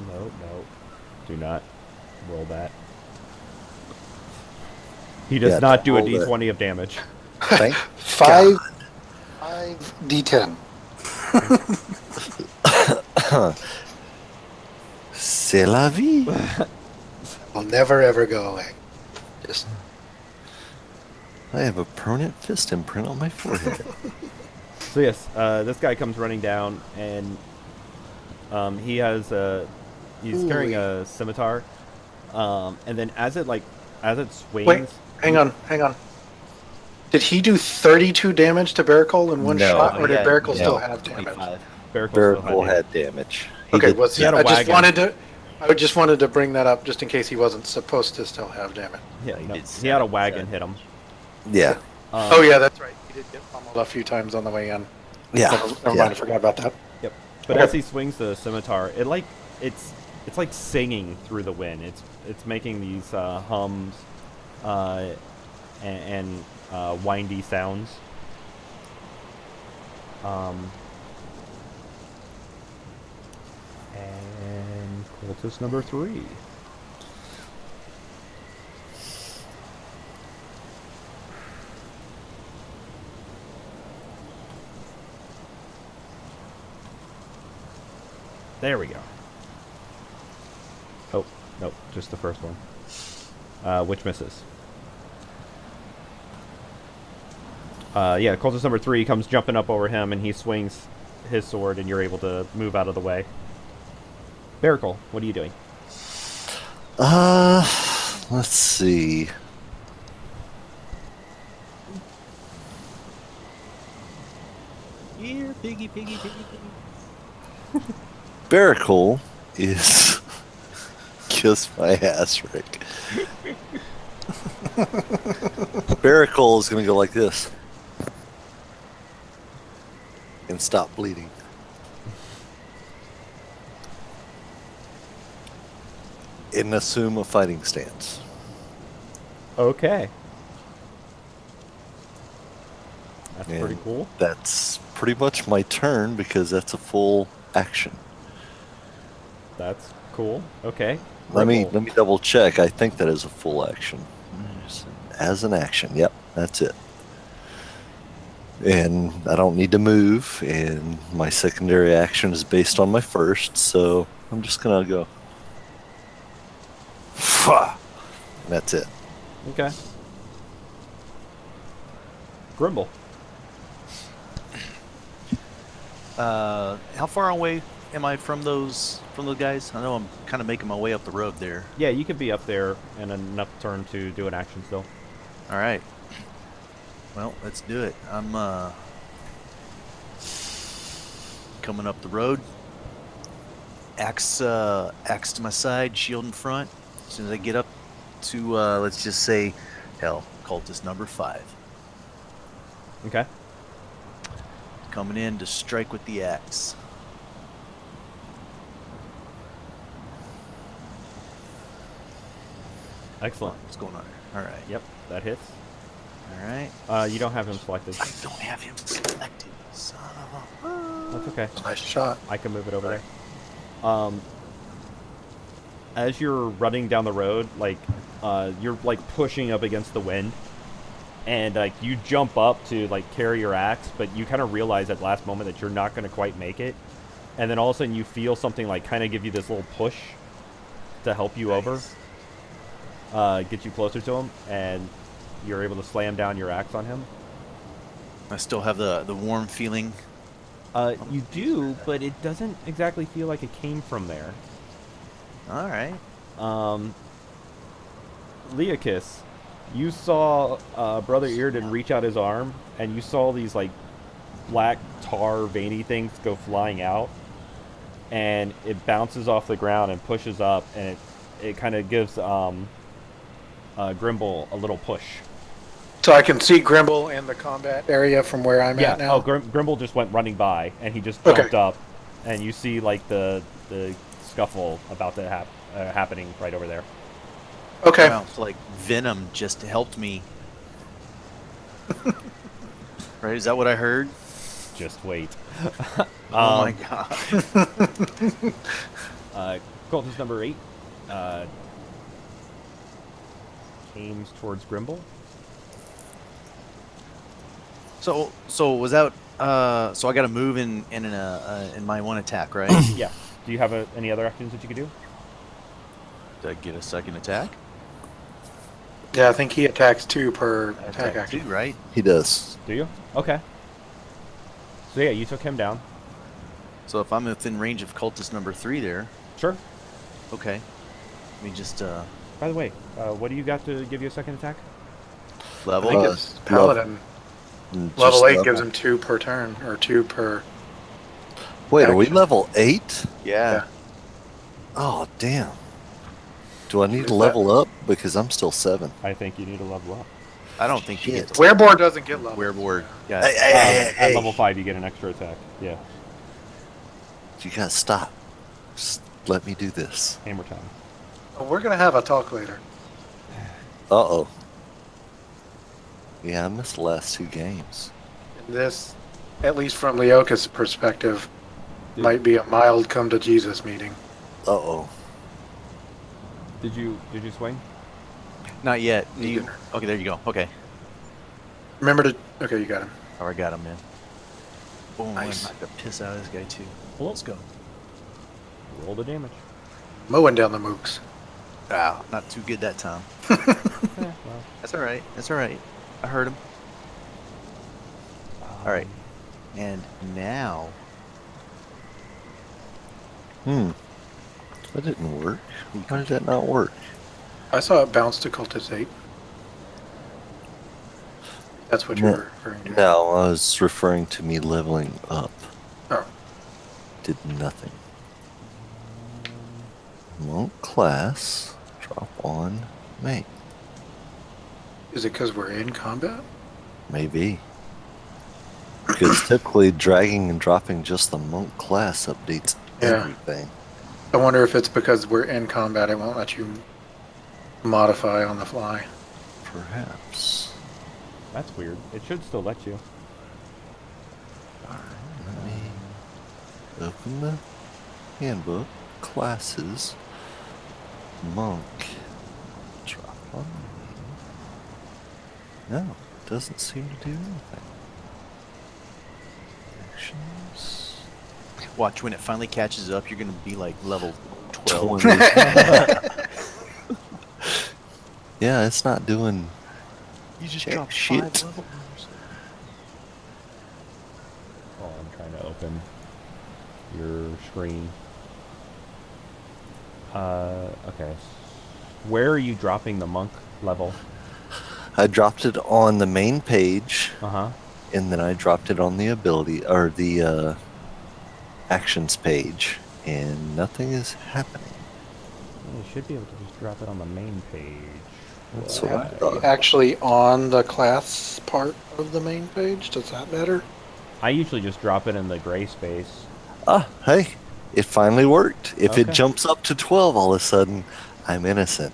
No, do not roll that. He does Yeah, not do a roll that. D20 of damage. Thank Five God. D10. C'est la vie. Will never ever go away. Just I have a permanent fist imprint on my forehead. So yes, this guy comes running down, and he has he's carrying a scimitar, and then as it swings. wait. Hang on. Did he do 32 damage to Barricole in one No. shot, or did Yeah, Barricole yeah, still have damage? 25. Barricole had damage. He Okay, did- was he had a I just wagon. wanted to. I just wanted to bring that up just in case he wasn't supposed to still have damage. Yeah, He no, did he had a seven, wagon seven. hit him. yeah. Oh yeah, that's right. He did get pummeled a few times on the way in. Yeah. Never mind, I forgot about that. Yep. But Okay. as he swings the scimitar, it's like singing through the wind. It's making these hums and windy sounds. And cultist number 3. There we go. Oh, nope, just the first one. Which misses. Yeah, cultist number 3 comes jumping up over him, and he swings his sword, and you're able to move out of the way. Barricole, what are you doing? Let's see. Here, piggy, piggy, piggy, piggy. Barricole is kiss my ass, Rick. Barricole is going to go like this and stop bleeding. And assume a fighting stance. Okay. That's And pretty cool. That's pretty much my turn because that's a full action. That's cool. Okay. Let me Grimble. double check. I think that is a full action. As an action, yep, that's it. And I don't need to move, and my secondary action is based on my first, so I'm just gonna go. And that's it. Okay. Grimble. How far away am I from those guys? I know I'm kind of making my way up the road there. Yeah, you could be up there in enough turn to do an action still. All right. Well, let's do it. I'm coming up the road. Axe to my side, shield in front. As soon as I get up to, let's just say, hell, cultist number 5. Okay. Coming in to strike with the axe. Excellent. What's going on? All right. Yep, that hits. All right. You don't have him selected. I don't have him selected. Son of a... That's okay. Nice shot. I can move it over there. As you're running down the road, like, you're like pushing up against the wind, and like you jump up to like carry your axe, but you kind of realize at last moment that you're not going to quite make it, and then all of a sudden you feel something like kind of give you this little push to help you over, get you closer to him, and you're able to slam down your axe on him. I still have the warm feeling. You do, but it doesn't exactly feel like it came from there. All right. Leakis, you saw Brother Irden reach out his arm, and you saw these like black tar veiny things go flying out, and it bounces off the ground and pushes up, and it kind of gives Grimble a little push. So I can see Grimble in the combat area from where I'm at now. Oh, Grimble just went running by, and he just Okay. jumped up, and you see like the scuffle about to happening right over there. Okay. Wow, so like venom just helped me. Right? Is that what I heard? Just wait. Oh my god. Cultist number 8 aims towards Grimble. So was that? So I got to move in my one attack, right? Yeah. Do you have any other actions that you could do? Did I get a second attack? Yeah, I think he attacks 2 per I attack attacked action. 2, right? He does. Do you? Okay. So yeah, you took him down. So if I'm within range of cultist number 3 there, Sure. okay. Let me just By the way, what do you got to give you a second attack? I Level. think it's Paladin. Level 8 gives him 2 per turn, or 2 per. Wait, are we action. level 8? Yeah. Oh, damn. Do I need Is to level up? Because I'm still 7. I think you need to level up. I don't think you get to Wereborn doesn't get level. Werewolf. Yeah. At level 5, you get an extra attack. Yeah, You gotta stop. Just let me do this. hammer time. We're gonna have a talk later. Uh-oh. Yeah, I missed the last 2 games. And this, at least from Leoka's perspective, Dude. might be a mild come to Jesus meeting. Uh-oh. Did you swing? Not yet. Do you? Either. Okay, there you go. Okay. Remember to. Okay, you got him. Oh, I got him, man. Boom. Nice. I knocked the piss out of this guy, too. Let's go. Roll the damage. Mowing down the mooks. Wow, not too good that time. Well, That's all right. That's all right. I heard him. All right. And now, That didn't work. Why did that not work? I saw it bounce to cultivate. That's what you No. were referring to. No, I was referring to me leveling up. Oh. Did nothing. Monk class. Drop on mate. Is it because we're in combat? Maybe. Because typically dragging and dropping just the monk class updates Yeah. everything. I wonder if it's because we're in combat, it won't let you modify on the fly. Perhaps. that's weird. It should still let you. Let me open the handbook. Classes. Monk. Drop on me. No, it doesn't seem to do anything. Actions. watch when it finally catches up. You're gonna be like level 12. 20. Yeah, it's not doing. You just Jack dropped shit. 5 levels. Oh, I'm trying to open your screen. Okay. Where are you dropping the monk level? I dropped it on the main page, Uh-huh. and then I dropped it on the ability or the actions page, and nothing is happening. You should be able to just drop it on the main page. That's What? what I thought. Actually, on the class part of the main page, does that matter? I usually just drop it in the gray space. Ah, hey, it finally worked. If it Okay. jumps up to 12 all of a sudden, I'm innocent.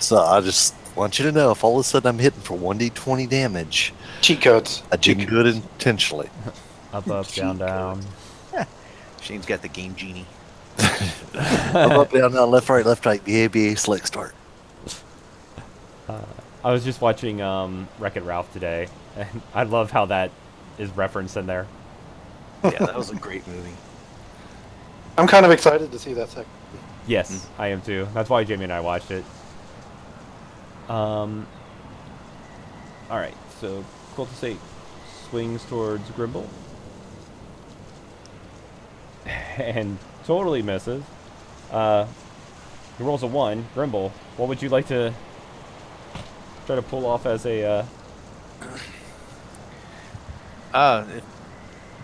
So I just want you to know, if all of a sudden I'm hitting for 1d20 damage, Cheat codes. I didn't do it intentionally. Up, down, down. Shane's got the game genie. Up, down, down, left, right, the ABA select start. I was just watching Wreck-It Ralph today, and I love how that is referenced in there. Yeah, that was a great movie. I'm kind of excited to see that second. Yes, I am too. That's why Jamie and I watched it. Alright, so Cultivate swings towards Grimble. And totally misses. He rolls a 1. Grimble, what would you like to try to pull off as a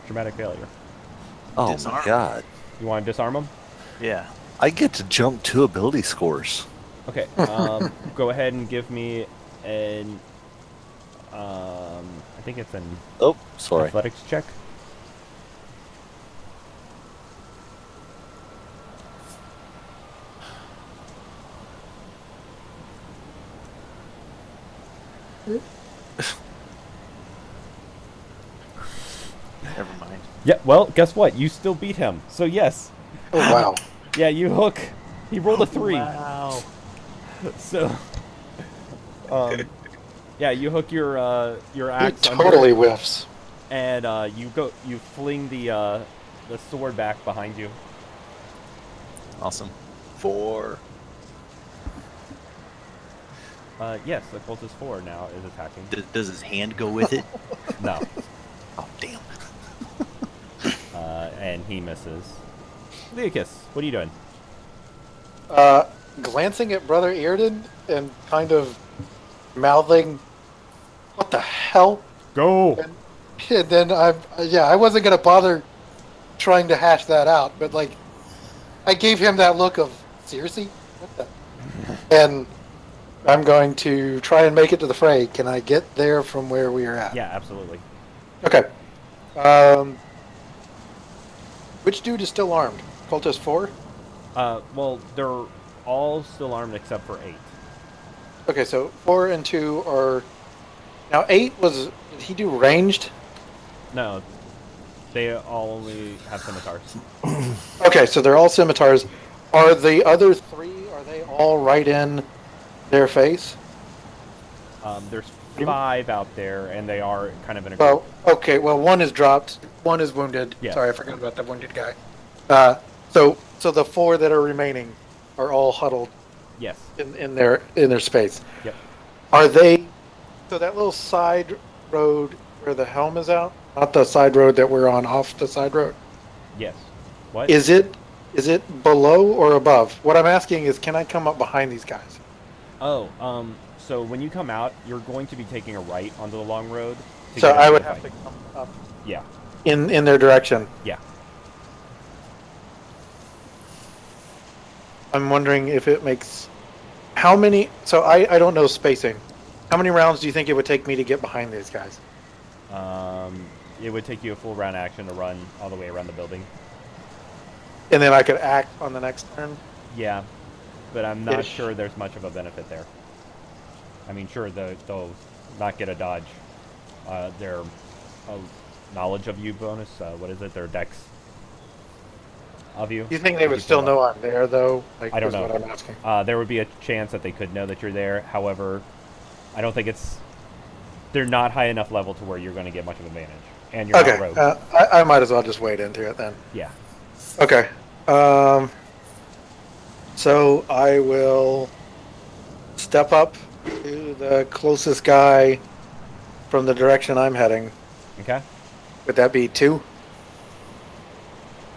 dramatic failure? Oh Disarm. my god. You want to disarm him? Yeah. I get to jump 2 ability scores. Okay, go ahead and give me an, I think it's an Oh, sorry. athletics check. Never mind. Yeah, well, guess what? You still beat him. So yes. Oh, wow. Yeah, you hook. He rolled a 3. Wow. So, yeah, you hook your He axe under, totally whiffs. and you fling the sword back behind you. Awesome. 4. Yes, the cultist 4 now is attacking. Does his hand go with it? No, Oh, damn. and he misses. Leocus, what are you doing? Glancing at Brother Earden and kind of mouthing, "What the hell?" Go. And then I wasn't gonna bother trying to hash that out, but like, I gave him that look of seriously, what the? And I'm going to try and make it to the fray. Can I get there from where we are at? Yeah, absolutely. Okay. Which dude is still armed? Cultist 4? Well, they're all still armed except for 8. Okay, so 4 and 2 are. Now 8 was. Did he do ranged? No, they all only have scimitars. Okay, so they're all scimitars. Are the other 3? Are they all right in their face? There's 5 out there, and they are kind of in a group. Well, okay. Well, one is dropped. One is wounded. Yes. Sorry, I forgot about the wounded guy. So the 4 that are remaining are all huddled Yes. in their space. Yep. Are they? So that little side road where the helm is out, not the side road that we're on, off the side road. Yes. What? Is it below or above? What I'm asking is, can I come up behind these guys? Oh, so when you come out, you're going to be taking a right onto the long road. to So get I into would the have to fight. come up Yeah. in their direction. Yeah. I'm wondering if it makes how many. So I don't know spacing. How many rounds do you think it would take me to get behind these guys? It would take you a full round action to run all the way around the building. And then I could act on the next turn. Yeah, but I'm not Ish. sure there's much of a benefit there. I mean, sure, they'll not get a dodge. Their knowledge of you bonus, what is it? Their dex of you. Do you think they If would you still pull know up. I'm there though? Like, I don't is know. what I'm asking. There would be a chance that they could know that you're there. However, I don't think they're not high enough level to where you're going to get much of an advantage. And you're Okay, not rogue. I might as well just wade into it then. Yeah. Okay. So I will step up to the closest guy from the direction I'm heading. Okay. Would that be 2?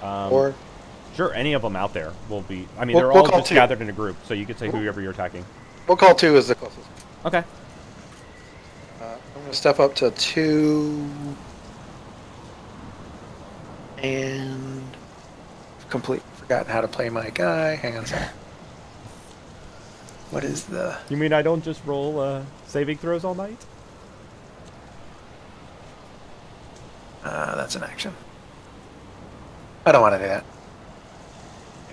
Or Sure, any of them out there will be. I mean, We'll- they're we'll all call just 2. gathered in a group, so you could say whoever you're attacking. we'll call 2 as the closest. Okay. I'm going to step up to 2. And completely forgotten how to play my guy. Hang on a second. What is the... You mean I don't just roll saving throws all night? That's an action. I don't want to do that.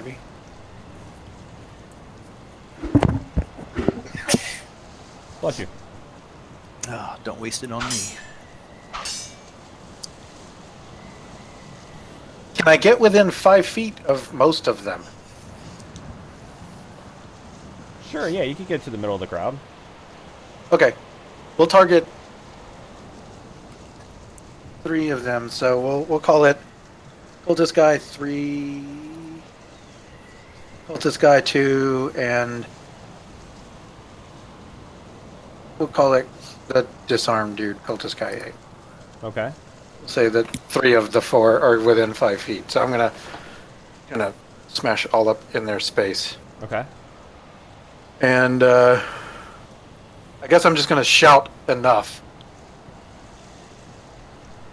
Maybe. Bless you. Oh, don't waste it on me. Can I get within 5 feet of most of them? Sure, yeah, you could get to the middle of the crowd. Okay. We'll target 3 of them, so we'll call it Cultist Guy 3, Cultist Guy 2, and we'll call it the disarmed dude, Cultist Guy 8. Okay. We'll say that 3 of the 4 are within 5 feet, so I'm gonna smash all up in their space. Okay. And I guess I'm just gonna shout enough.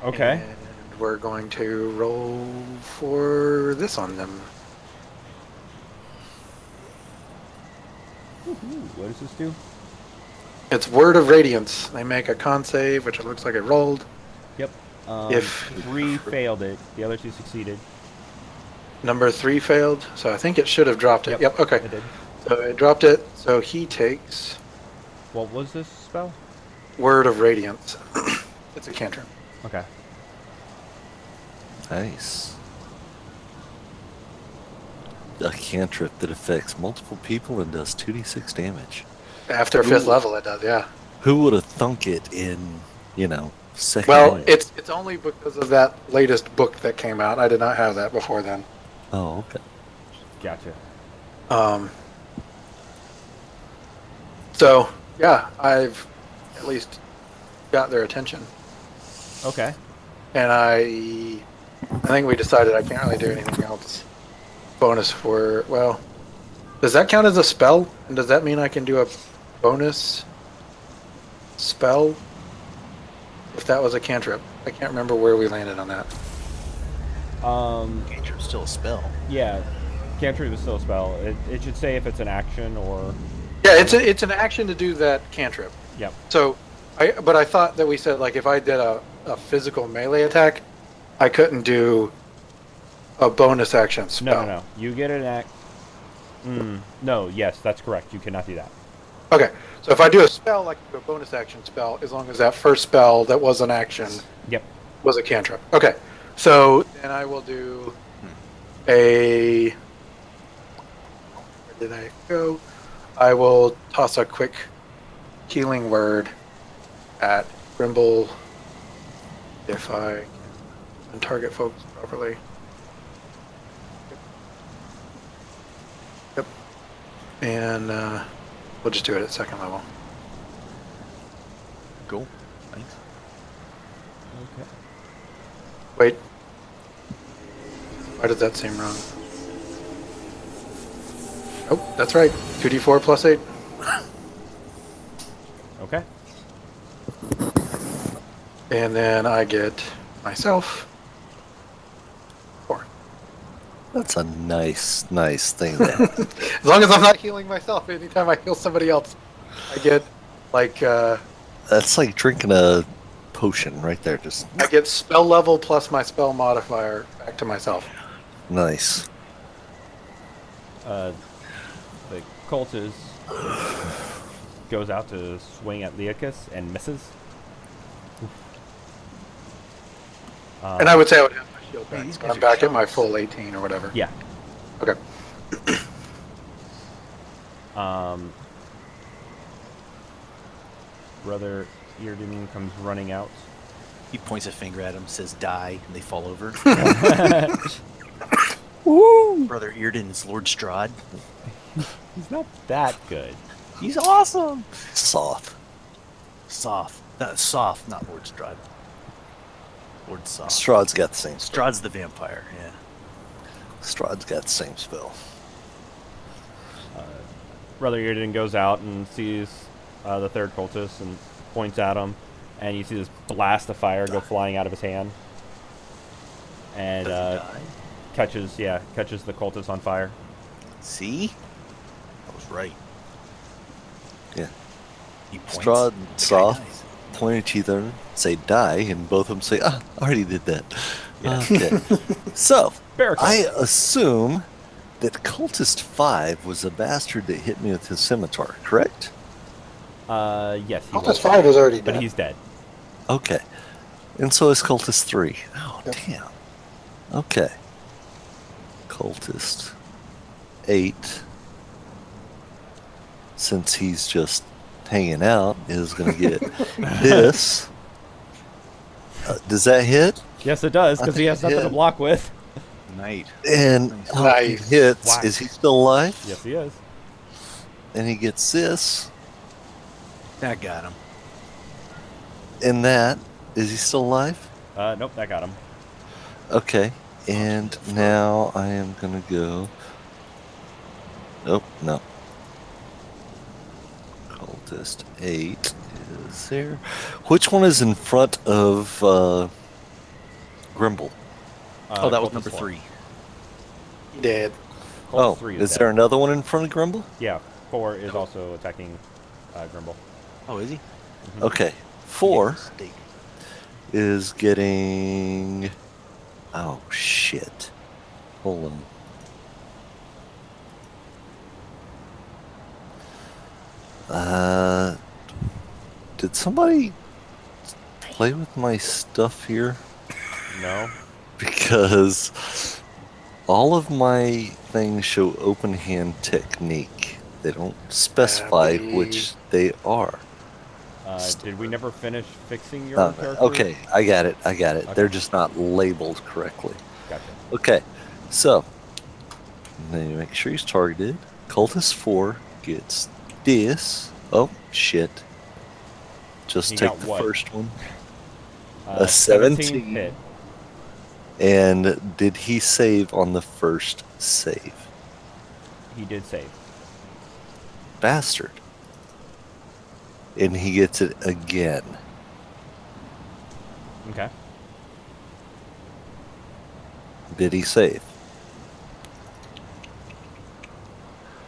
Okay. And we're going to roll for this on them. Ooh, what does this do? It's Word of Radiance. They make a con save, which it looks like it rolled. Yep. If- 3 failed it, the other 2 succeeded. Number 3 failed, so I think it should have dropped it. Yep, okay. It did. So it dropped it, so he takes What was this spell? Word of Radiance. It's a cantrip. Okay. Nice. A cantrip that affects multiple people and does 2d6 damage. After 5th Ooh. level, it does, yeah. Who would have thunk it in, second Well, year? it's only because of that latest book that came out. I did not have that before then. Oh, okay. Gotcha. So yeah, I've at least got their attention, Okay. and I think we decided I can't really do anything else. Bonus for does that count as a spell? And does that mean I can do a bonus spell if that was a cantrip. I can't remember where we landed on that. Cantrip's still a spell. Yeah, cantrip is still a spell. It should say if it's an action or. Yeah, it's an action to do that cantrip. Yep. So, but I thought that we said like if I did a physical melee attack, I couldn't do a bonus action spell. No. You get an act. No, yes, that's correct. You cannot do that. Okay, so if I do a spell, I can do a bonus action spell as long as that first spell that was an action Yep. was a cantrip. Okay, so then I will do a. Where did I go? I will toss a quick healing word at Grimble if I can target folks properly. Yep. And we'll just do it at second level. Cool. Thanks. Okay. Wait. Why does that seem wrong? Oh, that's right. 2d4 plus 8. Okay. And then I get myself 4. That's a nice thing there. As long as I'm not healing myself, anytime I heal somebody else, I get like That's like drinking a potion right there. Just I get spell level plus my spell modifier back to myself. nice. The cultist goes out to swing at Leocus and misses. And I would say I would have my shield Hey, back. these So guys I'm are back at my shots. full 18 or whatever. Yeah. Okay. Brother Eardin comes running out. He points a finger at him, says die, and they fall over. Brother Eardin is Lord Strahd. He's not that good. He's awesome! Soft. Soft. Soft, not Lord Strahd. Lord Soft. Strahd's got the same spell. Strahd's the vampire, yeah. Strahd's got the same spell. Brother Eardin goes out and sees the third cultist and points at him, and you see this blast of fire go flying out of his hand, and Does he die? catches the cultist on fire. See? I was right. Yeah. He points. Strahd and the guy Soft dies. point at each other, say die, and both of them say, I already did that. Yeah. Okay. So, Barricade. I assume that Cultist 5 was a bastard that hit me with his scimitar, correct? Yes, he Cultist was, 5 is already but dead. he's dead. Okay. And so is Cultist 3. Oh, Yep. damn. Okay. Cultist 8, since he's just hanging out, is going to get this. Does that hit? Yes, it does, I because he think has it nothing to hit. block with. Knight. And Nice. he hits. Whack. Is he still alive? Yes, he is. And he gets this. That got him. And that. Is he still alive? Nope, that got him. Okay. And now I am going to go. Nope, no. Cultist 8 is there. Which one is in front of Grimble? Oh, that was Cultist number 4. 3. Dead. Cultist Oh, 3 is dead. there another one in front of Grimble? Yeah, 4 is also attacking Grimble. Oh, is he? Okay. 4 Steak. is getting. Oh, shit. Hold on. Did somebody play with my stuff here? No. Because all of my things show open hand technique. They don't specify Abby. which they are. Did we never finish fixing your Oh, character? okay, I got it. Okay. They're just not labeled correctly. Gotcha. Okay, so then you make sure he's targeted. Cultist 4 gets this. Oh, shit. Just He take got the what? first one. A 17 hit. And did he save on the first save? He did save. Bastard. and he gets it again. Okay. Did he save?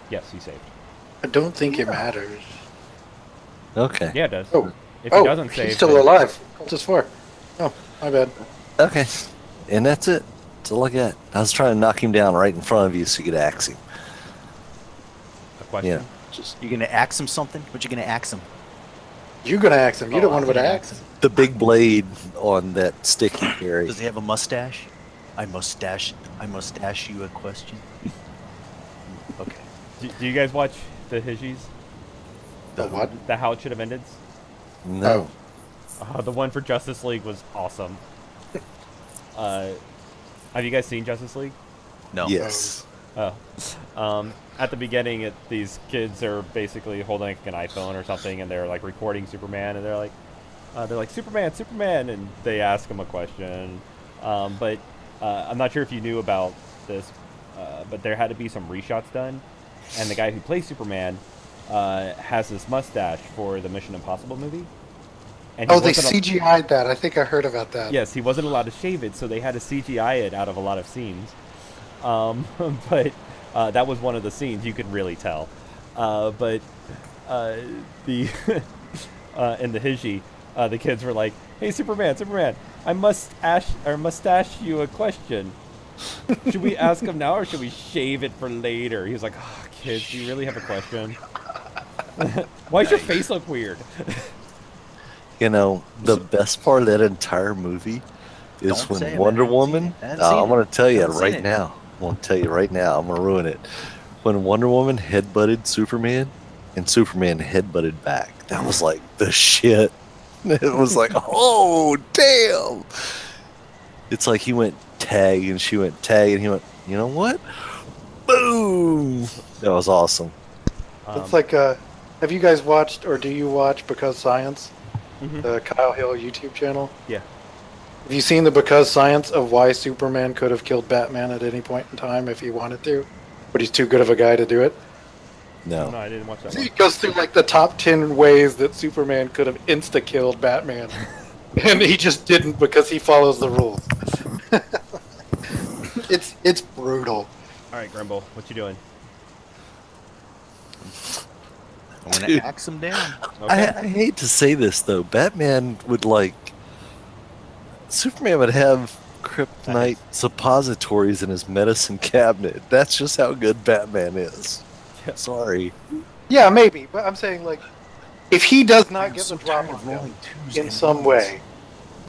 Yes, he saved. I don't think it matters. Okay. Yeah, it does. Oh, If he doesn't save, he's still then- alive. Cultist 4. Oh, my bad. Okay. And that's it. That's all I got. I was trying to knock him down right in front of you so you could axe him. A question. Yeah. You gonna axe him something? What you gonna axe him? You're gonna axe him. You're the one with I'm the gonna axe. The big blade on that stick he carries. Does he have a mustache? I mustache you a question. Okay. Do you guys watch the Hijis? The what? The How It Should Have Ended? No. The one for Justice League was awesome. Have you guys seen Justice League? No. Yes. At the beginning, these kids are basically holding like an iPhone or something, and they're like recording Superman, and they're like Superman, Superman, and they ask him a question. But I'm not sure if you knew about this, but there had to be some reshots done, and the guy who plays Superman has this mustache for the Mission Impossible movie. And he Oh, they wasn't CGI'd that. I think I heard about that. Yes, he wasn't allowed to shave it, so they had to CGI it out of a lot of scenes. But that was one of the scenes you could really tell. But the in the Hiji, the kids were like, "Hey, Superman, Superman, I must mustache you a question. Should we ask him now, or should we shave it for later?" He was like, "Oh, kids, do you really have a question? Why does your face look weird?" You know, the best part of that entire movie is Don't say when it, Wonder man. Woman. I haven't seen I'm it. going to tell you Haven't seen right it. now. I'm going to tell you right now. I'm going to ruin it. When Wonder Woman headbutted Superman and Superman headbutted back, that was like the shit. It was like, oh, damn. It's like he went tag and she went tag and he went, you know what? Boom. That was awesome. It's like, have you guys watched, or do you watch Because Science? Mhm. The Kyle Hill YouTube channel? Yeah. Have you seen the Because Science of why Superman could have killed Batman at any point in time if he wanted to, but he's too good of a guy to do it? No, No. I didn't watch that He one. goes through like the top 10 ways that Superman could have insta-killed Batman. And he just didn't because he follows the rules. It's brutal. All right, Grimble, what you doing? I'm gonna Dude. axe him down. Okay. I hate to say this though. Batman would Superman would have kryptonite suppositories in his medicine cabinet. That's just how good Batman is. Yeah. Sorry. Yeah, maybe, but I'm saying like, if he does not I'm get so the drop tired of on rolling him twos in and some ones. way,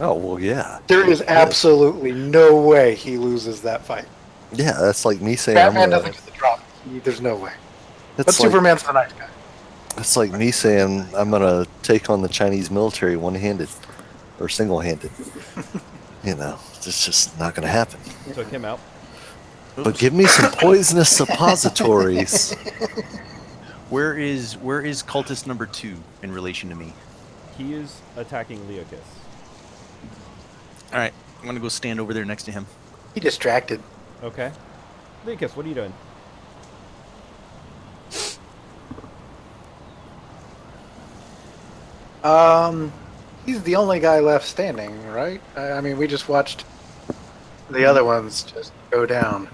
Oh well, yeah, there is absolutely no way he loses that fight. yeah. That's like me saying Batman I'm doesn't gonna. get the drop. There's no way. But That's like, Superman's the nice guy. that's like me saying I'm gonna take on the Chinese military one-handed or single-handed. You know, it's just not gonna happen. Took him out. But give me some poisonous suppositories. Where is cultist number 2 in relation to me? He is attacking Leokis. All right, I'm gonna go stand over there next to him. He distracted. Okay. Leokis, what are you doing? He's the only guy left standing, right? I mean, we just watched the other ones just go down.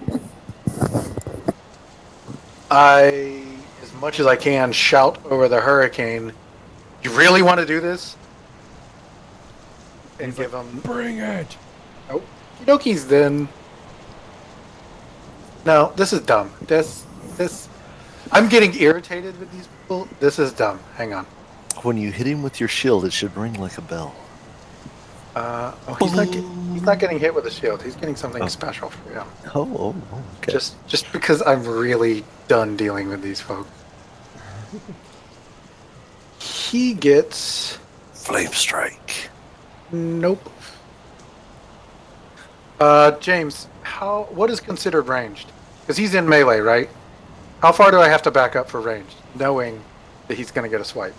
I, as much as I can, shout over the hurricane. You really want to do this? And He's give like, him. Bring it! Oh, Kidoki's then. No, this is dumb. This. I'm getting irritated with these people. This is dumb. Hang on. When you hit him with your shield, it should ring like a bell. He's not getting hit with a shield. He's getting something special for him. Oh, okay. Just because I'm really done dealing with these folks. He gets Flame strike. nope. James, what is considered ranged? Because he's in melee, right? How far do I have to back up for ranged, knowing that he's going to get a swipe?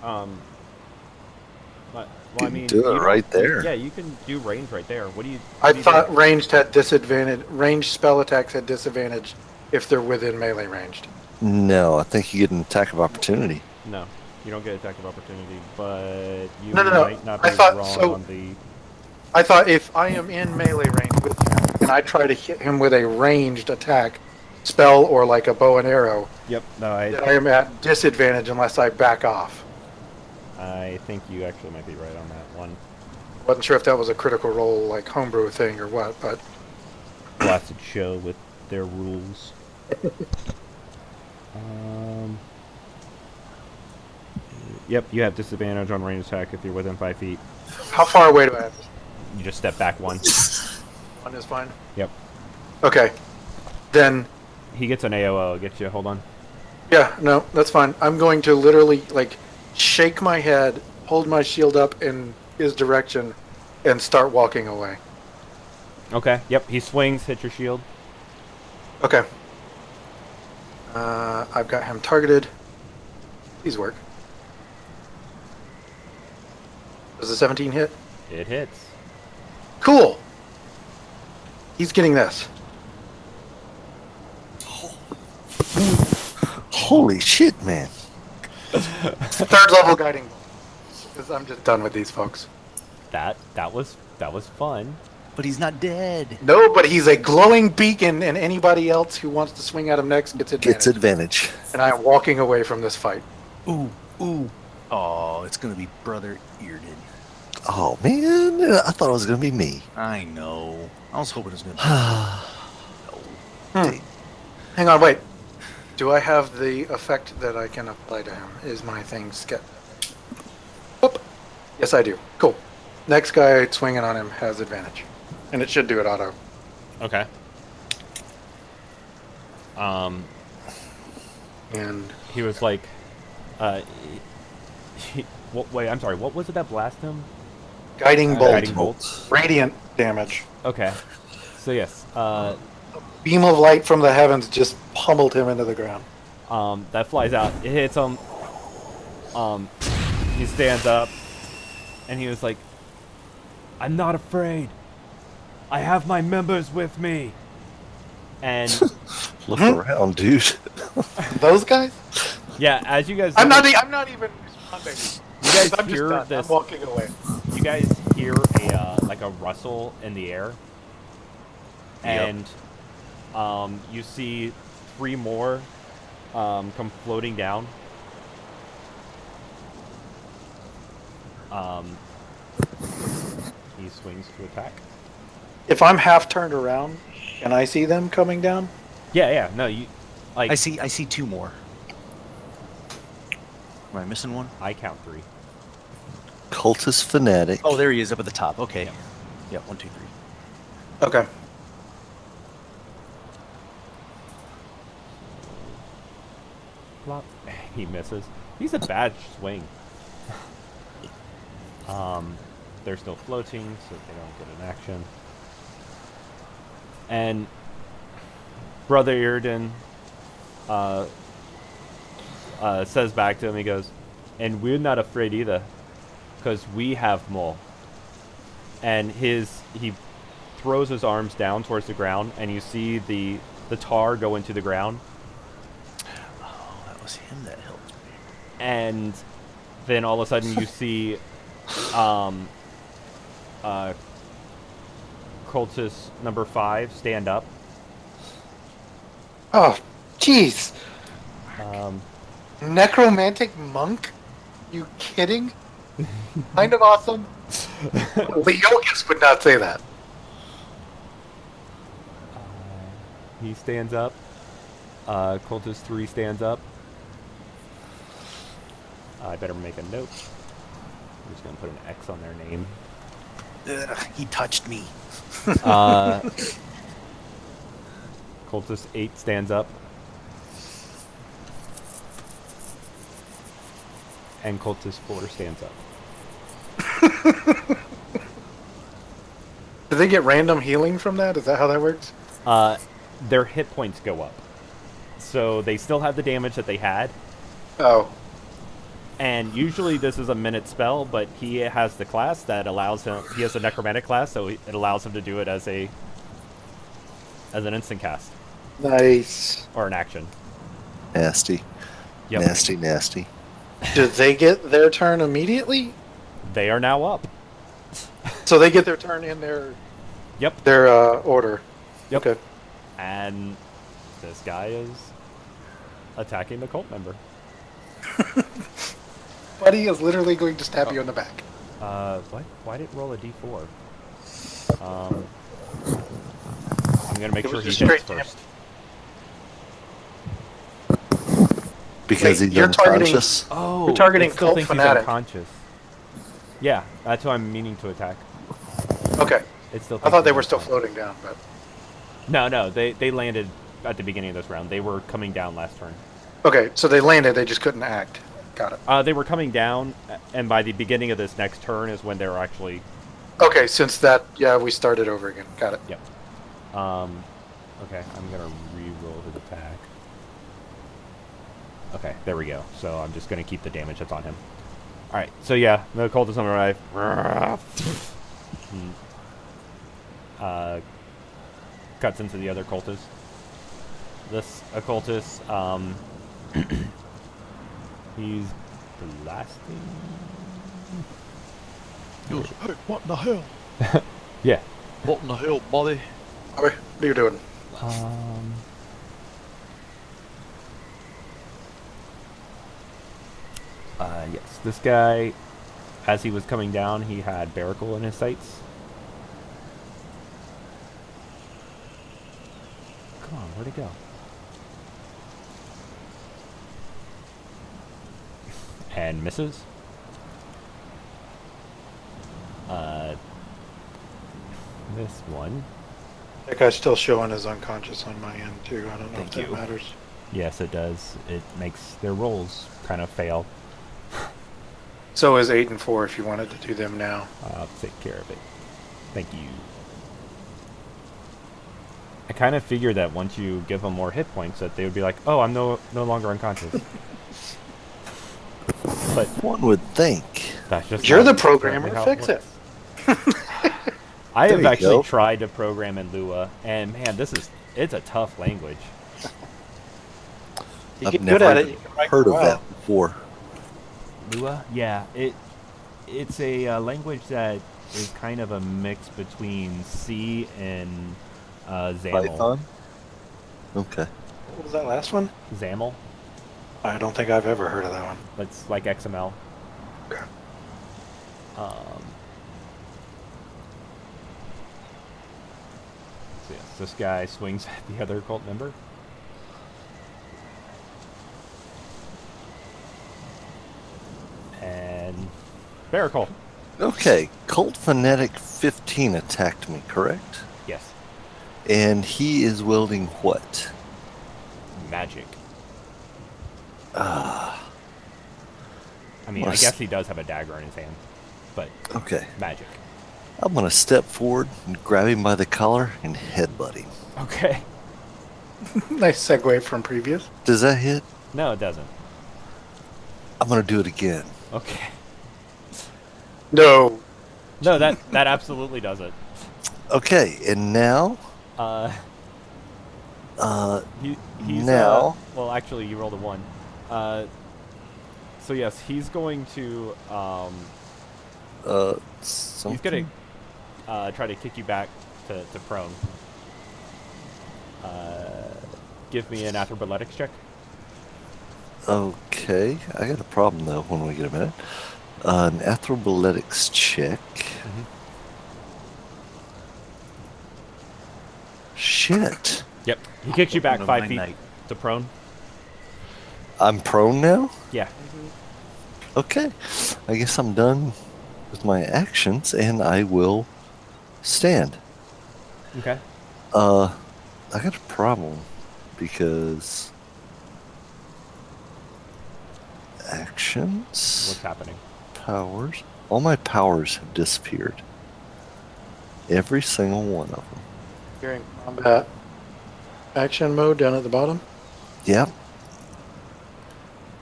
Well, You I can mean, do it you don't- right there. Yeah, you can do range right there. What do you? I what do you thought do? ranged had disadvantage. Ranged spell attacks had disadvantage if they're within melee ranged. No, I think you get an attack of opportunity. No. You don't get attack of opportunity, but you No. might not be I thought wrong so. on the. I thought if I am in melee range with him and I try to hit him with a ranged attack, spell or like a bow and arrow, Yep. No, that I am at disadvantage unless I back off. I think you actually might be right on that one. Wasn't sure if that was a critical role, like homebrew thing or what, but Blasted show with their rules. Yep, you have disadvantage on range attack if you're within 5 feet. how far away do I have? You just step back one. One is fine. Yep. Okay, then He gets an AOO. Get you. Hold on. yeah, no, that's fine. I'm going to literally like shake my head, hold my shield up in his direction, and start walking away. Okay. Yep. He swings. Hit your shield. Okay. I've got him targeted. Please work. Does the 17 hit? It hits. Cool. He's getting this. Holy shit, man. Third level guiding bolt. Because I'm just done with these folks. That was fun. But he's not dead. No, but he's a glowing beacon, and anybody else who wants to swing at him next gets advantage. Gets advantage. And I am walking away from this fight. Ooh. Oh, it's gonna be Brother Eardon. Oh, man. I thought it was going to be me. I know. I was hoping it was gonna be. Hang on, wait. Do I have the effect that I can apply to him? Is my thing skip? Whoop. Yes, I do. Cool. Next guy swinging on him has advantage. And it should do it auto. Okay. And He was like, wait, I'm sorry. What was it that blasted him? guiding bolt. Guiding bolt. Radiant damage. Okay. So yes, Beam of light from the heavens just pummeled him into the ground. that flies out. It hits him. He stands up, and he was like, "I'm not afraid. I have my members with me." And Look around, dude. Those guys? yeah, as you guys, I'm not even responding. You guys I'm just hear done. this? I'm walking away. You guys hear a like a rustle in the air, and you see 3 more come floating down. He swings to attack. If I'm half turned around, can I see them coming down? Yeah. No, you like. I see 2 more. Am I missing one? I count 3. Cultist fanatic. Oh, there he is up at the top. Okay. Yep. Yep. 1, 2, 3. Okay. Plop. He misses. He's a bad swing. They're still floating, so they don't get an action. And Brother Irden says back to him, he goes, "And we're not afraid either, because we have more." And he throws his arms down towards the ground, and you see the tar go into the ground. Oh, that was him that helped me. And then all of a sudden you see cultist number 5 stand up. Oh, jeez. Um, Necromantic monk? You kidding? Kind of awesome. Leokas would not say that. he stands up. Cultist 3 stands up. I better make a note. I'm just going to put an X on their name. He touched me. Cultist 8 stands up. And Cultist 4 stands up. Do they get random healing from that? Is that how that works? Their hit points go up. So they still have the damage that they had. Oh. And usually this is a minute spell, but he has the class that allows him... He has a necromantic class, so it allows him to do it as an instant cast. Nice. Or an action. Nasty. Yep. Nasty. Do they get their turn immediately? They are now up. So they get their turn in their Yep. order. Yep. Okay. And this guy is attacking the cult member. Buddy is literally going to stab you in the back. What? Why did it roll a d4? I'm gonna make It sure was he just hits straight first. Because Wait, he's you're targeting- unconscious. Oh, You're targeting it still cult thinks fanatic. he's unconscious. Yeah, that's who I'm meaning to attack. Okay. It still. I thinks thought they he's were still unconscious. floating down, but No, they landed at the beginning of this round. They were coming down last turn. okay. So they landed. They just couldn't act. Got it. They were coming down, and by the beginning of this next turn is when they were actually. Okay. Since that, yeah, we started over again. Got it. Yep. Okay, I'm gonna re-roll his attack. Okay, there we go. So I'm just gonna keep the damage that's on him. All right. So yeah, the cultist on the right. Cuts into the other cultist. This occultist, he's blasting. He goes, hey, what in the hell? Yeah. What in the hell, buddy? What are you doing? Yes, this guy, as he was coming down, he had Barracle in his sights. Come on, where'd it go? And misses. This one. That guy's still showing as unconscious on my end too. I don't know Thank if that you. matters. Yes, it does. It makes their rolls kind of fail. So is 8 and 4 if you wanted to do them now. I'll take care of it. Thank you. I kind of figured that once you give them more hit points, that they would be like, "Oh, I'm no longer unconscious." But One would think. that's just You're not the programmer. exactly how Fix it. works. I There have you actually go. tried to program in Lua, and man, it's a tough language. You I've get never good at it. You can write heard of well. that before. Lua, yeah, it's a language that is kind of a mix between C and XAML. Python? Okay. What was that last one? XAML. I don't think I've ever heard of that one. That's like XML. Okay. So yes, this guy swings at the other cult member. And Barracle. Okay. Cult Fanatic 15 attacked me, correct? Yes. And he is wielding what? Magic. Ah. I mean, I Must- guess he does have a dagger in his hand, but Okay. magic. I'm going to step forward and grab him by the collar and headbutt him. Okay. Nice segue from previous. Does that hit? No, it doesn't. I'm going to do it again. Okay. No. No, that absolutely doesn't. Okay, and now, He's Now- well, actually, you rolled a 1. So yes, he's going to something? he's gonna try to kick you back to prone. Give me an athletics check. Okay, I got a problem though when we get a minute. An athletics check. Shit. Yep. He kicks you back Welcome to 5 my feet night. to prone. I'm prone now? Yeah. Okay. I guess I'm done with my actions and I will stand. Okay. I got a problem because actions, What's happening? powers, all my powers have disappeared. Every single one of them. You're in combat action mode down at the bottom. Yep.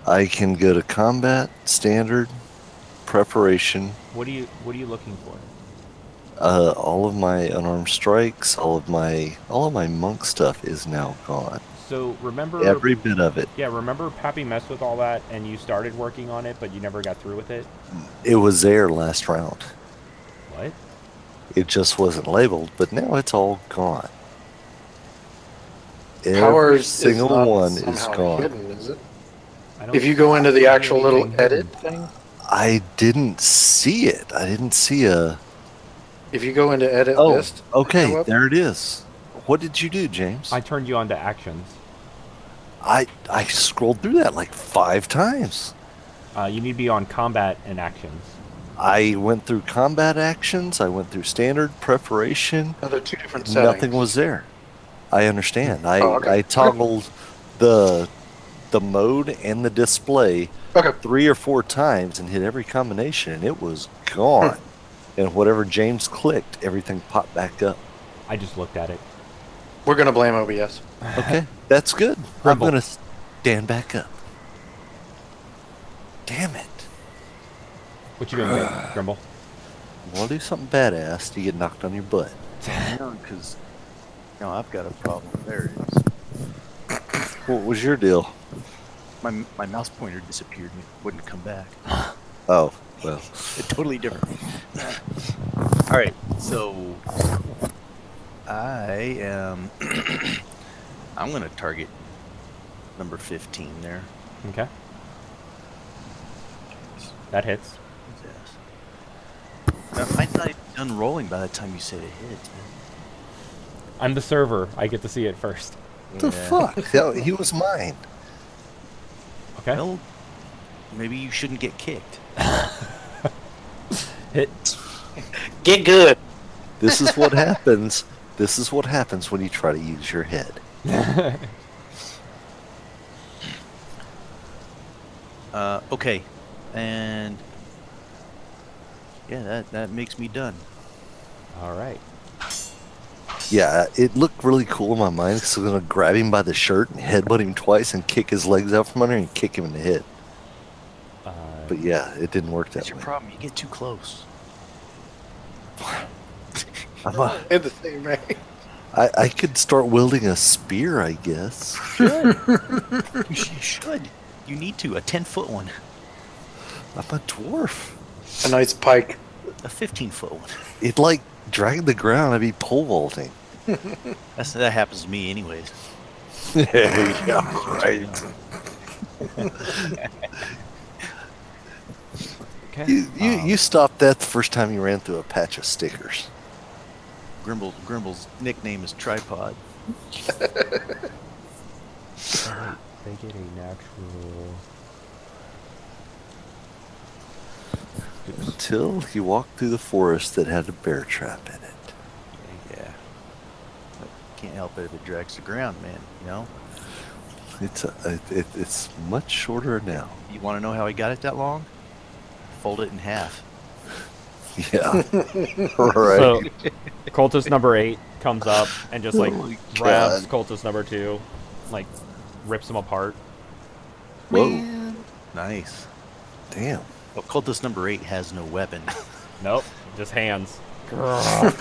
I can go to combat, standard, preparation. What are you looking for? All of my unarmed strikes, all of my monk stuff is now gone. So remember, Every bit of it. yeah, remember Pappy messed with all that, and you started working on it, but you never got through with it. It was there last round. What? It just wasn't labeled, but now it's all gone. Every Powers single is not one is somehow gone. hidden, is it? I don't If you go into the see actual little anything edit hidden. thing, I didn't see it. I didn't see a. if you go into edit Oh, list, okay, go up. there it is. What did you do, James? I turned you on to actions. I scrolled through that like 5 times. You need to be on combat and actions. I went through combat actions. I went through standard preparation. No, they're two different settings. Nothing was there. I understand. Oh, okay. I toggled the mode and the display Okay. 3 or 4 times and hit every combination, and it was gone. And whatever James clicked, everything popped back up. I just looked at it. We're going to blame OBS. Okay, that's good. I'm Grumble. gonna stand back up. Damn it! What you doing, Grumble? You want to do something badass? You get knocked on your butt. No, because no, I've got a problem. There it is. What was your deal? My mouse pointer disappeared and it wouldn't come back. Oh, well. Totally different. All right, so I am. I'm gonna target number 15 there. Okay. That hits. Now, I'm not even done rolling by the time you say it hits, man. I'm the server. I get to see it first. What the fuck? Hell, he was mine. Okay. Well, maybe you shouldn't get kicked. Hit. Get good. This is what happens. This is what happens when you try to use your head. Okay, and yeah, that makes me done. All right. Yeah, it looked really cool in my mind because I'm going to grab him by the shirt and headbutt him twice and kick his legs out from under and kick him in the head. But yeah, it didn't work that That's your way. problem. You get too close. In the same range. I could start wielding a spear, I guess. You should. You need to. A 10-foot one. I'm a dwarf. A nice pike. A 15-foot one. It'd like drag the ground. I'd be pole vaulting. That happens to me anyways. Yeah, right. Okay. You stopped that the first time you ran through a patch of stickers. Grimble's nickname is Tripod. They get a natural. Until he walked through the forest that had a bear trap in it. Yeah. But can't help it if it drags the ground, man. You know? It's much shorter now. You want to know how he got it that long? Fold it in half. Yeah. Right. So, cultist number 8 comes up and just like Oh my grabs God. cultist number 2, like rips him apart. Whoa. Nice. Damn. Well, cultist number 8 has no weapon. Nope, just hands. I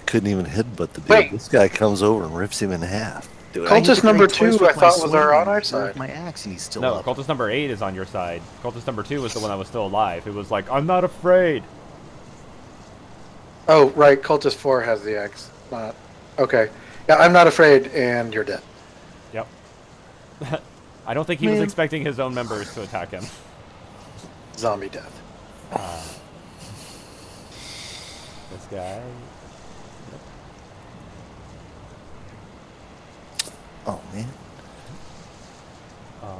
couldn't even headbutt the dude. Wait. This guy comes over and rips him in half. Dude, Cultist I hit the number grade twice 2 with I my thought was swing on our and side. with my axe, and he's still No, up. cultist number 8 is on your side. Cultist number 2 was the one that was still alive. It was like, I'm not afraid. Oh, right. Cultist 4 has the X. Not. Okay. Yeah, I'm not afraid, and you're dead. Yep. I don't think he was Man. expecting his own members to attack him. Zombie death. This guy. Oh man.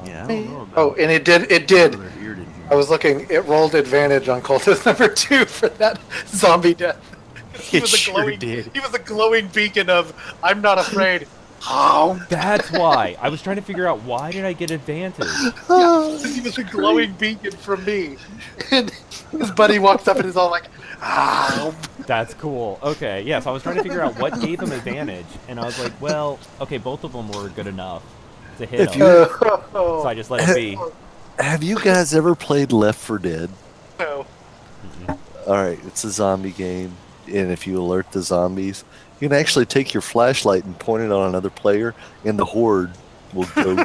Yeah, I don't know about Oh, and it did. It did. other eared in here. I was looking. It rolled advantage on cultist number 2 for that zombie death. He It was a sure glowing. did. He was a glowing beacon of "I'm not afraid." How? That's why. I was trying to figure out why did I get advantage. He was a glowing beacon from me, and his buddy walks up and is all like, "How?" That's cool. Okay, yes, I was trying to figure out what gave him advantage, and I was like, well, okay, both of them were good enough to hit If him, you- so I just let it be. Have you guys ever played Left 4 Dead? No. All right, it's a zombie game. if you alert the zombies, you can actually take your flashlight and point it on another player, and the horde will go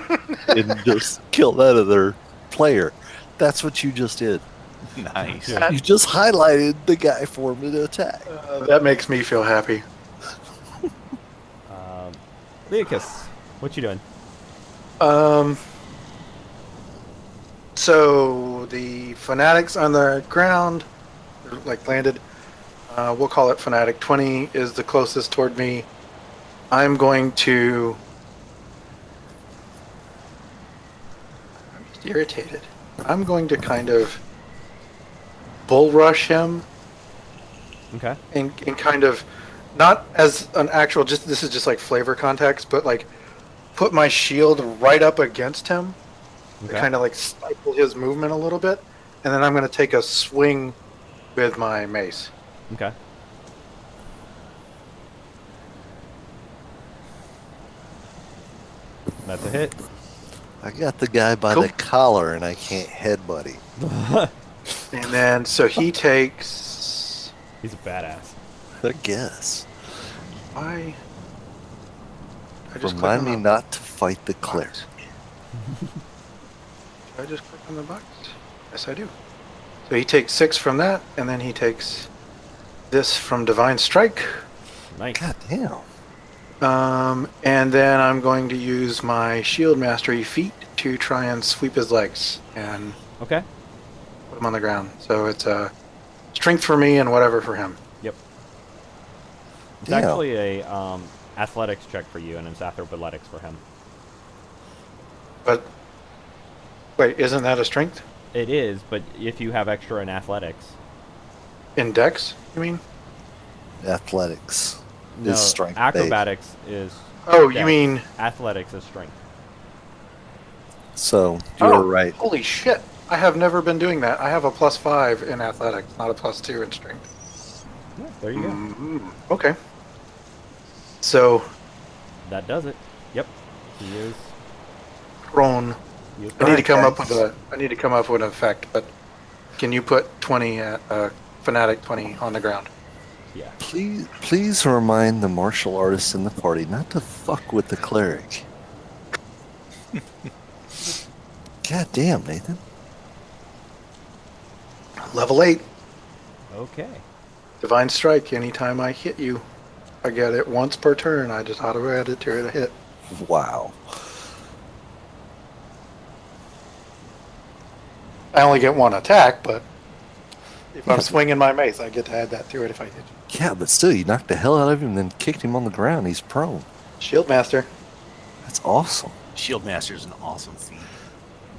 and just kill that other player. That's what you just did. Nice. Yeah. You just highlighted the guy for me to attack. That makes me feel happy. Leocus, what you doing? So the fanatics on the ground, like landed. We'll call it fanatic 20 is the closest toward me. I'm going to. I'm just irritated. I'm going to kind of bull rush him Okay. and kind of not as an actual. Just this is just like flavor context, but like put my shield right up against him. Okay. To kind of like stifle his movement a little bit, and then I'm going to take a swing with my mace. Okay. That's a hit. I got the guy by Cool. the collar, and I can't headbutt him. And then so he takes. He's a badass. I guess. I just Remind click me on the not to fight the cleric. box. Did I just click on the box? Yes, I do. So he takes 6 from that, and then he takes this from Divine Strike. Nice. God damn. And then I'm going to use my Shield Mastery feat to try and sweep his legs and Okay. put him on the ground. So it's a strength for me and whatever for him. Yep. It's Damn. actually a athletics check for you, and it's athletics for him. But wait, isn't that a strength? It is, but if you have extra in athletics, In Dex, you mean? Athletics no, is strength. acrobatics is. Oh, you dex. mean? Athletics is strength. So you're Oh, right. Holy shit! I have never been doing that. I have a +5 in athletics, not a +2 in strength. Yeah, there you go. Mhm. Okay. So That does it. Yep. He is. prone. He is I need to come Okay. up with a. I need to come up with an effect. But can you put 20 at fanatic 20 on the ground? Yeah. Please remind the martial artists in the party not to fuck with the cleric. God damn, Nathan. Level 8. Okay. Divine Strike. Anytime I hit you, I get it once per turn. I just auto add it to a hit. Wow. I only get one attack, but if I'm swinging my mace, I get to add that to it if I hit you. Yeah, but still, you knocked the hell out of him and then kicked him on the ground. He's prone. Shield Master. That's awesome. Shield Master is an awesome feat.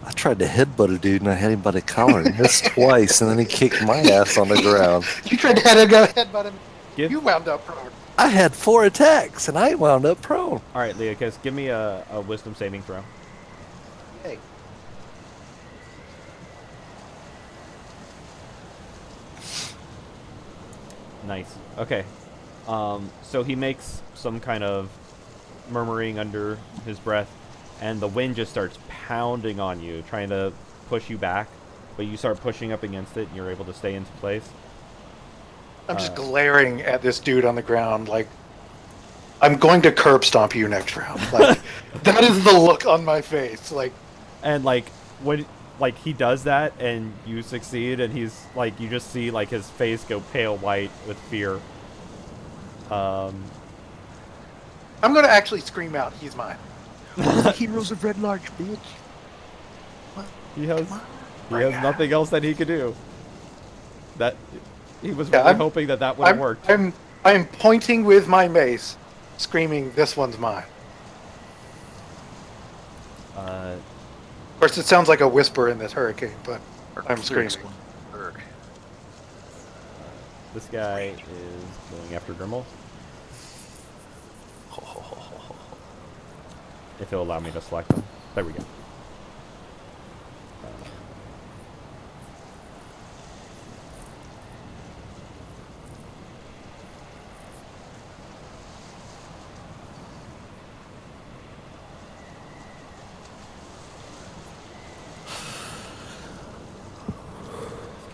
I tried to headbutt a dude and I had him by the collar and missed twice, and then he kicked my ass on the ground. You tried to headbutt him. Give. You wound up prone. I had 4 attacks and I wound up prone. All right, Leocus, give me a wisdom saving throw. Hey. Nice. Okay. So he makes some kind of murmuring under his breath, and the wind just starts pounding on you, trying to push you back. But you start pushing up against it, and you're able to stay into place. I'm just glaring at this dude on the ground like I'm going to curb stomp you next round. Like that is the look on my face. Like And like when he does that, and you succeed, and he's like, you just see like his face go pale white with fear. I'm going to actually scream out, "He's mine." Heroes of Red Larch, bitch. He has Bring it. nothing else that he could do. That he was Yeah, really I'm- hoping that would have worked. I'm pointing with my mace, screaming, "This one's mine." Of course, it sounds like a whisper in this hurricane, but I'm screaming. Cleric. This guy is going after Grimmel. If he'll allow me to select him. There we go.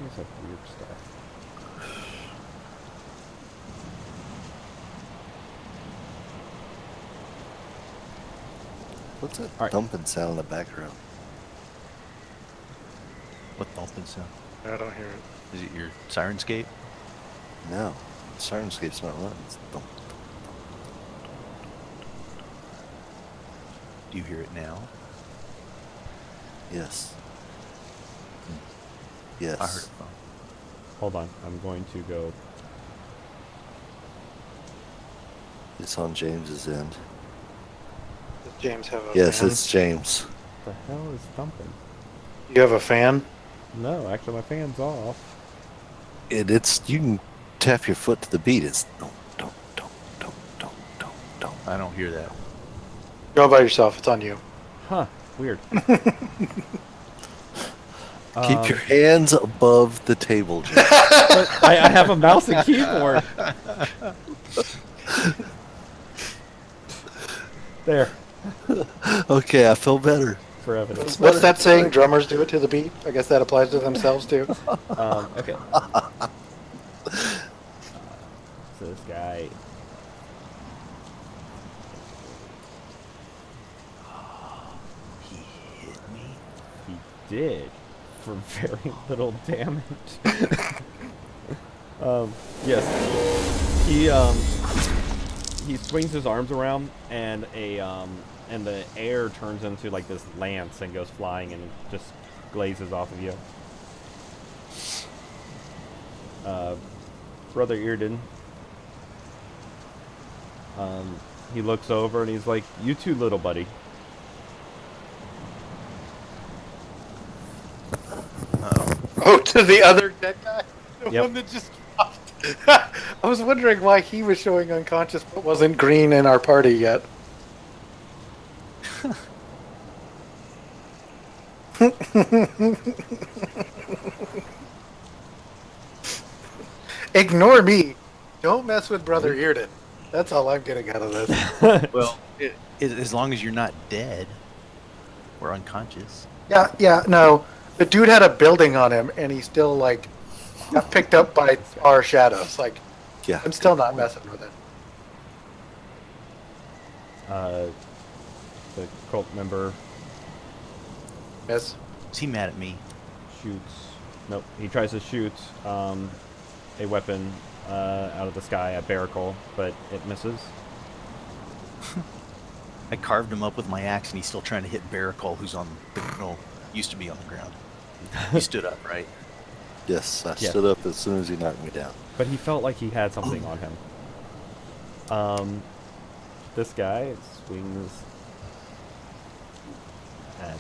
These guys have weird stuff. What's that Alright. thumping sound in the background? What thumping sound? I don't hear it. Is it your Sirenscape? No. Sirenscape's not running. It's thump. Do you hear it now? Yes. Yes. I heard it from. Hold on. I'm going to go. It's on James's end. Does James have a Yes, fan? it's James. What the hell is thumping? You have a fan? No, actually, my fan's off. It's you can tap your foot to the beat. It's don't. I don't hear that. Go by yourself. It's on you. Huh. Weird. Keep your hands above the table, James. But I have a mouse and keyboard. There. Okay, I feel better. For evidence. What's that saying? Drummers do it to the beat? I guess that applies to themselves too. Okay. So this guy. He hit me. He did. For very little damage. Yes. He swings his arms around and and the air turns into like this lance and goes flying and just glazes off of you. Brother Earden. He looks over and he's like, "You too, little buddy." Oh, to the other dead guy? The Yep. one that just dropped. I was wondering why he was showing unconscious but wasn't green in our party yet. Ignore me. Don't mess with Brother Earden. That's all I'm getting out of this. Well, as long as you're not dead or unconscious. Yeah, no. The dude had a building on him, and he still, like, got picked up by our shadows. Like, Yeah. I'm still not messing with it. The cult member Miss? Is he mad at me? shoots. Nope. He tries to shoot a weapon out of the sky at Barricle, but it misses. I carved him up with my axe, and he's still trying to hit Barricle, who's on the used to be on the ground. He stood up, right? Yes, I Yeah. stood up as soon as he knocked me down. But he felt like he had something on him. This guy swings at.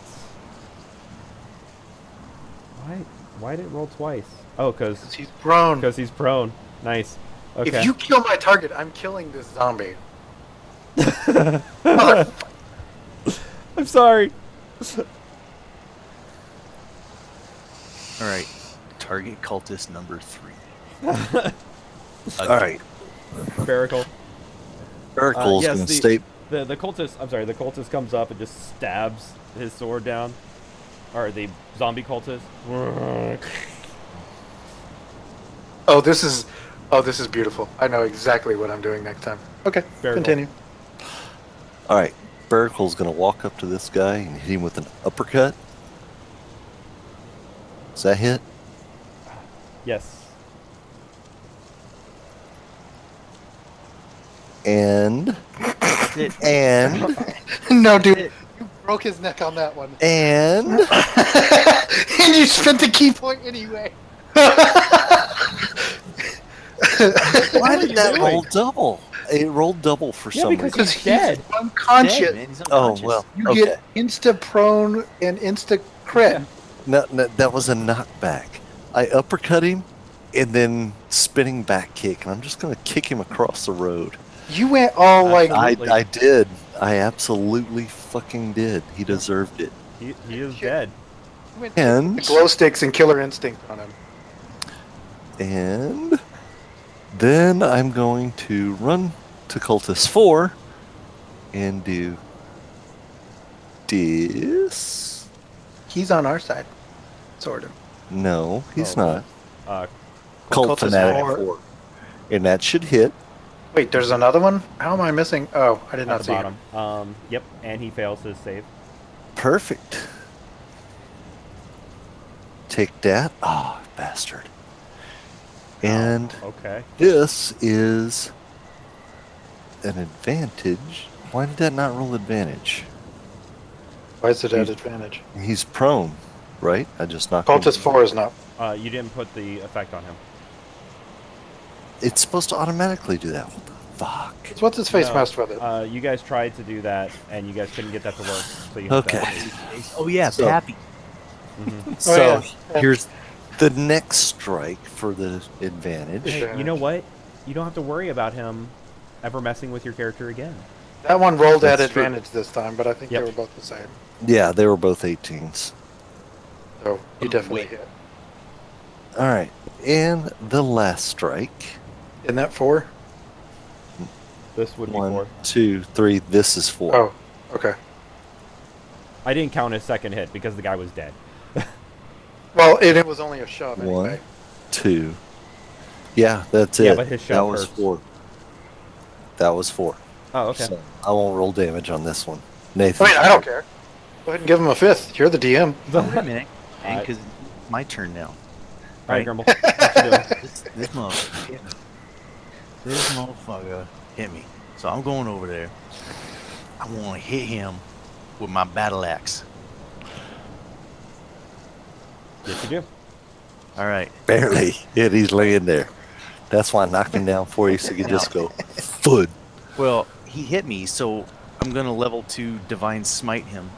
Why did it roll twice? Oh, because He's prone. he's prone. Nice. Okay. If you kill my target, I'm killing this zombie. Mother- I'm sorry. All right. Target cultist number 3. All right. Barricle. Miracle's yes, gonna the- stay. The cultist. I'm sorry. The cultist comes up and just stabs his sword down, or the zombie cultist. Oh, this is beautiful. I know exactly what I'm doing next time. Okay, Very continue. All right. Miracle's gonna walk up to this guy and hit him with an uppercut. Does that hit? Yes. And and No, dude, you broke his neck on that one, and and you spent the key point anyway. why are did you that doing? roll double? It rolled double for Yeah, some because reason. he's dead. Dead, Unconscious. man. He's Oh unconscious. well. You Okay. get insta prone and insta crit. No, that was a knockback. I uppercut him, and then spinning back kick, and I'm just gonna kick him across the road. You went all like Absolutely. I did. I absolutely fucking did. He deserved it. He is dead. you went And glow sticks and killer instinct on him. and then I'm going to run to Cultist 4 and do this. He's on our side, sort of. No, he's Oh, not. Uh, Cult Cultist Fanatic 4. 4. And that should hit. Wait, there's another one? How am I missing? Oh, I did At not the see bottom. him. Yep, and he fails his save. Perfect. Take that. Oh, bastard. And Okay. this is an advantage. Why did that not roll advantage? Why is it at advantage? He's prone, right? I just knocked him. Cultist 4 is not. You didn't put the effect on him. It's supposed to automatically do that. What the fuck? It's what's his face No, messed with it. You guys tried to do that, and you guys couldn't get that to work. So you hit Okay. that. Oh yeah, So- Pappy. So yeah. here's the next strike for the advantage. Hey, you know what? You don't have to worry about him ever messing with your character again. That one rolled at That's true. advantage this time, but I think Yep. they were both the same. Yeah, they were both 18s. So you definitely wait. hit. All right. And the last strike. Isn't that 4? This would be 1, 4. 2, 3. This is 4. Oh, okay. I didn't count his second hit because the guy was dead. Well, it was only a shove 1, anyway. 2. Yeah, that's it. Yeah, but his that shove was hurts. 4. That was 4. Oh, okay. So I won't roll damage on this one. I Nathan. mean, I don't care. Go ahead and give him a 5th. You're the DM. Wait a minute, Alright. because my turn now. All right, right. Grimble. What you doing? This motherfucker hit me. This motherfucker hit me. So I'm going over there. I want to hit him with my battle axe. Yes, you do. All right. Barely. Yeah, he's laying there. That's why I knocked him down for you so you could just go, foot. Well, he hit me, so I'm gonna level 2 divine smite him.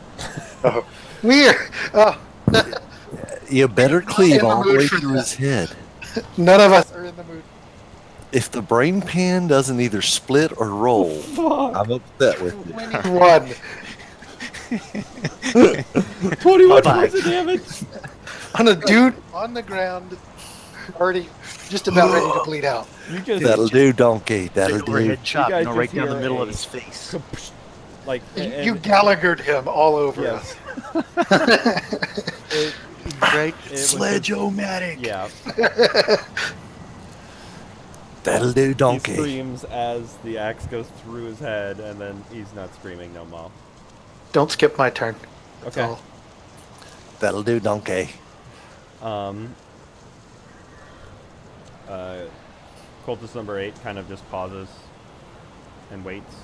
Oh. Weird. Oh, You better cleave in the all the mood way for through his head. none of us are in the mood. If the brain pan doesn't either split or roll, I'm upset with you. Winning one. 21 Bye-bye. points of damage. On a dude on the ground, already just about ready to bleed out. You just That'll do, donkey. That'll Big do. overhead chop, guys right just down the hear middle a- of his face. like You Gallaghered him all over Yes. us. it, Right? it was Sledge-o-matic. yeah. That'll do, He donkey. screams as the axe goes through his head, and then he's not screaming no more. Don't skip my turn. That's Okay. all. That'll do, donkey. Cultist number 8 kind of just pauses and waits.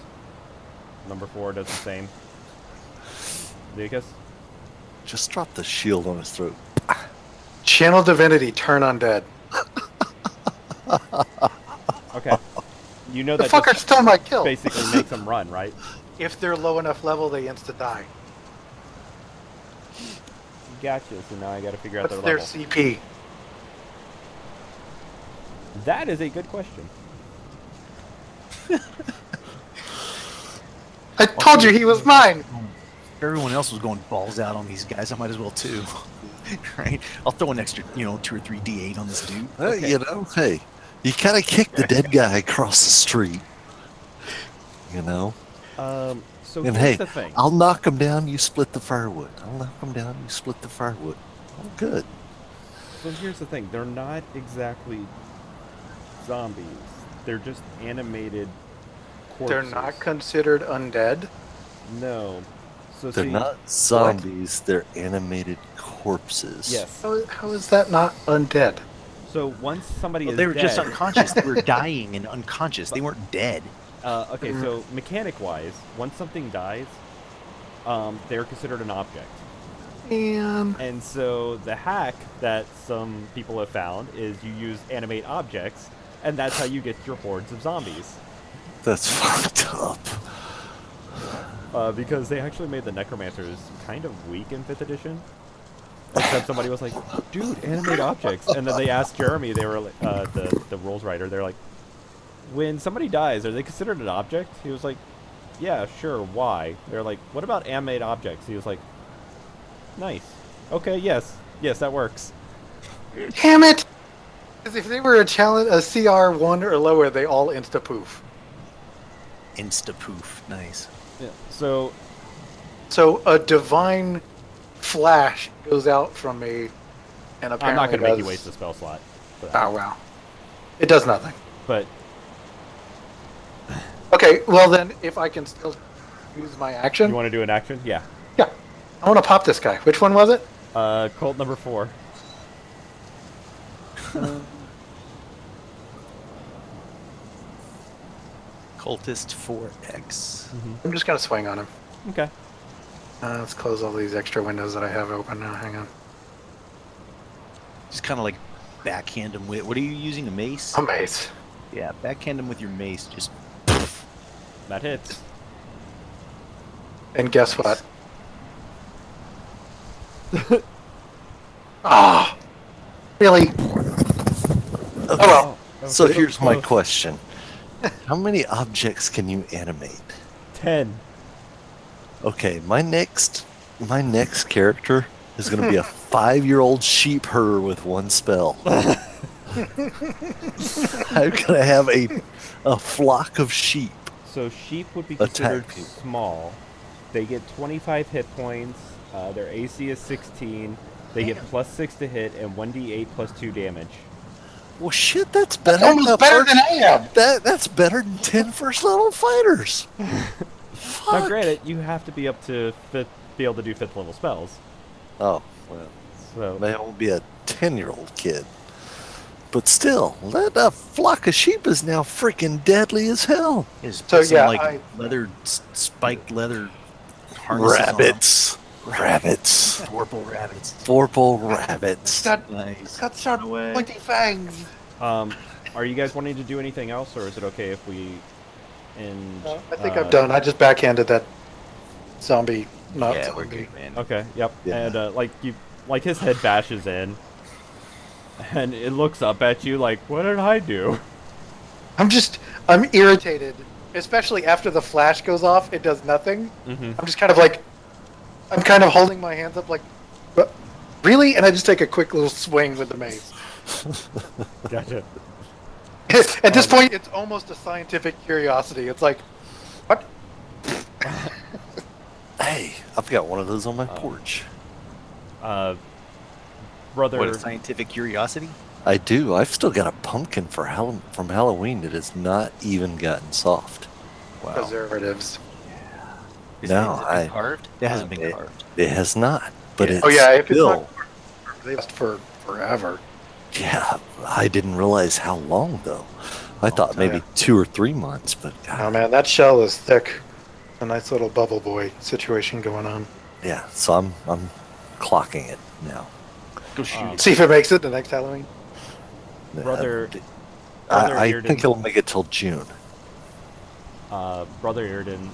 Number 4 does the same. Lucas? Just drop the shield on his throat. Channel Divinity, turn undead. Okay. You know The that fucker just stole my kill. basically makes him run, right? If they're low enough level, they insta die. Gotcha. So now I got to figure out What's their their level. CP? That is a good question. I told you he was mine. If everyone else was going balls out on these guys, I might as well too. Right? I'll throw an extra, 2 or 3 D8 on this dude. Hey, you know, hey, you kind of kicked the dead guy across the street. You know? So And here's hey, the thing. I'll knock him down, you split the firewood. I'll knock him down, you split the firewood. Oh, good. So here's the thing. They're not exactly zombies. They're just animated corpses. They're not considered undead. No. So They're see, not zombies, they're animated corpses. Yes. How is that not undead? So once somebody Well, is they were dead, just unconscious. They were dying and unconscious. They weren't dead. okay, so mechanic-wise, once something dies, they're considered an object. And so the hack that some people have found is you use animate objects, and that's how you get your hordes of zombies. That's fucked up. Because they actually made the necromancers kind of weak in 5th edition. Except somebody was like, dude, animate objects. And then they asked Jeremy, they were like, the rules writer, they're like, when somebody dies, are they considered an object? He was like, yeah, sure, why? They're like, what about animate objects? He was like, nice. Okay, yes, that works. Damn it! Because if they were a challenge, a CR 1 or lower, they all insta poof. Insta poof. Nice. Yeah. So So a divine flash goes out from me, and apparently I'm not going to make you does- waste the spell slot for that. Oh wow, it does nothing. But Okay, well then, if I can still use my action, You want to do an action? Yeah. yeah, I want to pop this guy. Which one was it? Colt number 4. Cultist 4X. I'm just gonna swing on him. Okay. Let's close all these extra windows that I have open now. Hang on. Just kind of like backhand him with. What are you using? A mace? A mace. Yeah, backhand him with your mace. Just. That hits. And guess what? Ah, really? Okay. Oh well. So here's my question: how many objects can you animate? 10. Okay, my next character is going to be a 5-year-old sheep herder with 1 spell. I'm going to have a flock of sheep. So sheep would be Attack considered people. small. They get 25 hit points. Their AC is 16. They get +6 to hit and 1d8 +2 damage. Well, shit, that's better. Almost than better than I am. That's better than 10 first level fighters. Now, Fuck. granted, you have to be up to be able to do 5th level spells. Oh, well, So that will be a 10-year-old kid. But still, that flock of sheep is now freaking deadly as hell. Just So, put some, yeah, like leather, spiked leather harnesses Rabbits. Rabbits. on. Dwarple rabbits. Vorpal rabbits. Nice. Got sharp No way. pointy fangs. are you guys wanting to do anything else, or is it okay if we end? I think I'm done. I just backhanded that zombie. Not Yeah, we're zombie. good, man. Okay. Yep. Yeah. And like his head bashes in, and it looks up at you like, "What did I do?" I'm irritated, especially after the flash goes off. It does nothing. Mm-hmm. I'm just kind of like, I'm kind of holding my hands up like, "What? Really?" And I just take a quick little swing with the mace. Gotcha. At this point, it's almost a scientific curiosity. It's like, what? Hey, I've got one of those on my porch. Brother. What, a scientific curiosity? I do. I've still got a pumpkin from Halloween that has not even gotten soft. Wow. Preservatives. No, Has it been carved? It hasn't been carved. It has not. But Yeah. it's Oh yeah, if it's still. not, they last for forever. Yeah, I didn't realize how long though. I thought maybe 2 or 3 months, but Oh God, man, that shell is thick. A nice little bubble boy situation going on. yeah. So I'm clocking it now. Go shoot it. See if it makes it the next Halloween. Brother- Brother I Reardon. think it'll make it till June. Brother Irden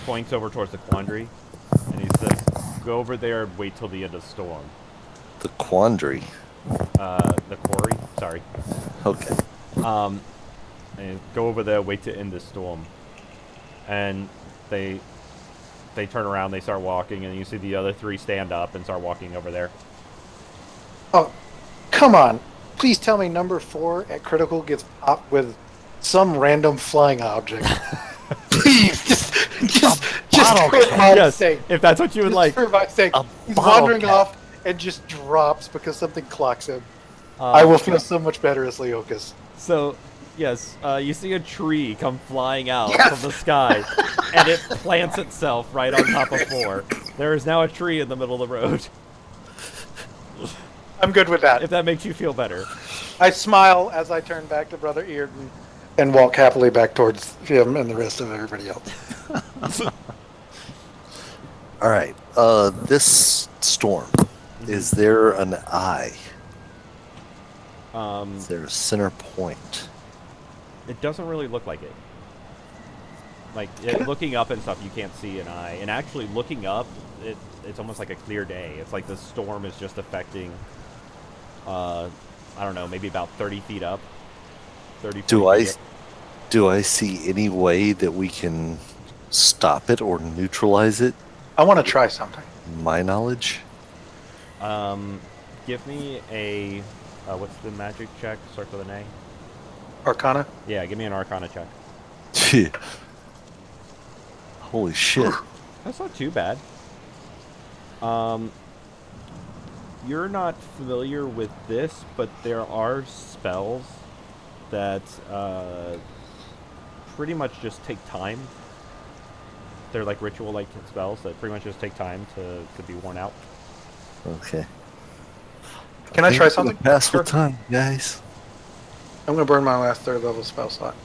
points over towards the quandary, and he says, "Go over there and wait till the end of the storm." The quandary. The quarry. Sorry. Okay. And go over there, wait to end the storm. And they turn around, they start walking, and you see the other 3 stand up and start walking over there. Oh, come on! Please tell me number 4 at critical gets popped with some random flying object. Please, just for my Yes, sake. if that's what you would Just like. for my sake. A He's bottle wandering cap. off and just drops because something clocks him. I will feel so much better as Leokas. So, yes, you see a tree come flying out Yes! from the sky, and it plants itself right on top of 4. There is now a tree in the middle of the road, I'm good with that. if that makes you feel better. I smile as I turn back to Brother Earden and walk happily back towards him and the rest of everybody else. All right. This storm. Is there an eye? Is there a center point? It doesn't really look like it. Like, looking up and stuff, you can't see an eye. And actually, looking up, it's almost like a clear day. It's like the storm is just affecting, I don't know, maybe about 30 feet up. 30 Do 40 I feet do I see any way that we can stop it or neutralize it? I want to try something. My knowledge. up. Give me a, what's the magic check? Start with an A? Arcana? Yeah, give me an Arcana check. Holy shit. That's not too bad. You're not familiar with this, but there are spells that pretty much just take time. They're like ritual-like spells that pretty much just take time to be worn out. Okay. Can I think try I'm gonna something? Pass Sure. with time, guys. I'm going to burn my last 3rd level spell slot.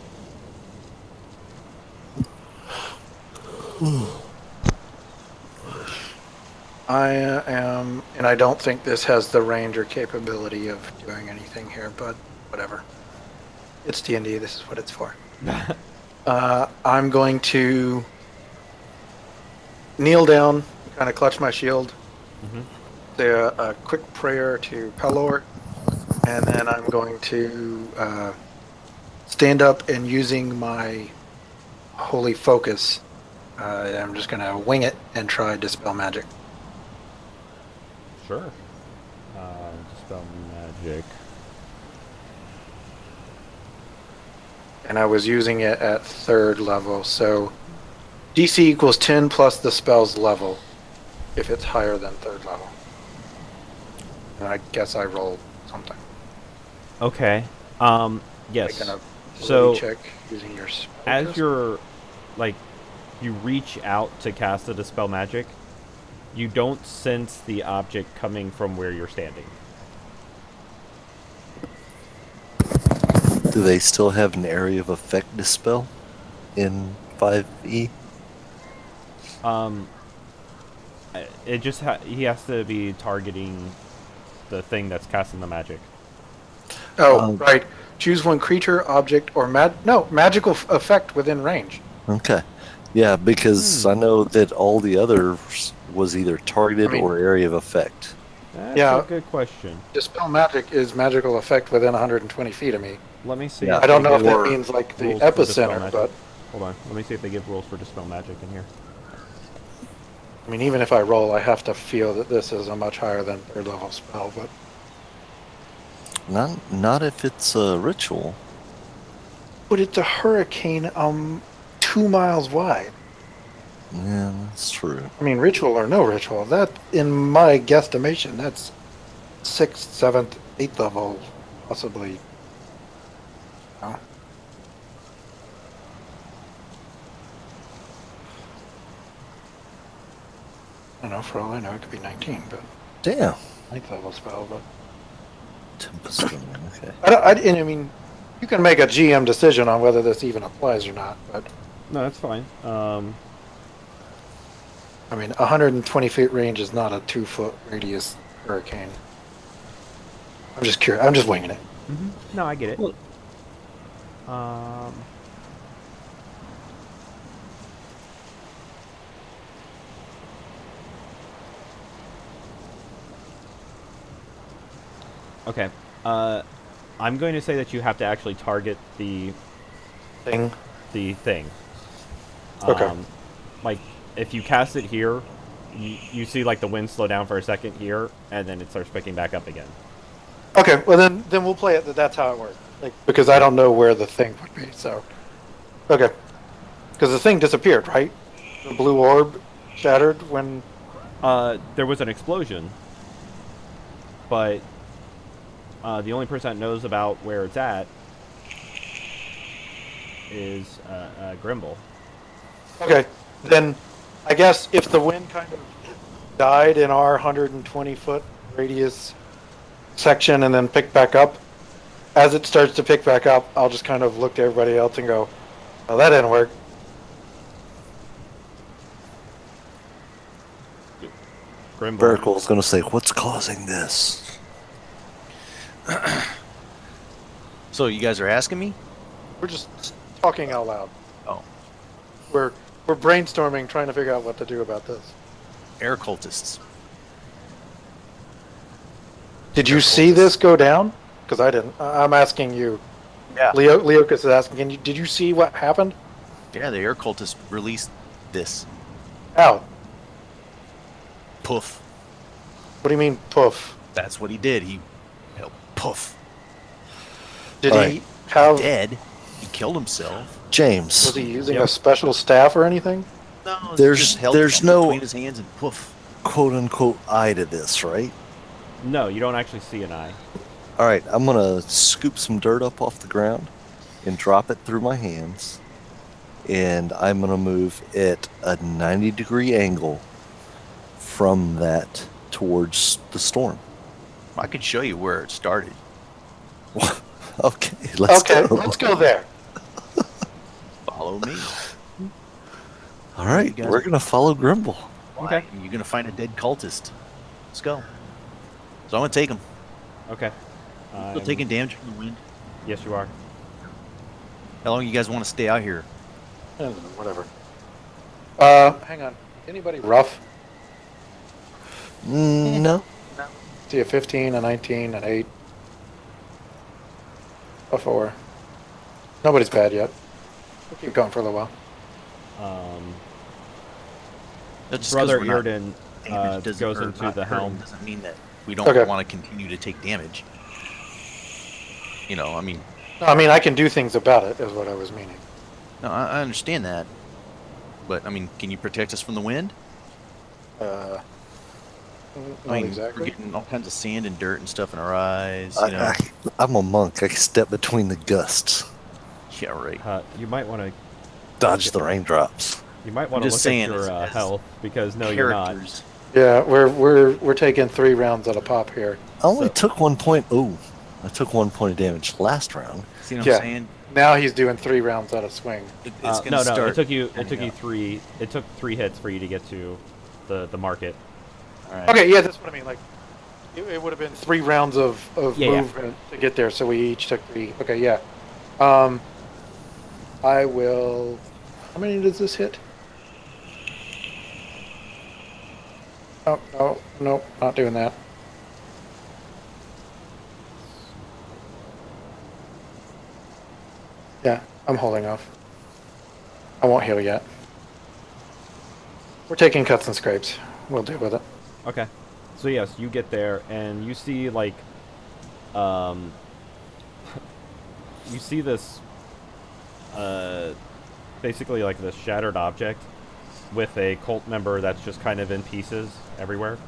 I am, and I don't think this has the range or capability of doing anything here, but whatever. It's D&D, this is what it's for. I'm going to kneel down, kind of clutch my shield, say a quick prayer to Pelor, and then I'm going to stand up and using my holy focus, I'm just going to wing it and try Dispel Magic. Sure. Dispel magic. And I was using it at 3rd level, so DC equals 10 plus the spell's level if it's higher than 3rd level. And I guess I roll something. Okay. Yes. Like a So, check using your spell as test. you're, like, you reach out to cast a Dispel Magic, you don't sense the object coming from where you're standing. Do they still have an area of effect dispel in 5e? It just he has to be targeting the thing that's casting the magic. Oh, right. Choose one creature, object, or magical effect within range. Okay. Yeah, because I know that all the others was either targeted I mean- or area of effect. That's Yeah. a good question. Dispel Magic is magical effect within 120 feet of me. Let me see. Yeah. if I don't they know if give that means like the rules for Dispel epicenter, Magic. but Hold on. Let me see if they give rules for Dispel Magic in here. I mean, even if I roll, I have to feel that this is a much higher than 3rd level spell. But Not if it's a ritual. it's a hurricane 2 miles wide. Yeah, that's true. I mean, ritual or no ritual, that, in my guesstimation, that's 6th, 7th, 8th level, possibly. No. I don't know, for all I know, it could be 19, but Damn. 9th level spell. But Tempest Storm, okay. and I mean, you can make a GM decision on whether this even applies or not, but No, that's fine. I mean, 120 feet range is not a 2-foot radius hurricane. I'm just curious. I'm just winging it. No, I get it. Okay. I'm going to say that you have to actually target the Thing. thing. Okay. Like, if you cast it here, you see like the wind slow down for a second here, and then it starts picking back up again. Okay. Well, then we'll play it. That's how it works. Like, because I don't know where the thing would be. So. Okay. Because the thing disappeared, right? The blue orb shattered when. There was an explosion, but the only person that knows about where it's at is Grimble. Okay. Then, I guess if the wind kind of died in our 120-foot radius section and then picked back up, as it starts to pick back up, I'll just kind of look to everybody else and go, "Oh, that didn't work." Grimble. Burkle's gonna say, "What's causing this?" So you guys are asking me? We're just talking out loud. Oh, We're brainstorming, trying to figure out what to do about this. air cultists. Did you see this go down? Because I didn't. I'm asking you. Yeah. Leocus is asking. Did you see what happened? Yeah, the air cultists released this. How? Poof. What do you mean, poof? That's what he did. He, poof. Did Alright. he have? Dead. He killed himself. James, Was he using Yep. a special staff or anything? No, he There's- just held there's it no- between his hands and poof. quote unquote, eye to this, right? No, you don't actually see an eye. All right, I'm gonna scoop some dirt up off the ground and drop it through my hands, and I'm going to move at a 90-degree angle from that towards the storm. I could show you where it started. Okay, let's Okay, go. let's go there. Follow me. All right, You guys- we're going to follow Grimble. Okay. You're gonna find a dead cultist. Let's go. So I'm gonna take him. Okay. Still taking damage from the wind. Yes, you are. How long you guys want to stay out here? Whatever. Hang on. Anybody rough? No. See a 15, a 19, an 8, a 4. Nobody's bad yet. We'll keep going for a little while. That's just 'cause Brother we're not Irden damaged doesn't- goes or into not the hurting helm. Doesn't mean that we don't Okay. want to continue to take damage. You know, I mean, No, I mean, I can do things about it, is what I was meaning. no, I understand that, but I mean, can you protect us from the wind? Not I mean, we're exactly. getting all kinds of sand and dirt and stuff in our eyes. You know, I'm a monk. I can step between the gusts, yeah, right. You might want to. dodge the raindrops. You might want to just look at saying, your as health because no, you're not. Characters. Yeah, we're taking 3 rounds at a pop here. I only So- took 1 point. Oh, I took 1 point of damage last round. See what Yeah. I'm saying? Now he's doing 3 rounds at a swing. It's gonna No, start. it took you adding up. 3. It took 3 hits for you to get to the market. All right. Okay, yeah, that's what I mean. Like, it would have been 3 rounds of Yeah. movement to get there, so we each took 3. Okay, yeah. I will. How many does this hit? Oh, no, nope, not doing that. Yeah, I'm holding off. I won't heal yet. We're taking cuts and scrapes. We'll deal with it. Okay. So yes, you get there and you see like, you see this, basically like this shattered object with a cult member that's just kind of in pieces everywhere.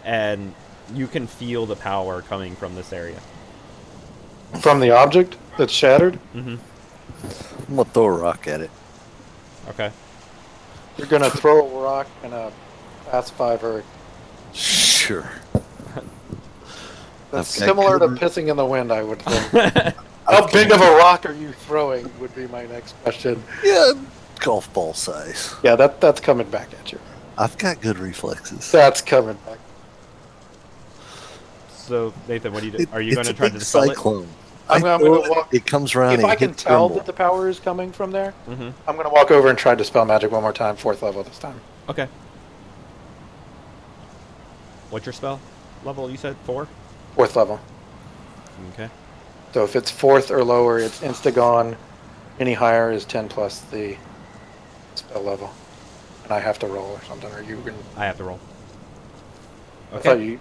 And you can feel the power coming from this area. From the object that's shattered, Mm-hmm. I'm gonna throw a rock at it. Okay. you're gonna throw a rock and a pacify her. Sure. That's I've got similar to good- pissing in the wind, I would think. How big of a rock are you throwing would be my next question. Yeah, golf ball size. Yeah, that's coming back at you. I've got good reflexes. That's coming back. So Nathan, what do you do? Are you going It's to a try to big dispel it? cyclone. I'm I gonna throw it, walk- it comes around If and I can hits tell Grimble. that the power is coming from there, Mm-hmm. I'm gonna walk over and try to spell magic one more time, 4th level this time. Okay. What's your spell level? You said 4. 4th level. Okay. So if it's 4th or lower, it's insta-gone. Any higher is 10 plus the spell level. And I have to roll or something, or you can... I have to roll. I thought Okay. you...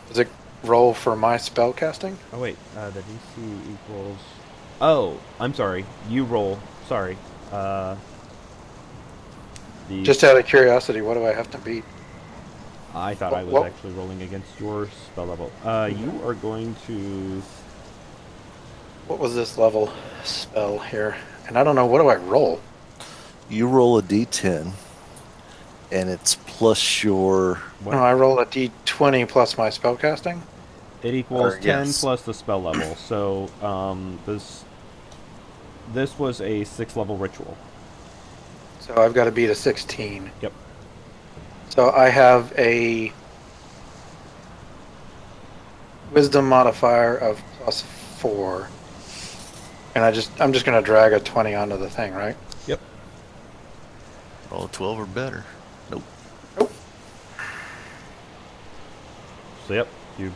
Does it roll for my spell casting? Oh wait, the DC equals. Oh, I'm sorry. You roll. Sorry. The Just out of curiosity, what do I have to beat? I thought I was What- actually rolling against your spell level. You are going to. What was this level spell here? And I don't know, what do I roll? You roll a d10, and it's plus your. What? No, I roll a d20 plus my spell casting. It equals Or, 10 yes. plus the spell level. So this was a 6th level ritual. So I've got to beat a 16. Yep. So I have a wisdom modifier of +4. And I'm just gonna drag a 20 onto the thing, right? Yep. Roll 12 or better. Nope. So yep, you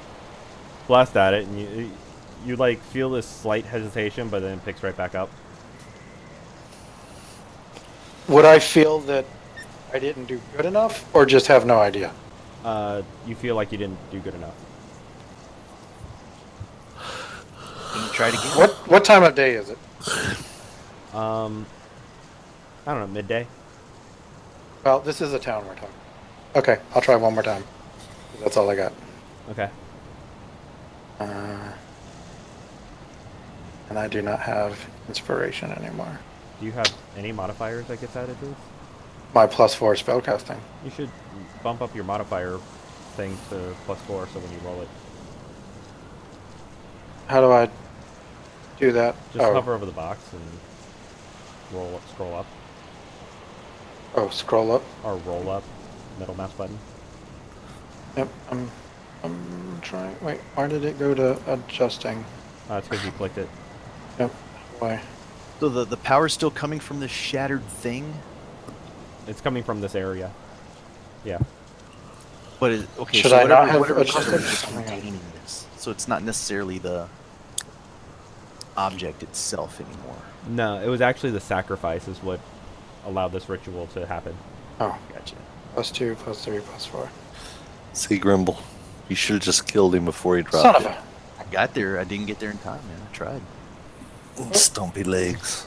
blast at it, and you like feel this slight hesitation, but then it picks right back up. Would I feel that I didn't do good enough, or just have no idea? You feel like you didn't do good enough. Can you try it again? What time of day is it? I don't know, midday. Well, this is a town we're talking. Okay, I'll try one more time. That's all I got. Okay. and I do not have inspiration anymore. Do you have any modifiers that gets added to this? My +4 spellcasting. You should bump up your modifier thing to +4 so when you roll it. How do I do that? Just hover over the box and scroll up. Oh, scroll up. Or roll up, middle mouse button. Yep, I'm trying. Wait, why did it go to adjusting? It's because you clicked it. Yep, why? So the power's still coming from this shattered thing? It's coming from this area. Yeah. But okay, Should so I not have whatever adjusted? color is containing this. So it's not necessarily the object itself anymore. No, it was actually the sacrifice is what allowed this ritual to happen. Oh, Gotcha. +2, +3, +4. See, Grimble, you should have just killed him before he Son dropped of it. a. I got there. I didn't get there in time, man. I tried. Stumpy legs.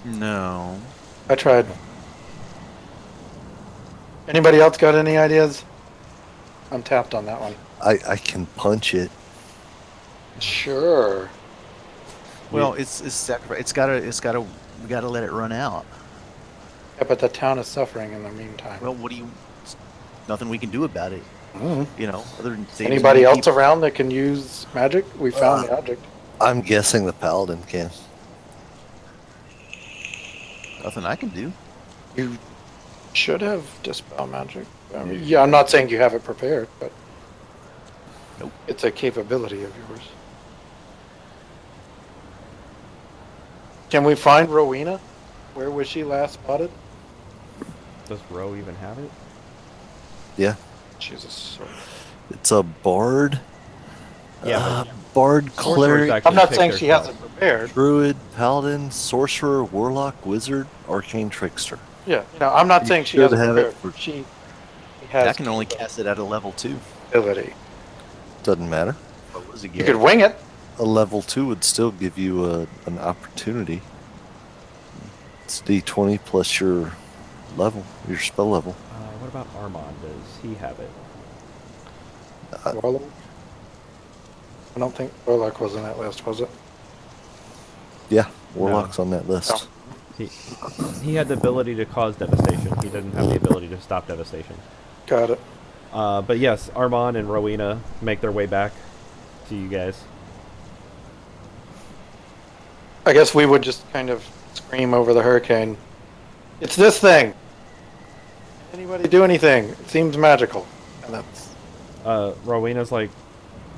No. I tried. Anybody else got any ideas? I'm tapped on that one. I can punch it. Sure. Well, it's sacrifice. We gotta let it run out. Yeah, but the town is suffering in the meantime. Well, nothing we can do about it. Mhm. You know, other than save as Anybody many else people. around that can use magic? We found the object. I'm guessing the paladin can. Nothing I can do. You should have dispel magic. I mean, yeah, I'm not saying you have it prepared, but Nope. it's a capability of yours. Can we find Rowena? Where was she last spotted? Does Ro even have it? Yeah, She's a sword. it's a bard. Yeah, Bard, Sorcerer's cleric, actually I'm not pick saying their she spells. has it prepared. druid, paladin, sorcerer, warlock, wizard, arcane trickster. Yeah, no, I'm not You saying she should has it have it prepared. for- She I has can only cast it at a level 2. ability. Doesn't matter. What was it? You could wing it. A level 2 would still give you an opportunity. It's D20 plus your level, your spell level. What about Armand? Does he have it? Warlock? I don't think Warlock was on that list, was it? Yeah, warlock's on that list. He had the ability to cause devastation. He didn't have the ability to stop devastation. Got it. But yes, Armand and Rowena make their way back to you guys. I guess we would just kind of scream over the hurricane. It's this thing! Anybody do anything? It seems magical. And that's... Rowena's like,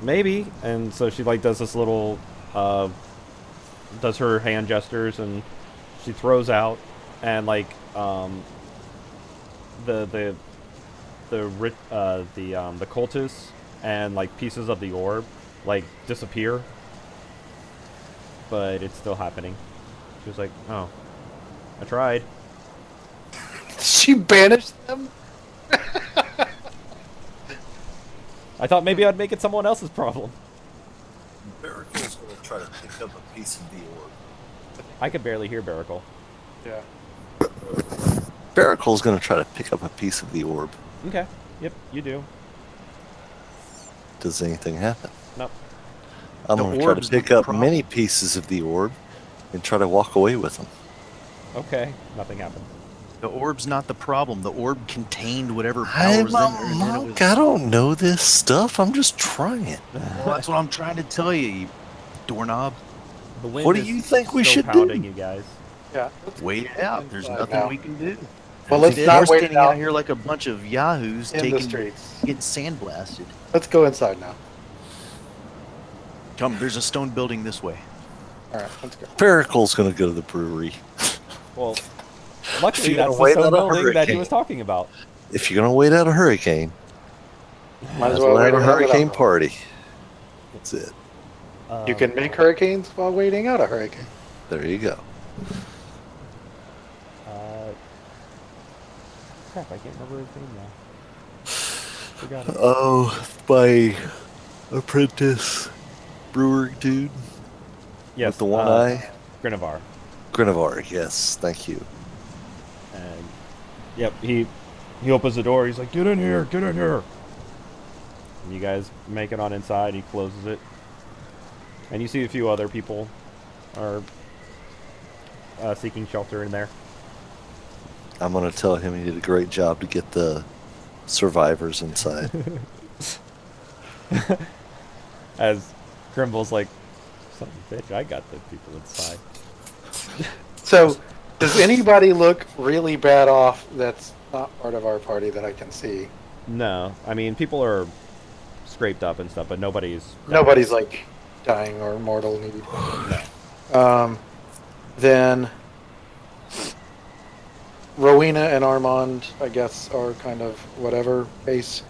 maybe, and so she like does this little, does her hand gestures, and she throws out, and like, the cultists and like pieces of the orb like disappear, but it's still happening. She was like, oh, I tried. She banished them? I thought maybe I'd make it someone else's problem. Barracle's going to try to pick up a piece of the orb. I could barely hear Baracle. Yeah. Barracle's going to try to pick up a piece of the orb. Okay. Yep, you do. Does anything happen? Nope. I'm The going to try orb's to pick the up problem. many pieces of the orb and try to walk away with them. Okay. Nothing happened. The orb's not the problem. The orb contained whatever power was in there. And then it was, I don't know this stuff. I'm just trying. well, that's what I'm trying to tell you, you doorknob. The wind What do is you think we still should pounding do? you guys. Yeah. Wait it out. There's Inside nothing now. we can do. Well, let's Instead, not we're wait it standing out out here like a bunch of yahoos in the getting streets. sandblasted. Let's go inside now. Come, there's a stone building this way. Alright, let's go. Barracle's going to go to the brewery. Well, luckily You're gonna that's the wait stone on a building that he hurricane. was talking about. If you're going to wait out a hurricane, Might as well well have wait a it out. hurricane party. That's it. You can make hurricanes while waiting out a hurricane. There you go. Crap, I can't remember his name now. Forgot it. Oh, my apprentice brewer dude Yes, with the one eye. Grinovar. Grinovar, yes, thank you. And yep, he opens the door. He's like, "Get in here, get in here." And you guys make it on inside. He closes it, and you see a few other people are seeking shelter in there. I'm gonna tell him he did a great job to get the survivors inside. As Grimble's like, son of a bitch, I got the people inside. So, does anybody look really bad off that's not part of our party that I can see? No, I mean, people are scraped up and stuff, but nobody's Nobody's like dying or mortal need. No. Then Rowena and Armand, I guess, are kind of whatever pace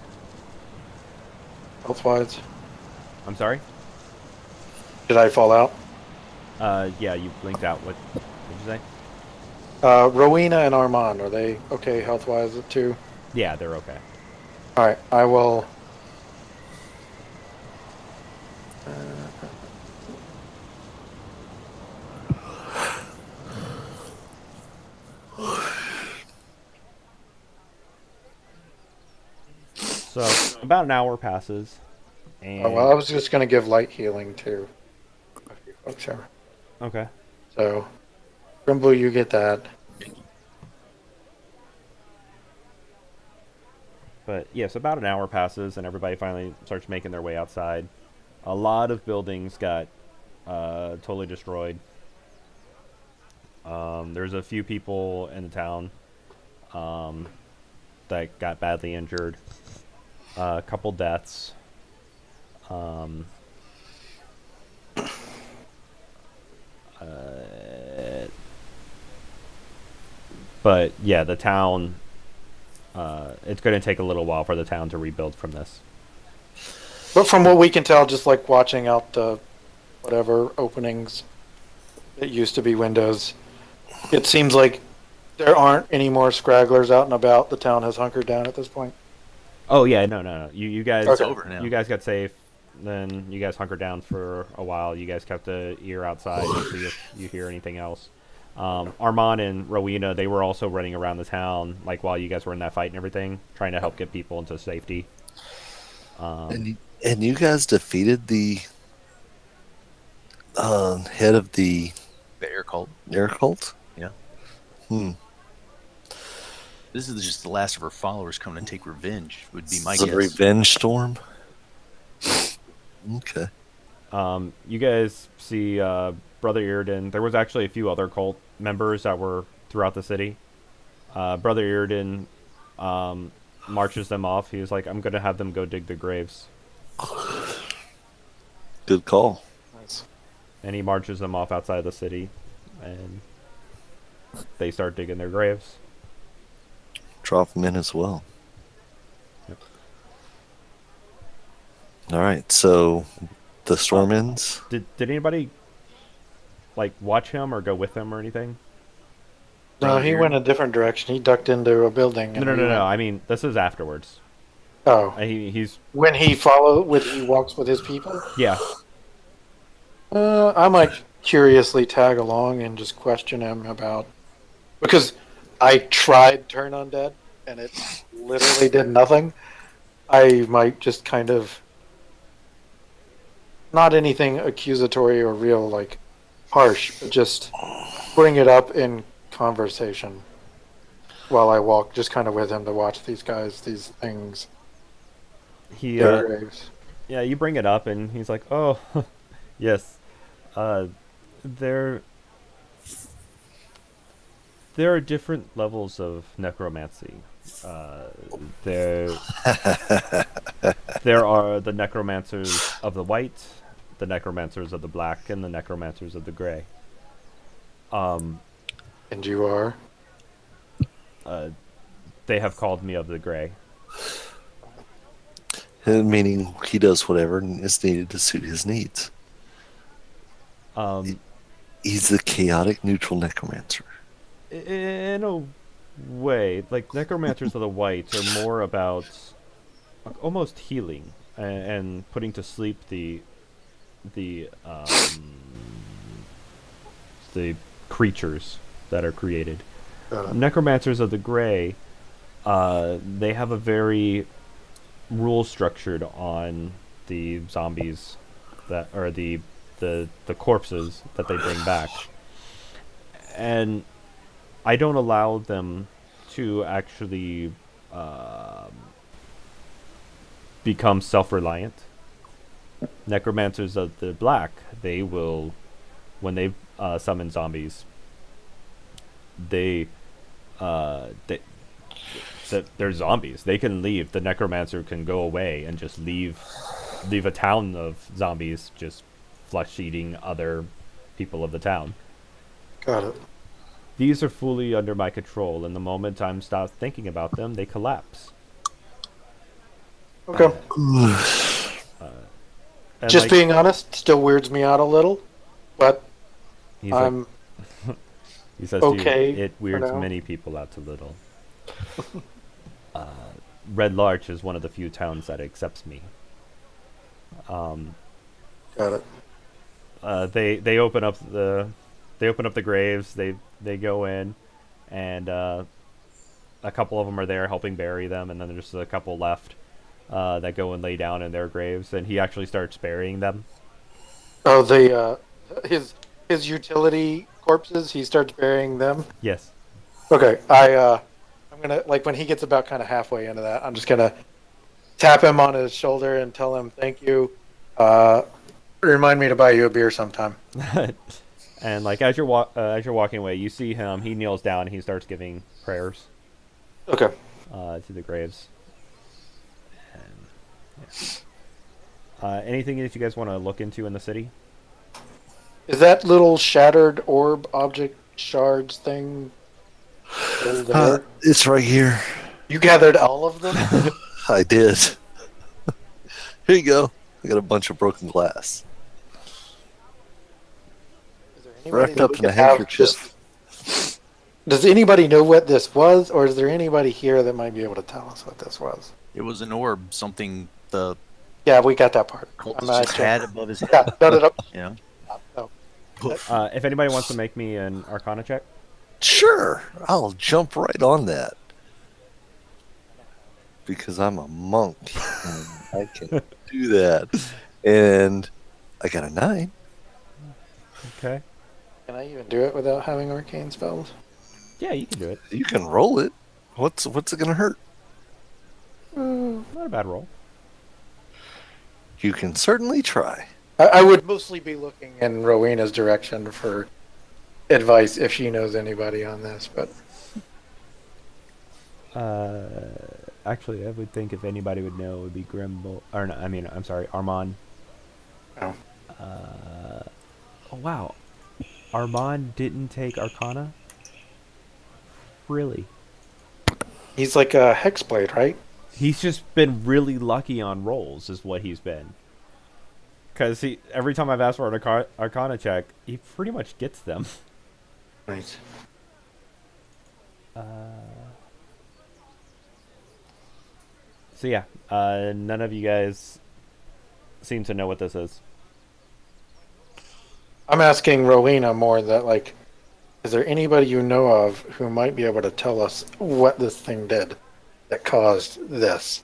health-wise. I'm sorry? Did I fall out? Yeah, you blinked out. What did you say? Rowena and Armand, are they okay health-wise too? Yeah, they're okay. All right, I will. So, about an hour passes, and... Oh, well, I was just going to give light healing to a few folks here. Okay. So, Grimble, you get that. But, yes, about an hour passes, and everybody finally starts making their way outside. A lot of buildings got totally destroyed. There's a few people in the town that got badly injured. A couple deaths. But yeah, the town. It's going to take a little while for the town to rebuild from this. But from what we can tell, just like watching out the whatever openings that used to be windows, it seems like there aren't any more scragglers out and about. The town has hunkered down at this point. Oh yeah, no. You guys, It's over now. you guys got safe. Then you guys hunkered down for a while. You guys kept an ear outside to see if you hear anything else. Armand and Rowena, they were also running around the town, like while you guys were in that fight and everything, trying to help get people into safety. And you guys defeated the head of the The air cult. air cult? Yeah. Hmm. This is just the last of her followers coming to take revenge. Would be my The guess. revenge storm? Okay. You guys see Brother Irridin. There was actually a few other cult members that were throughout the city. Brother Irridin marches them off. He's like, I'm going to have them go dig the graves. Good call. Nice. And he marches them off outside the city. And they start digging their graves. Drop them in as well. Yep. All right, so the storm ends. Did anybody like watch him or go with him or anything? No, he went a different direction. He ducked into a building. No. I mean, this is afterwards. Oh, He's when he walks with his people. yeah. I might curiously tag along and just question him about, because I tried turn undead and it literally did nothing. I might just kind of, not anything accusatory or real like harsh, but just bring it up in conversation while I walk, just kind of with him to watch these guys, these things. He their graves. yeah, you bring it up and he's like, "Oh, yes. There are different levels of necromancy. There are the necromancers of the white, the necromancers of the black, and the necromancers of the gray. And you are? They have called me of the gray. Meaning he does whatever is needed to suit his needs. He's the chaotic neutral necromancer. In a way, like necromancers of the white are more about like, almost healing and putting to sleep the creatures that are created. Necromancers of the gray, they have a very rule structured on the zombies that are the the corpses that they bring back, and I don't allow them to actually become self-reliant. Necromancers of the Black, they will, when they summon zombies, they they're zombies. They can leave. The necromancer can go away and just leave a town of zombies, just flesh eating other people of the town. Got it. These are fully under my control, and the moment I'm stopped thinking about them, they collapse. Okay. And Just like, being honest, still weirds me out a little, but he's like, I'm he says okay to you, it for weirds now. many people out a little. Red Larch is one of the few towns that accepts me. Got it. They open up the graves. They go in, and a couple of them are there helping bury them, and then there's a couple left that go and lay down in their graves, and he actually starts burying them. Oh, his utility corpses. He starts burying them. Yes. Okay, I'm gonna, like, when he gets about kind of halfway into that, I'm just gonna tap him on his shoulder and tell him thank you. Remind me to buy you a beer sometime. And like as you're walking away, you see him. He kneels down and he starts giving prayers Okay. to the graves. And, yeah. Anything that you guys want to look into in the city? Is that little shattered orb object shards thing still there? It's right here. You gathered all of them? I did. Here you go. I got a bunch of broken glass. Is there anybody Wrapped that up we in a could have handkerchief. just- Does anybody know what this was, or is there anybody here that might be able to tell us what this was? It was an orb, something the Yeah, we got that part. cultist not just sure. had above his head. Yeah, no. You know? No. Poof. If anybody wants to make me an Arcana check. Sure, I'll jump right on that. Because I'm a monk. And I can do that. And I got a 9. Okay. Can I even do it without having arcane spells? Yeah, you can do it. You can roll it. What's it gonna hurt? Not a bad roll. You can certainly try. I would mostly be looking in Rowena's direction for advice if she knows anybody on this, but Actually, I would think if anybody would know, it would be Grimble. Or no, I mean, I'm sorry, Armand. Oh. Oh wow, Armand didn't take Arcana. Really? he's like a hexblade, right? He's just been really lucky on rolls, is what he's been. Because every time I've asked for an Arcana check, he pretty much gets them. Right. So yeah, none of you guys seem to know what this is. I'm asking Rowena more that, like, is there anybody you know of who might be able to tell us what this thing did that caused this?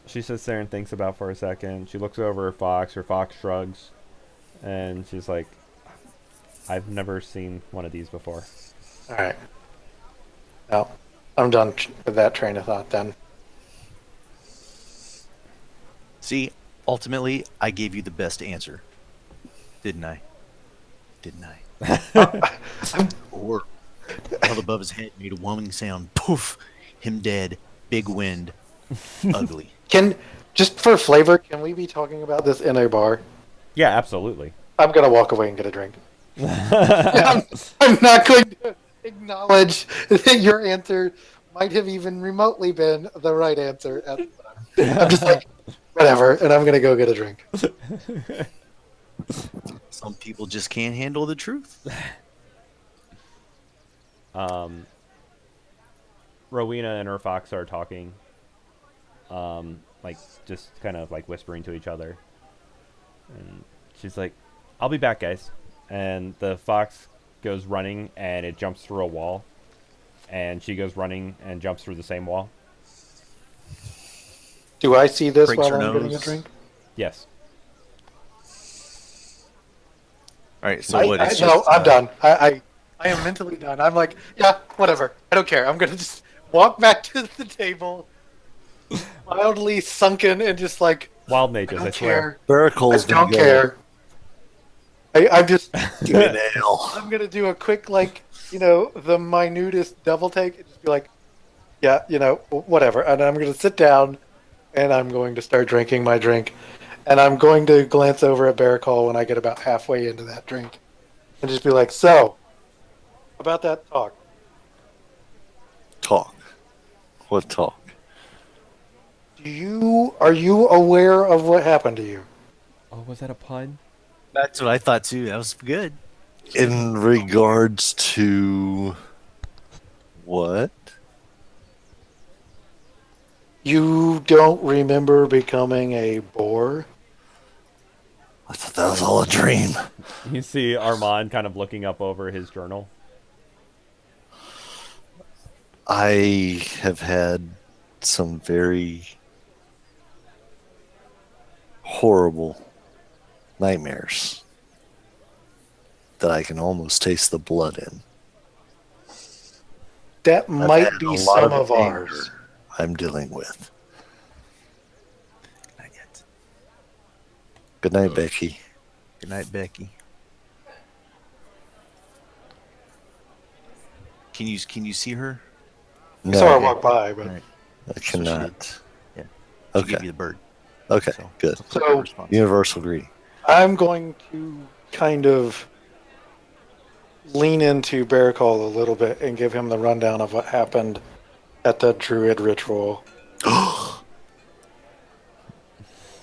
She sits there and thinks about it for a second. She looks over at Fox. Her Fox shrugs, and she's like, "I've never seen one of these before." All right. Well, I'm done with that train of thought then. See, ultimately, I gave you the best answer. Didn't I? Didn't I? Or held above his head, made a whumming sound. Poof! Him dead. Big wind. Ugly. Just for flavor, can we be talking about this in a bar? Yeah, absolutely. I'm gonna walk away and get a drink. I'm not going to acknowledge that your answer might have even remotely been the right answer at the time. I'm just like, whatever, and I'm gonna go get a drink. Some people just can't handle the truth. Rowena and her Fox are talking, like just kind of like whispering to each other, and she's like, "I'll be back, guys." And the Fox goes running and it jumps through a wall, and she goes running and jumps through the same wall. Do I see this Breaks while her I'm getting a nose. drink? Yes. All right. So what? It's no, just. I'm done. I am mentally done. I'm like, yeah, whatever. I don't care. I'm gonna just walk back to the table, mildly sunken, and just like, Wild I mages, I don't swear. care. I Barracle's gonna don't go. care. I'm just, Give me an ale. I'm gonna do a quick, like, the minutest double take and just be like, yeah, whatever. And I'm gonna sit down and I'm going to start drinking my drink. And I'm going to glance over at Barracol when I get about halfway into that drink and just be like, so, about that talk. Talk. What talk? Are you aware of what happened to you? Oh, was that a pun? That's what I thought too. That was good. In regards to what? You don't remember becoming a boar? I thought that was all a dream. You see Armand kind of looking up over his journal. I have had some very horrible nightmares that I can almost taste the blood in. That I've might had be a lot some of anger ours. I'm dealing with. Not yet. Good night, Becky. Good night, Becky. Can you see her? I saw her No, walk by, but All right. I cannot. Yeah. She gave Okay. you the bird. Okay, So, good. So- response. Universal greeting. I'm going to kind of lean into Barracol a little bit and give him the rundown of what happened at the Druid ritual.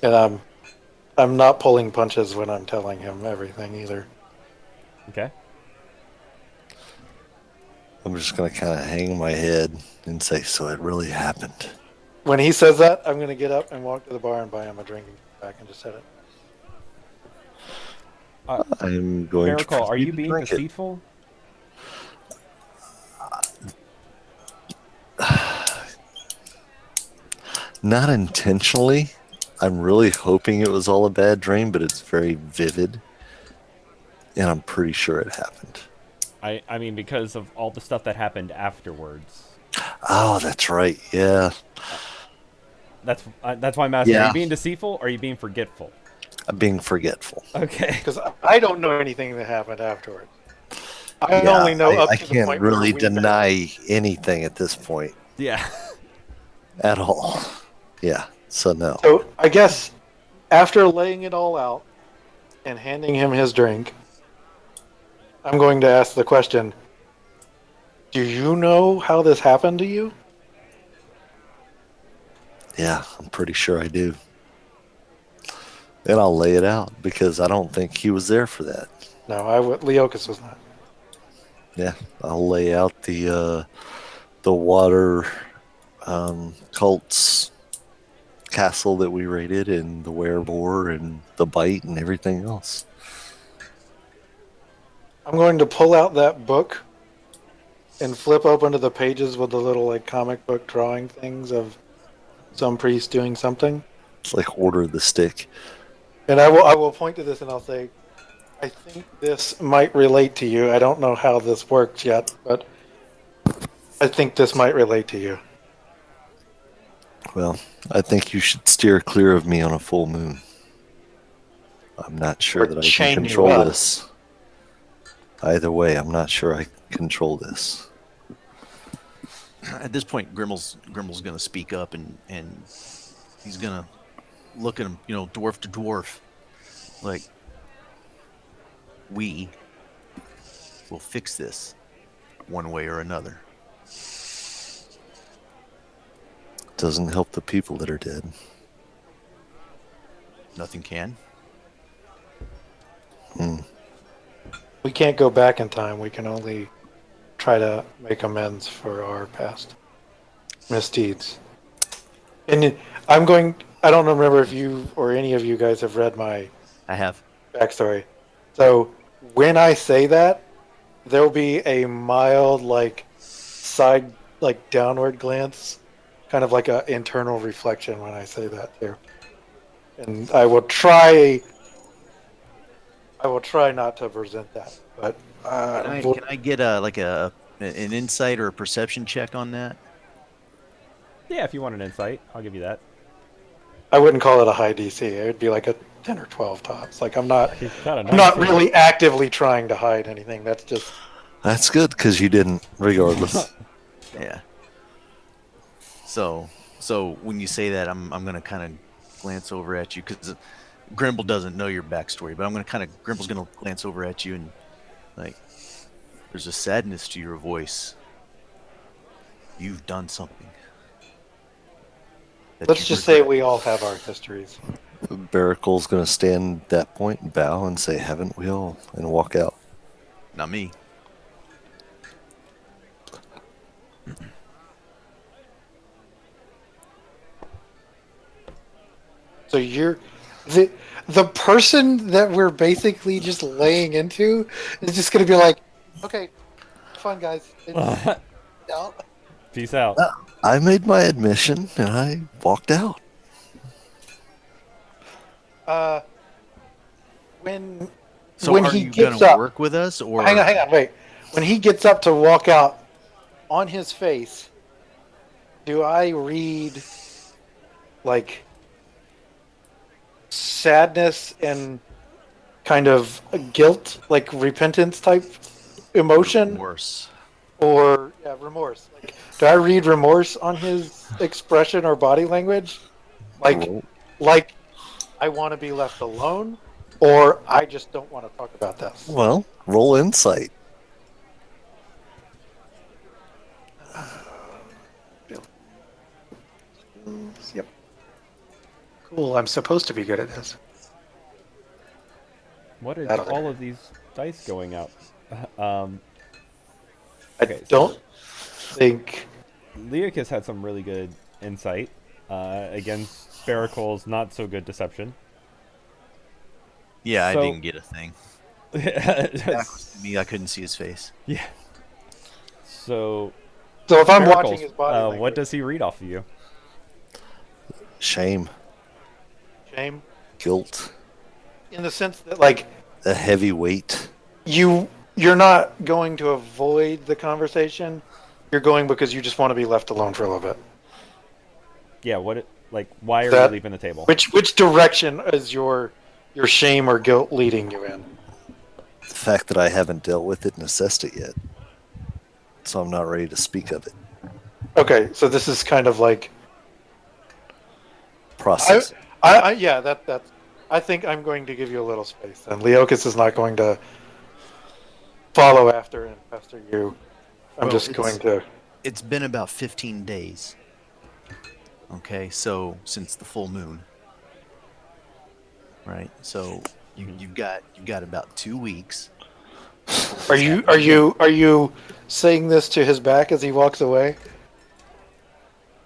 And I'm not pulling punches when I'm telling him everything either. Okay. I'm just going to kind of hang my head and say, so it really happened. When he says that, I'm going to get up and walk to the bar and buy him a drink and come back and just set it. I'm going to. Miracle, are proceed you to being drink it. deceitful? Not intentionally. I'm really hoping it was all a bad dream, but it's very vivid. And I'm pretty sure it happened. I mean, because of all the stuff that happened afterwards. Oh, that's right. Yeah. That's why I'm asking. Are Yeah. you being deceitful or are you being forgetful? I'm being forgetful. Okay. Because I don't know anything that happened afterwards. I Yeah, only know up I to the can't point where really we deny anything at this point Yeah. at all. Yeah. So no. So I guess after laying it all out and handing him his drink, I'm going to ask the question, do you know how this happened to you? Yeah, I'm pretty sure I do. And I'll lay it out because I don't think he was there for that. No, Leokas was not. Yeah, I'll lay out the water cult's castle that we raided and the werebore and the bite and everything else. I'm going to pull out that book and flip open to the pages with the little like comic book drawing things of some priest doing something. It's like Order of the Stick. And I will point to this and I'll say, I think this might relate to you. I don't know how this works yet, but I think this might relate to you. Well, I think you should steer clear of me on a full moon. I'm not sure Or that I chain can you control up. this. Either way, I'm not sure I can control this. At this point, Grimmel's gonna speak up and he's gonna look at him, dwarf to dwarf, like, we will fix this one way or another. Doesn't help the people that are dead. Nothing can. We can't go back in time. We can only try to make amends for our past misdeeds. And I don't remember if you or any of you guys have read my I have. backstory. So when I say that, there'll be a mild, like, side, like, downward glance, kind of like an internal reflection when I say that too. And I will try I will try not to resent that, but Can I get an insight or a perception check on that? Yeah, if you want an insight, I'll give you that. I wouldn't call it a high DC. It would be like a 10 or 12 tops. Like I'm not He's got a I'm not 19. really actively trying to hide anything. That's just That's good because you didn't, regardless. Yeah. So when you say that, I'm gonna kind of glance over at you because Grimble doesn't know your backstory, but Grimble's gonna glance over at you and like, there's a sadness to your voice. You've done something. that let's you just say regret. we all have our histories. Barracle's going to stand at that point and bow and say, haven't we all? And walk out. Not me. So you're the person that we're basically just laying into is just going to be like, okay, fun guys. No. Peace out. I made my admission and I walked out. When So when are he you gets gonna up, work with us or hang on, wait. When he gets up to walk out, on his face, do I read like sadness and kind of guilt, like repentance type emotion, worse? or remorse? Like, do I read remorse on his expression or body language? Like I want to be left alone, or I just don't want to talk about this. Well, roll insight. Yep. Cool. I'm supposed to be good at this. What is That'll all do. of these dice going up? I Okay, so- don't think. Leocus had some really good insight against Barracle's not so good deception. Yeah, So- I didn't get a thing. Backwards to me, I couldn't see his face. Yeah. So, So if I'm Barracles, watching his body language, what does he read off of you? Shame, shame, guilt, in the sense that like a heavy weight. you're not going to avoid the conversation. You're going because you just want to be left alone for a little bit. Yeah, why are That- you leaving the table? Which direction is your shame or guilt leading you in? The fact that I haven't dealt with it and assessed it yet. So I'm not ready to speak of it. Okay, so this is kind of like Process. that's. I think I'm going to give you a little space, and Leocus is not going to follow after and pester you. I'm Well, just it's- going to. It's been about 15 days. Okay, so since the full moon. Right. So you've got about 2 weeks. Are you saying this to his back as he walks away?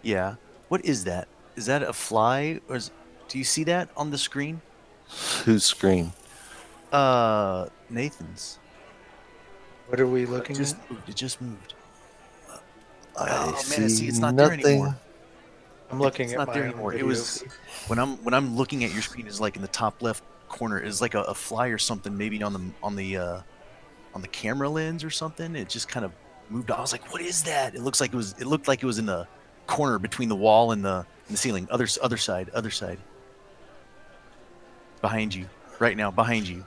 Yeah. What is that? Is that a fly or do you see that on the screen? Whose screen? Nathan's. What are we It looking just at? moved. It just moved. I Oh, man, see see, it's not there nothing. anymore. I'm looking It's at not my there own anymore. It video was feed. when I'm looking at your screen is like in the top left corner is like a fly or something maybe on the camera lens or something. It just kind of moved. I was like, what is that? It looked like it was in the corner between the wall and the ceiling. Other side. Behind you, right now. Behind you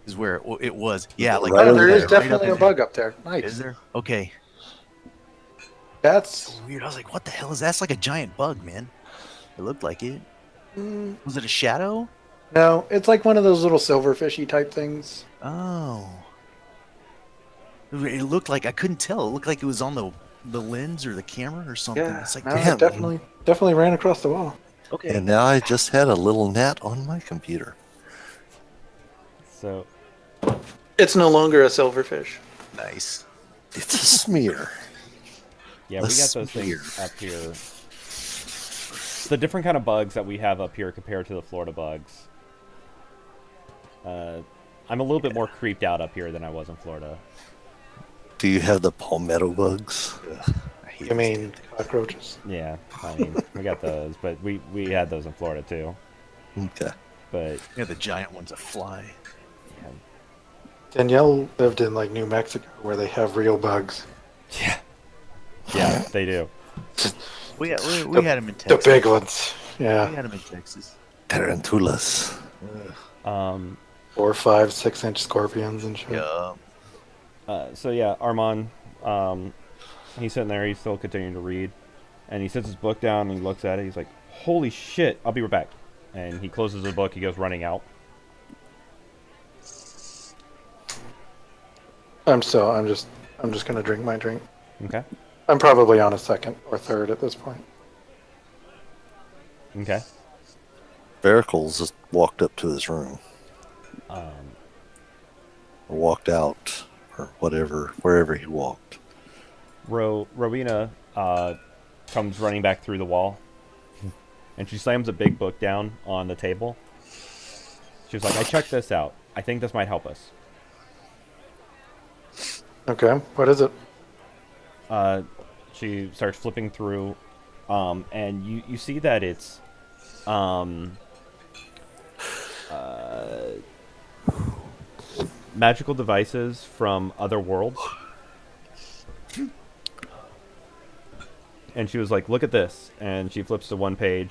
is where it was. Yeah, like Right Oh, over there is there. definitely a bug up there. Is Nice. there? Okay. That's Weird. I was like, what the hell is that? That's like a giant bug, man. It looked like it. Was it a shadow? no. It's like one of those little silverfishy type things. Oh. It looked like I couldn't tell. It looked like it was on the lens or the camera or something. Yeah, It's like, no, damn. it definitely ran across the wall. okay. And now I just had a little gnat on my computer. So, It's no longer a silverfish. Nice. It's a smear. yeah, we got those things up here. The different kind of bugs that we have up here compared to the Florida bugs. I'm a little bit more creeped out up here than I was in Florida. Do you have the palmetto bugs? I hate You mean cockroaches? Yeah, I mean, we got those, but we had those in Florida too. Okay. But yeah, the giant one's a fly. yeah, Danielle lived in like New Mexico where they have real bugs. Yeah, they do. We had him in The Texas. big ones. We Yeah. had him in Texas. Tarantulas. Um, 4, 5, 6-inch scorpions and shit. Yeah. so yeah, Armand, he's sitting there. He's still continuing to read, and he sets his book down and he looks at it. He's like, "Holy shit! I'll be right back." And he closes the book. He goes running out. I'm just gonna drink my drink. Okay. I'm probably on a second or third at this point. Okay. Veracles just walked up to his room. Um, Or walked out. Or whatever. Wherever he walked. Rowena comes running back through the wall, and she slams a big book down on the table. She was like, "I checked this out. I think this might help us." Okay, what is it? She starts flipping through, and you see that it's magical devices from other worlds. And she was like, "Look at this," and she flips to one page,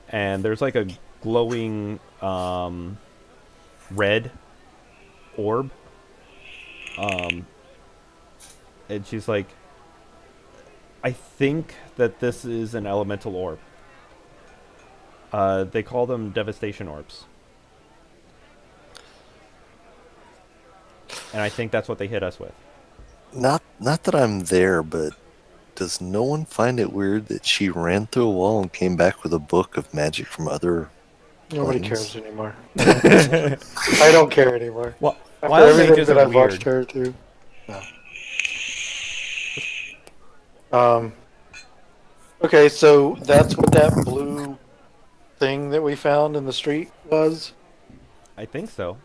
and there's like a glowing red orb. And she's like, "I think that this is an elemental orb. They call them devastation orbs. And I think that's what they hit us with." Not that I'm there, but does no one find it weird that she ran through a wall and came back with a book of magic from other Nobody planes? cares anymore. I don't care anymore. Well, After wild everything mages that are I've watched weird. her do. No. Okay, so that's what that blue thing that we found in the street was? I think so.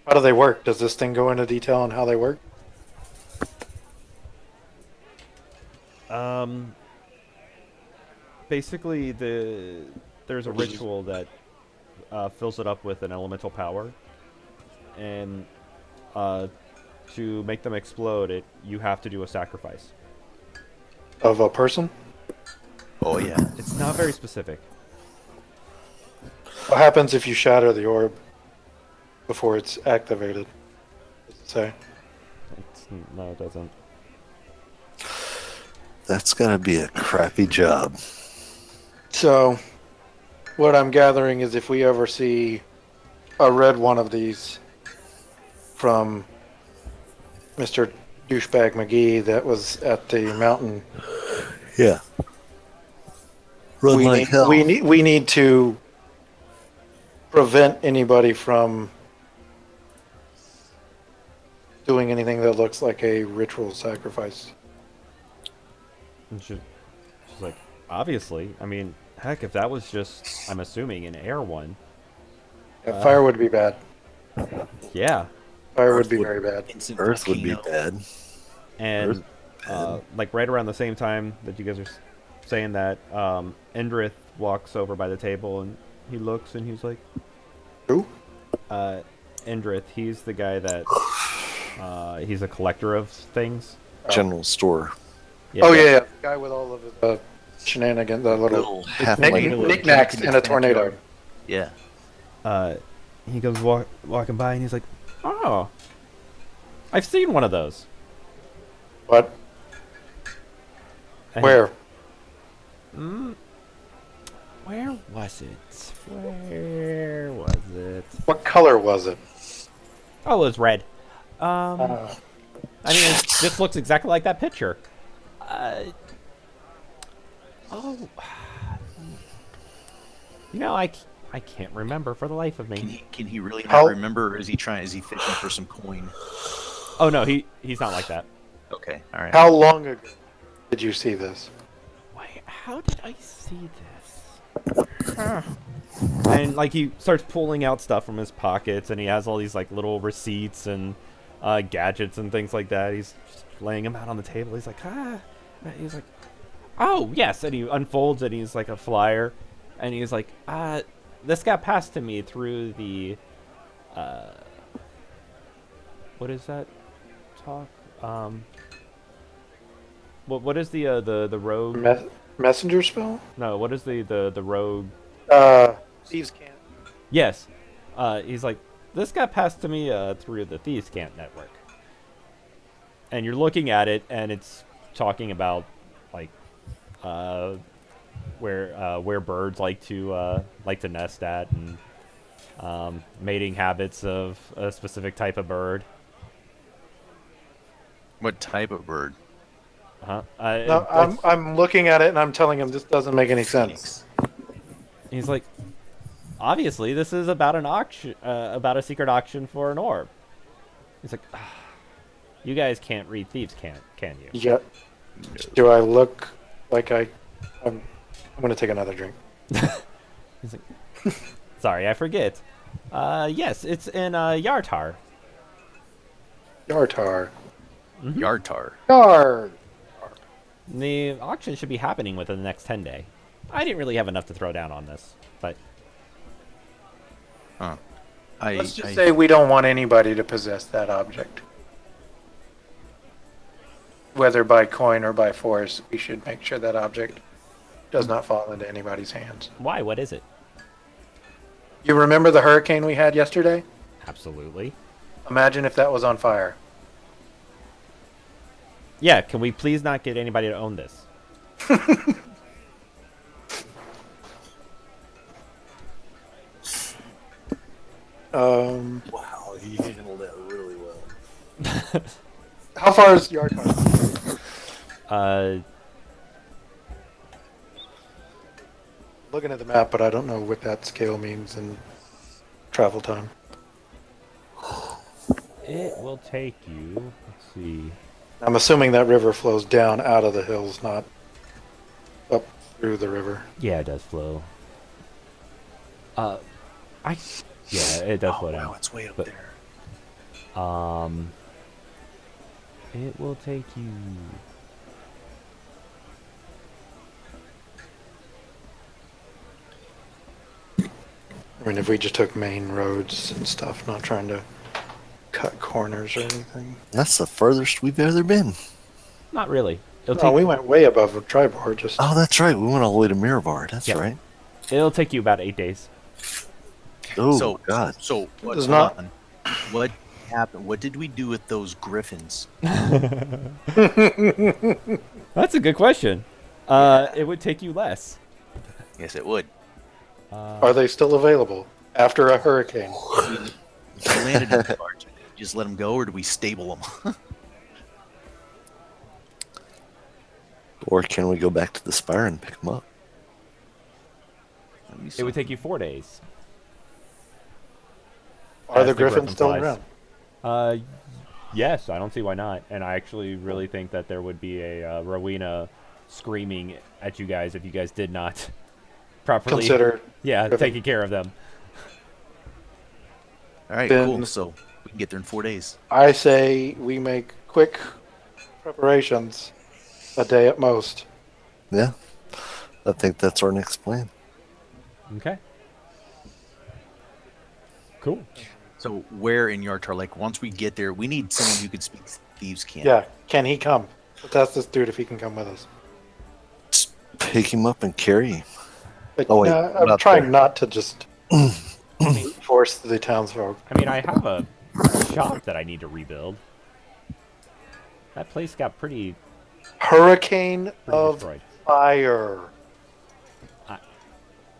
How do they work? Does this thing go into detail on how they work? Basically, there's a ritual that fills it up with an elemental power, and to make them explode, you have to do a sacrifice. Of a person? Oh yeah. It's not very specific. What happens if you shatter the orb before it's activated? Does it say? No, it doesn't. That's gotta be a crappy job. So, what I'm gathering is if we ever see a red one of these from Mr. Douchebag McGee that was at the mountain, Yeah. Run we like need, hell. we need to prevent anybody from doing anything that looks like a ritual sacrifice. And she's like, obviously. I mean, heck, if that was just, I'm assuming, an air one. Yeah, fire would be bad. Yeah. Fire Earth would be would- very bad. Instant Earth would be volcano. bad. And Earth- like right around the same time that you guys are saying that, Endrith walks over by the table and he looks and he's like, Who? Endrith, he's the guy that he's a collector of things. General store. Oh yeah, the guy with all of the shenanigans, the little Little half knick- like knickknacks in a tornado. Yeah. He goes walking by and he's like, "Oh, I've seen one of those." What? And Where? Where was it? Where was it? What color was it? Oh, it was red. Uh, I mean, it just looks exactly like that picture. Oh, you know, I can't remember for the life of me. Can he really not How- remember? Or is he fishing for some coin? Oh no, he's not like that. Okay. All right. how long ago did you see this? Wait, how did I see this? And like he starts pulling out stuff from his pockets, and he has all these like little receipts and gadgets and things like that. He's just laying them out on the table. He's like, he's like, "Oh yes," and he unfolds and he's like a flyer, and he's like, this got passed to me through the what is that talk? What is the rogue? Messenger spell? No, what is the rogue? Thieves can't. Yes, he's like, this got passed to me through the Thieves Camp network, and you're looking at it, and it's talking about like where birds like to nest at, and mating habits of a specific type of bird. What type of bird? Huh? No, I'm looking at it and I'm telling him this doesn't make any sense. He's like, obviously, this is about an auction, about a secret auction for an orb. He's like, you guys can't read thieves, can you? Yeah. Do I look like I'm going to take another drink. He's like, sorry, I forget. Yes, it's in Yartar. Yartar. Yartar. Yar. The auction should be happening within the next 10 days. I didn't really have enough to throw down on this, but Huh. Let's just say we don't want anybody to possess that object. Whether by coin or by force, we should make sure that object does not fall into anybody's hands. why? What is it? You remember the hurricane we had yesterday? Absolutely. Imagine if that was on fire. Yeah, can we please not get anybody to own this? Wow, he handled that really well. How far is Yartar? Looking at the map, but I don't know what that scale means in travel time. It will take you. Let's see. I'm assuming that river flows down out of the hills, not up through the river. Yeah, it does flow. Yeah, it does flow down. Wow, it's way up But- there. It will take you. I mean, if we just took main roads and stuff, not trying to cut corners or anything. That's the furthest we've ever been. Not really. It'll No, take. we went way above a Tribord. Just Oh, that's right. We went all the way to Mirabar. That's Yeah. right. It'll take you about 8 days. Oh, So God. So what Does hold not- on. What happened? What did we do with those griffins? That's a good question. It would take you less. Yes, it would. are they still available after a hurricane? If we landed in the barge, just let them go, or do we stable them? Or can we go back to the Spire and pick them up? It would take you 4 days. Are As the the Griffins Griffin still flies. around? Yes, I don't see why not. And I actually really think that there would be a Rowena screaming at you guys if you guys did not properly Consider yeah, Griffin. taking care of them. All right, Then- cool. So we can get there in 4 days. I say we make quick preparations, a day at most. Yeah. I think that's our next plan. Okay. Cool. So where in Yartar? Like once we get there, we need someone who could speak thieves' camp. Yeah, can he come? Let's ask this dude if he can come with us. Just pick him up and carry him. But, Oh, wait, no, I'm not trying there. not to just force the townsfolk. I mean, I have a shop that I need to rebuild. That place got pretty Hurricane of destroyed. fire.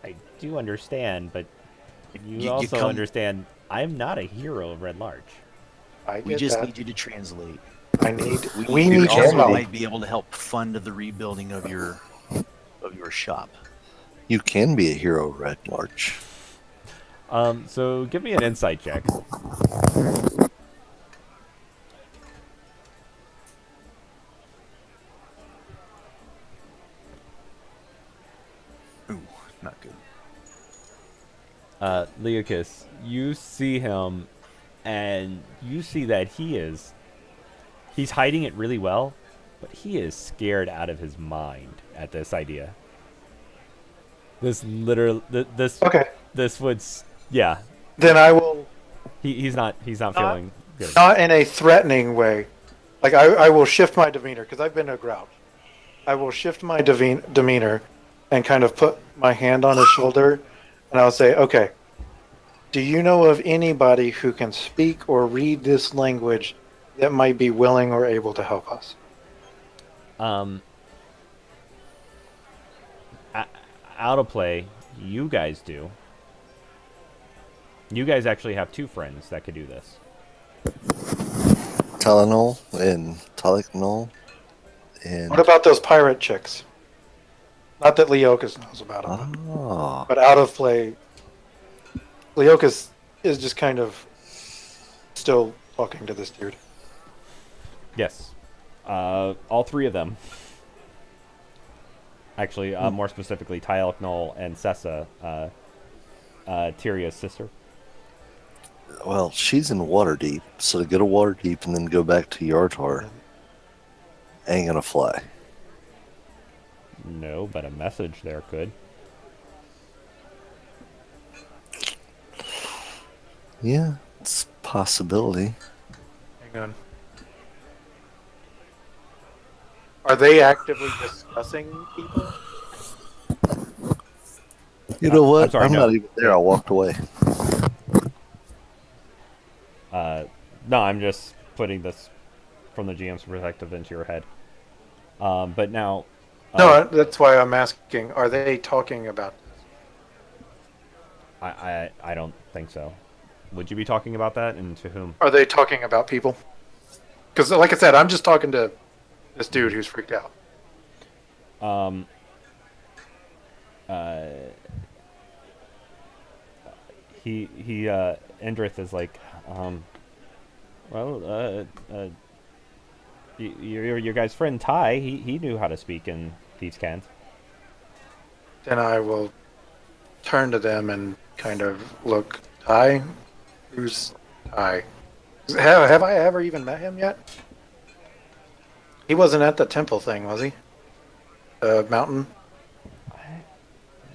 I do understand, but you You also come- understand I'm not a hero of Red Larch. I We get just that. need you to translate. We We need also your help. might be able to help fund the rebuilding of your shop. You can be a hero, Red Larch. So give me an insight check. Ooh, not good. Leocus, you see him, and you see that he's hiding it really well, but he is scared out of his mind at this idea. This Okay, this would, yeah, then I will he's not feeling kidding. Not in a threatening way. Like, I will shift my demeanor, because I've been a grouch. I will shift my demeanor and kind of put my hand on his shoulder, and I'll say, okay, do you know of anybody who can speak or read this language that might be willing or able to help us? Um, out of play, you guys do. You guys actually have two friends that could do this. Tylenol and Tylenol and What about those pirate chicks? Not that Leokas knows about them, oh, but out of play, Leokas is just kind of still talking to this dude. Yes. All three of them. Actually, more specifically, Tylenol and Sessa, Tyria's sister. well, she's in Waterdeep, so to go to Waterdeep and then go back to Yartar ain't gonna fly. No, but a message there could. Yeah, it's a possibility. Hang on. Are they actively discussing people? You know what? I'm sorry, I'm no. not even there. I walked away. No, I'm just putting this from the GM's perspective into your head. But now... No, that's why I'm asking. Are they talking about this? I don't think so. Would you be talking about that, and to whom? Are they talking about people? Because, like I said, I'm just talking to this dude who's freaked out. Endrith is like, your guy's friend Ty, he knew how to speak in thieves' cant. Then I will turn to them and kind of look. Ty? Who's Ty? Have I ever even met him yet? He wasn't at the temple thing, was he? The mountain?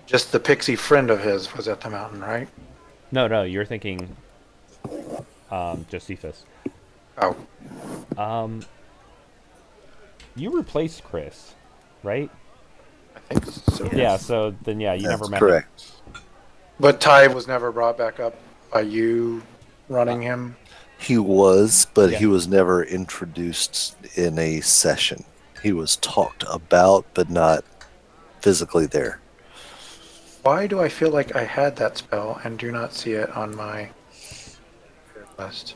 Just the pixie friend of his was at the mountain, right? No, you're thinking, Josephus. Oh. You replaced Chris, right? I think so. Yeah, so then you That's never met correct. But Ty was never brought back up by you running him? He was, but Yeah. he was never introduced in a session. He was talked about, but not physically there. Why do I feel like I had that spell and do not see it on my list?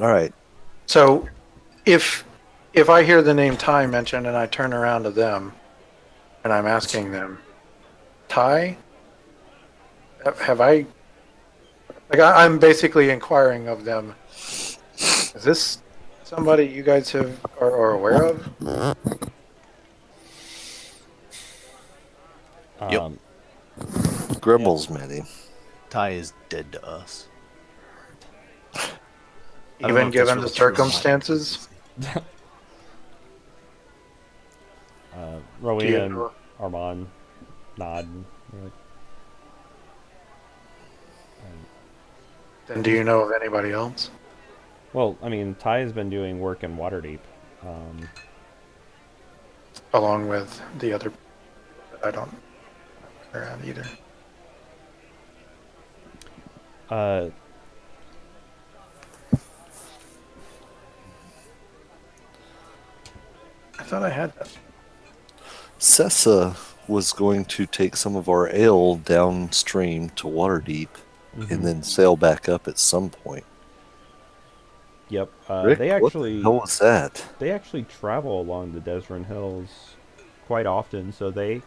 All right. So, if I hear the name Ty mentioned and I turn around to them and I'm asking them, Ty, have I? Like I'm basically inquiring of them. Is this somebody you guys are aware of? Yep. Grimble's met him. Ty is dead to us. I don't know Even if that's given the really true or not. circumstances? Rowena and Armand nod. They're like, Then do you know of anybody else? well, I mean, Ty has been doing work in Waterdeep. Along with the other that I don't around either. I thought I had that. Sessa was going to take some of our ale downstream to Waterdeep and then sail back up at some point. Yep. Rick, They what actually the hell was that? they actually travel along the Desrin Hills quite often, so they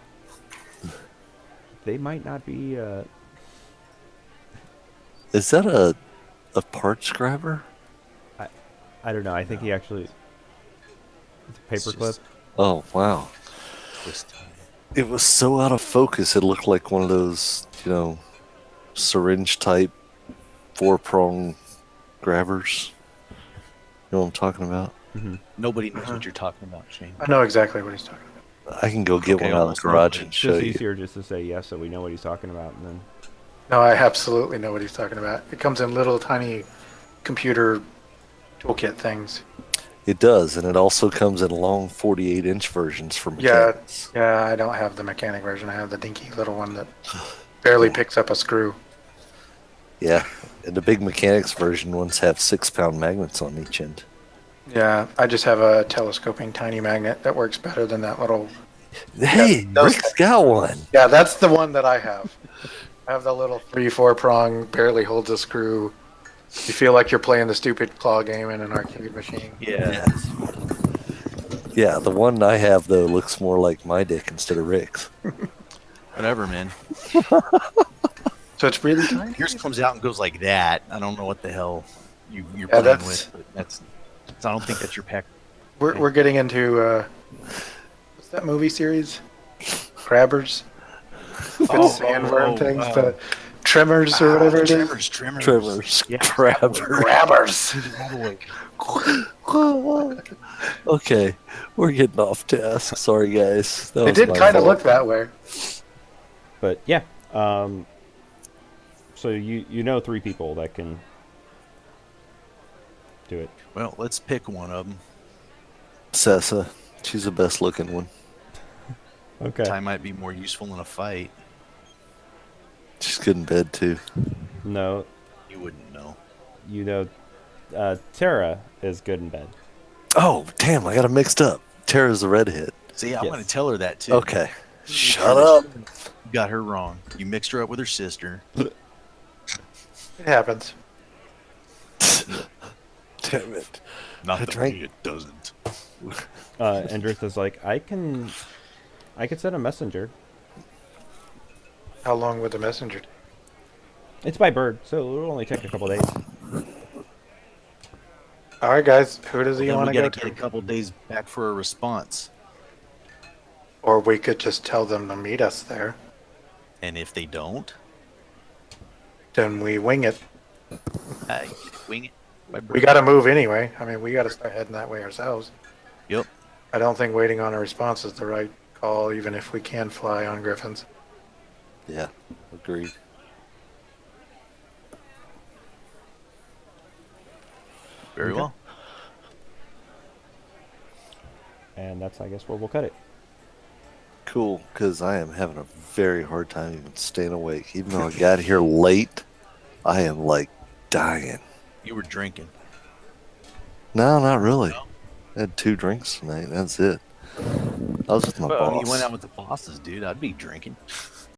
might not be. Is that a parts grabber? I don't know. I think he actually. It's a It's paperclip. just Oh, wow. twist time. It was so out of focus, it looked like one of those, syringe type 4-prong grabbers. know what I'm talking about? Nobody knows what you're talking about, Shane. I know exactly what he's talking about. I can go get Okay, one out of almost the garage nobody. and It's show just you. easier just to say yes, so we know what he's talking about, and then No, I absolutely know what he's talking about. It comes in little tiny computer toolkit things. It does, and it also comes in long 48-inch versions for mechanics. Yeah, I don't have the mechanic version. I have the dinky little one that barely picks up a screw. Yeah, and the big mechanics version ones have 6-pound magnets on each end. Yeah, I just have a telescoping tiny magnet that works better than that little. Hey, those Rick's got one. Yeah, that's the one that I have. I have the little 3-4 prong, barely holds a screw. You feel like you're playing the stupid claw game in an arcade machine. Yeah. Yeah, the one I have though looks more like my dick instead of Rick's. Whatever, man. So it's really tiny. Yours comes out and goes like that. I don't know what the hell you're Yeah, playing that's- with, but that's. I don't think that's your pack. We're getting into what's that movie series? Crabbers. Sandworm things. The Tremors or whatever it is. Tremors. Trevor's Crabber. Grabbers. Okay, we're getting off task. Sorry, guys. That It was did my kind of fault. look that way. but yeah. So you know 3 people that can do it. Well, let's pick one of them. Sessa. She's the best looking one. Okay. Ty might be more useful in a fight. She's good in bed too. No, You wouldn't know. you know, Tara is good in bed. Oh, damn! I got it mixed up. Tara's the redhead. See, I'm Yes. going to tell her that too. Okay. Shut up. You got her wrong. You mixed her up with her sister. It happens. Damn it. Not I the drank- way it doesn't. Endrith is like, I could send a messenger. How long would the messenger take? It's by bird, so it'll only take a couple days. All right, guys. Who does he Then want we to got go to get a to? couple days back for a response. Or we could just tell them to meet us there. And if they don't, Then we wing it. wing it. by We bird. got to move anyway. I mean, we got to start heading that way ourselves. Yep. I don't think waiting on a response is the right call, even if we can fly on Griffins. Yeah, agreed. Very well. And that's, I guess, where we'll cut it. Cool, because I am having a very hard time even staying awake. Even though I got here late, I am like dying. You were drinking. No, not really. I had 2 drinks tonight. That's it. I was with my Well, boss. you went out with the bosses, dude. I'd be drinking.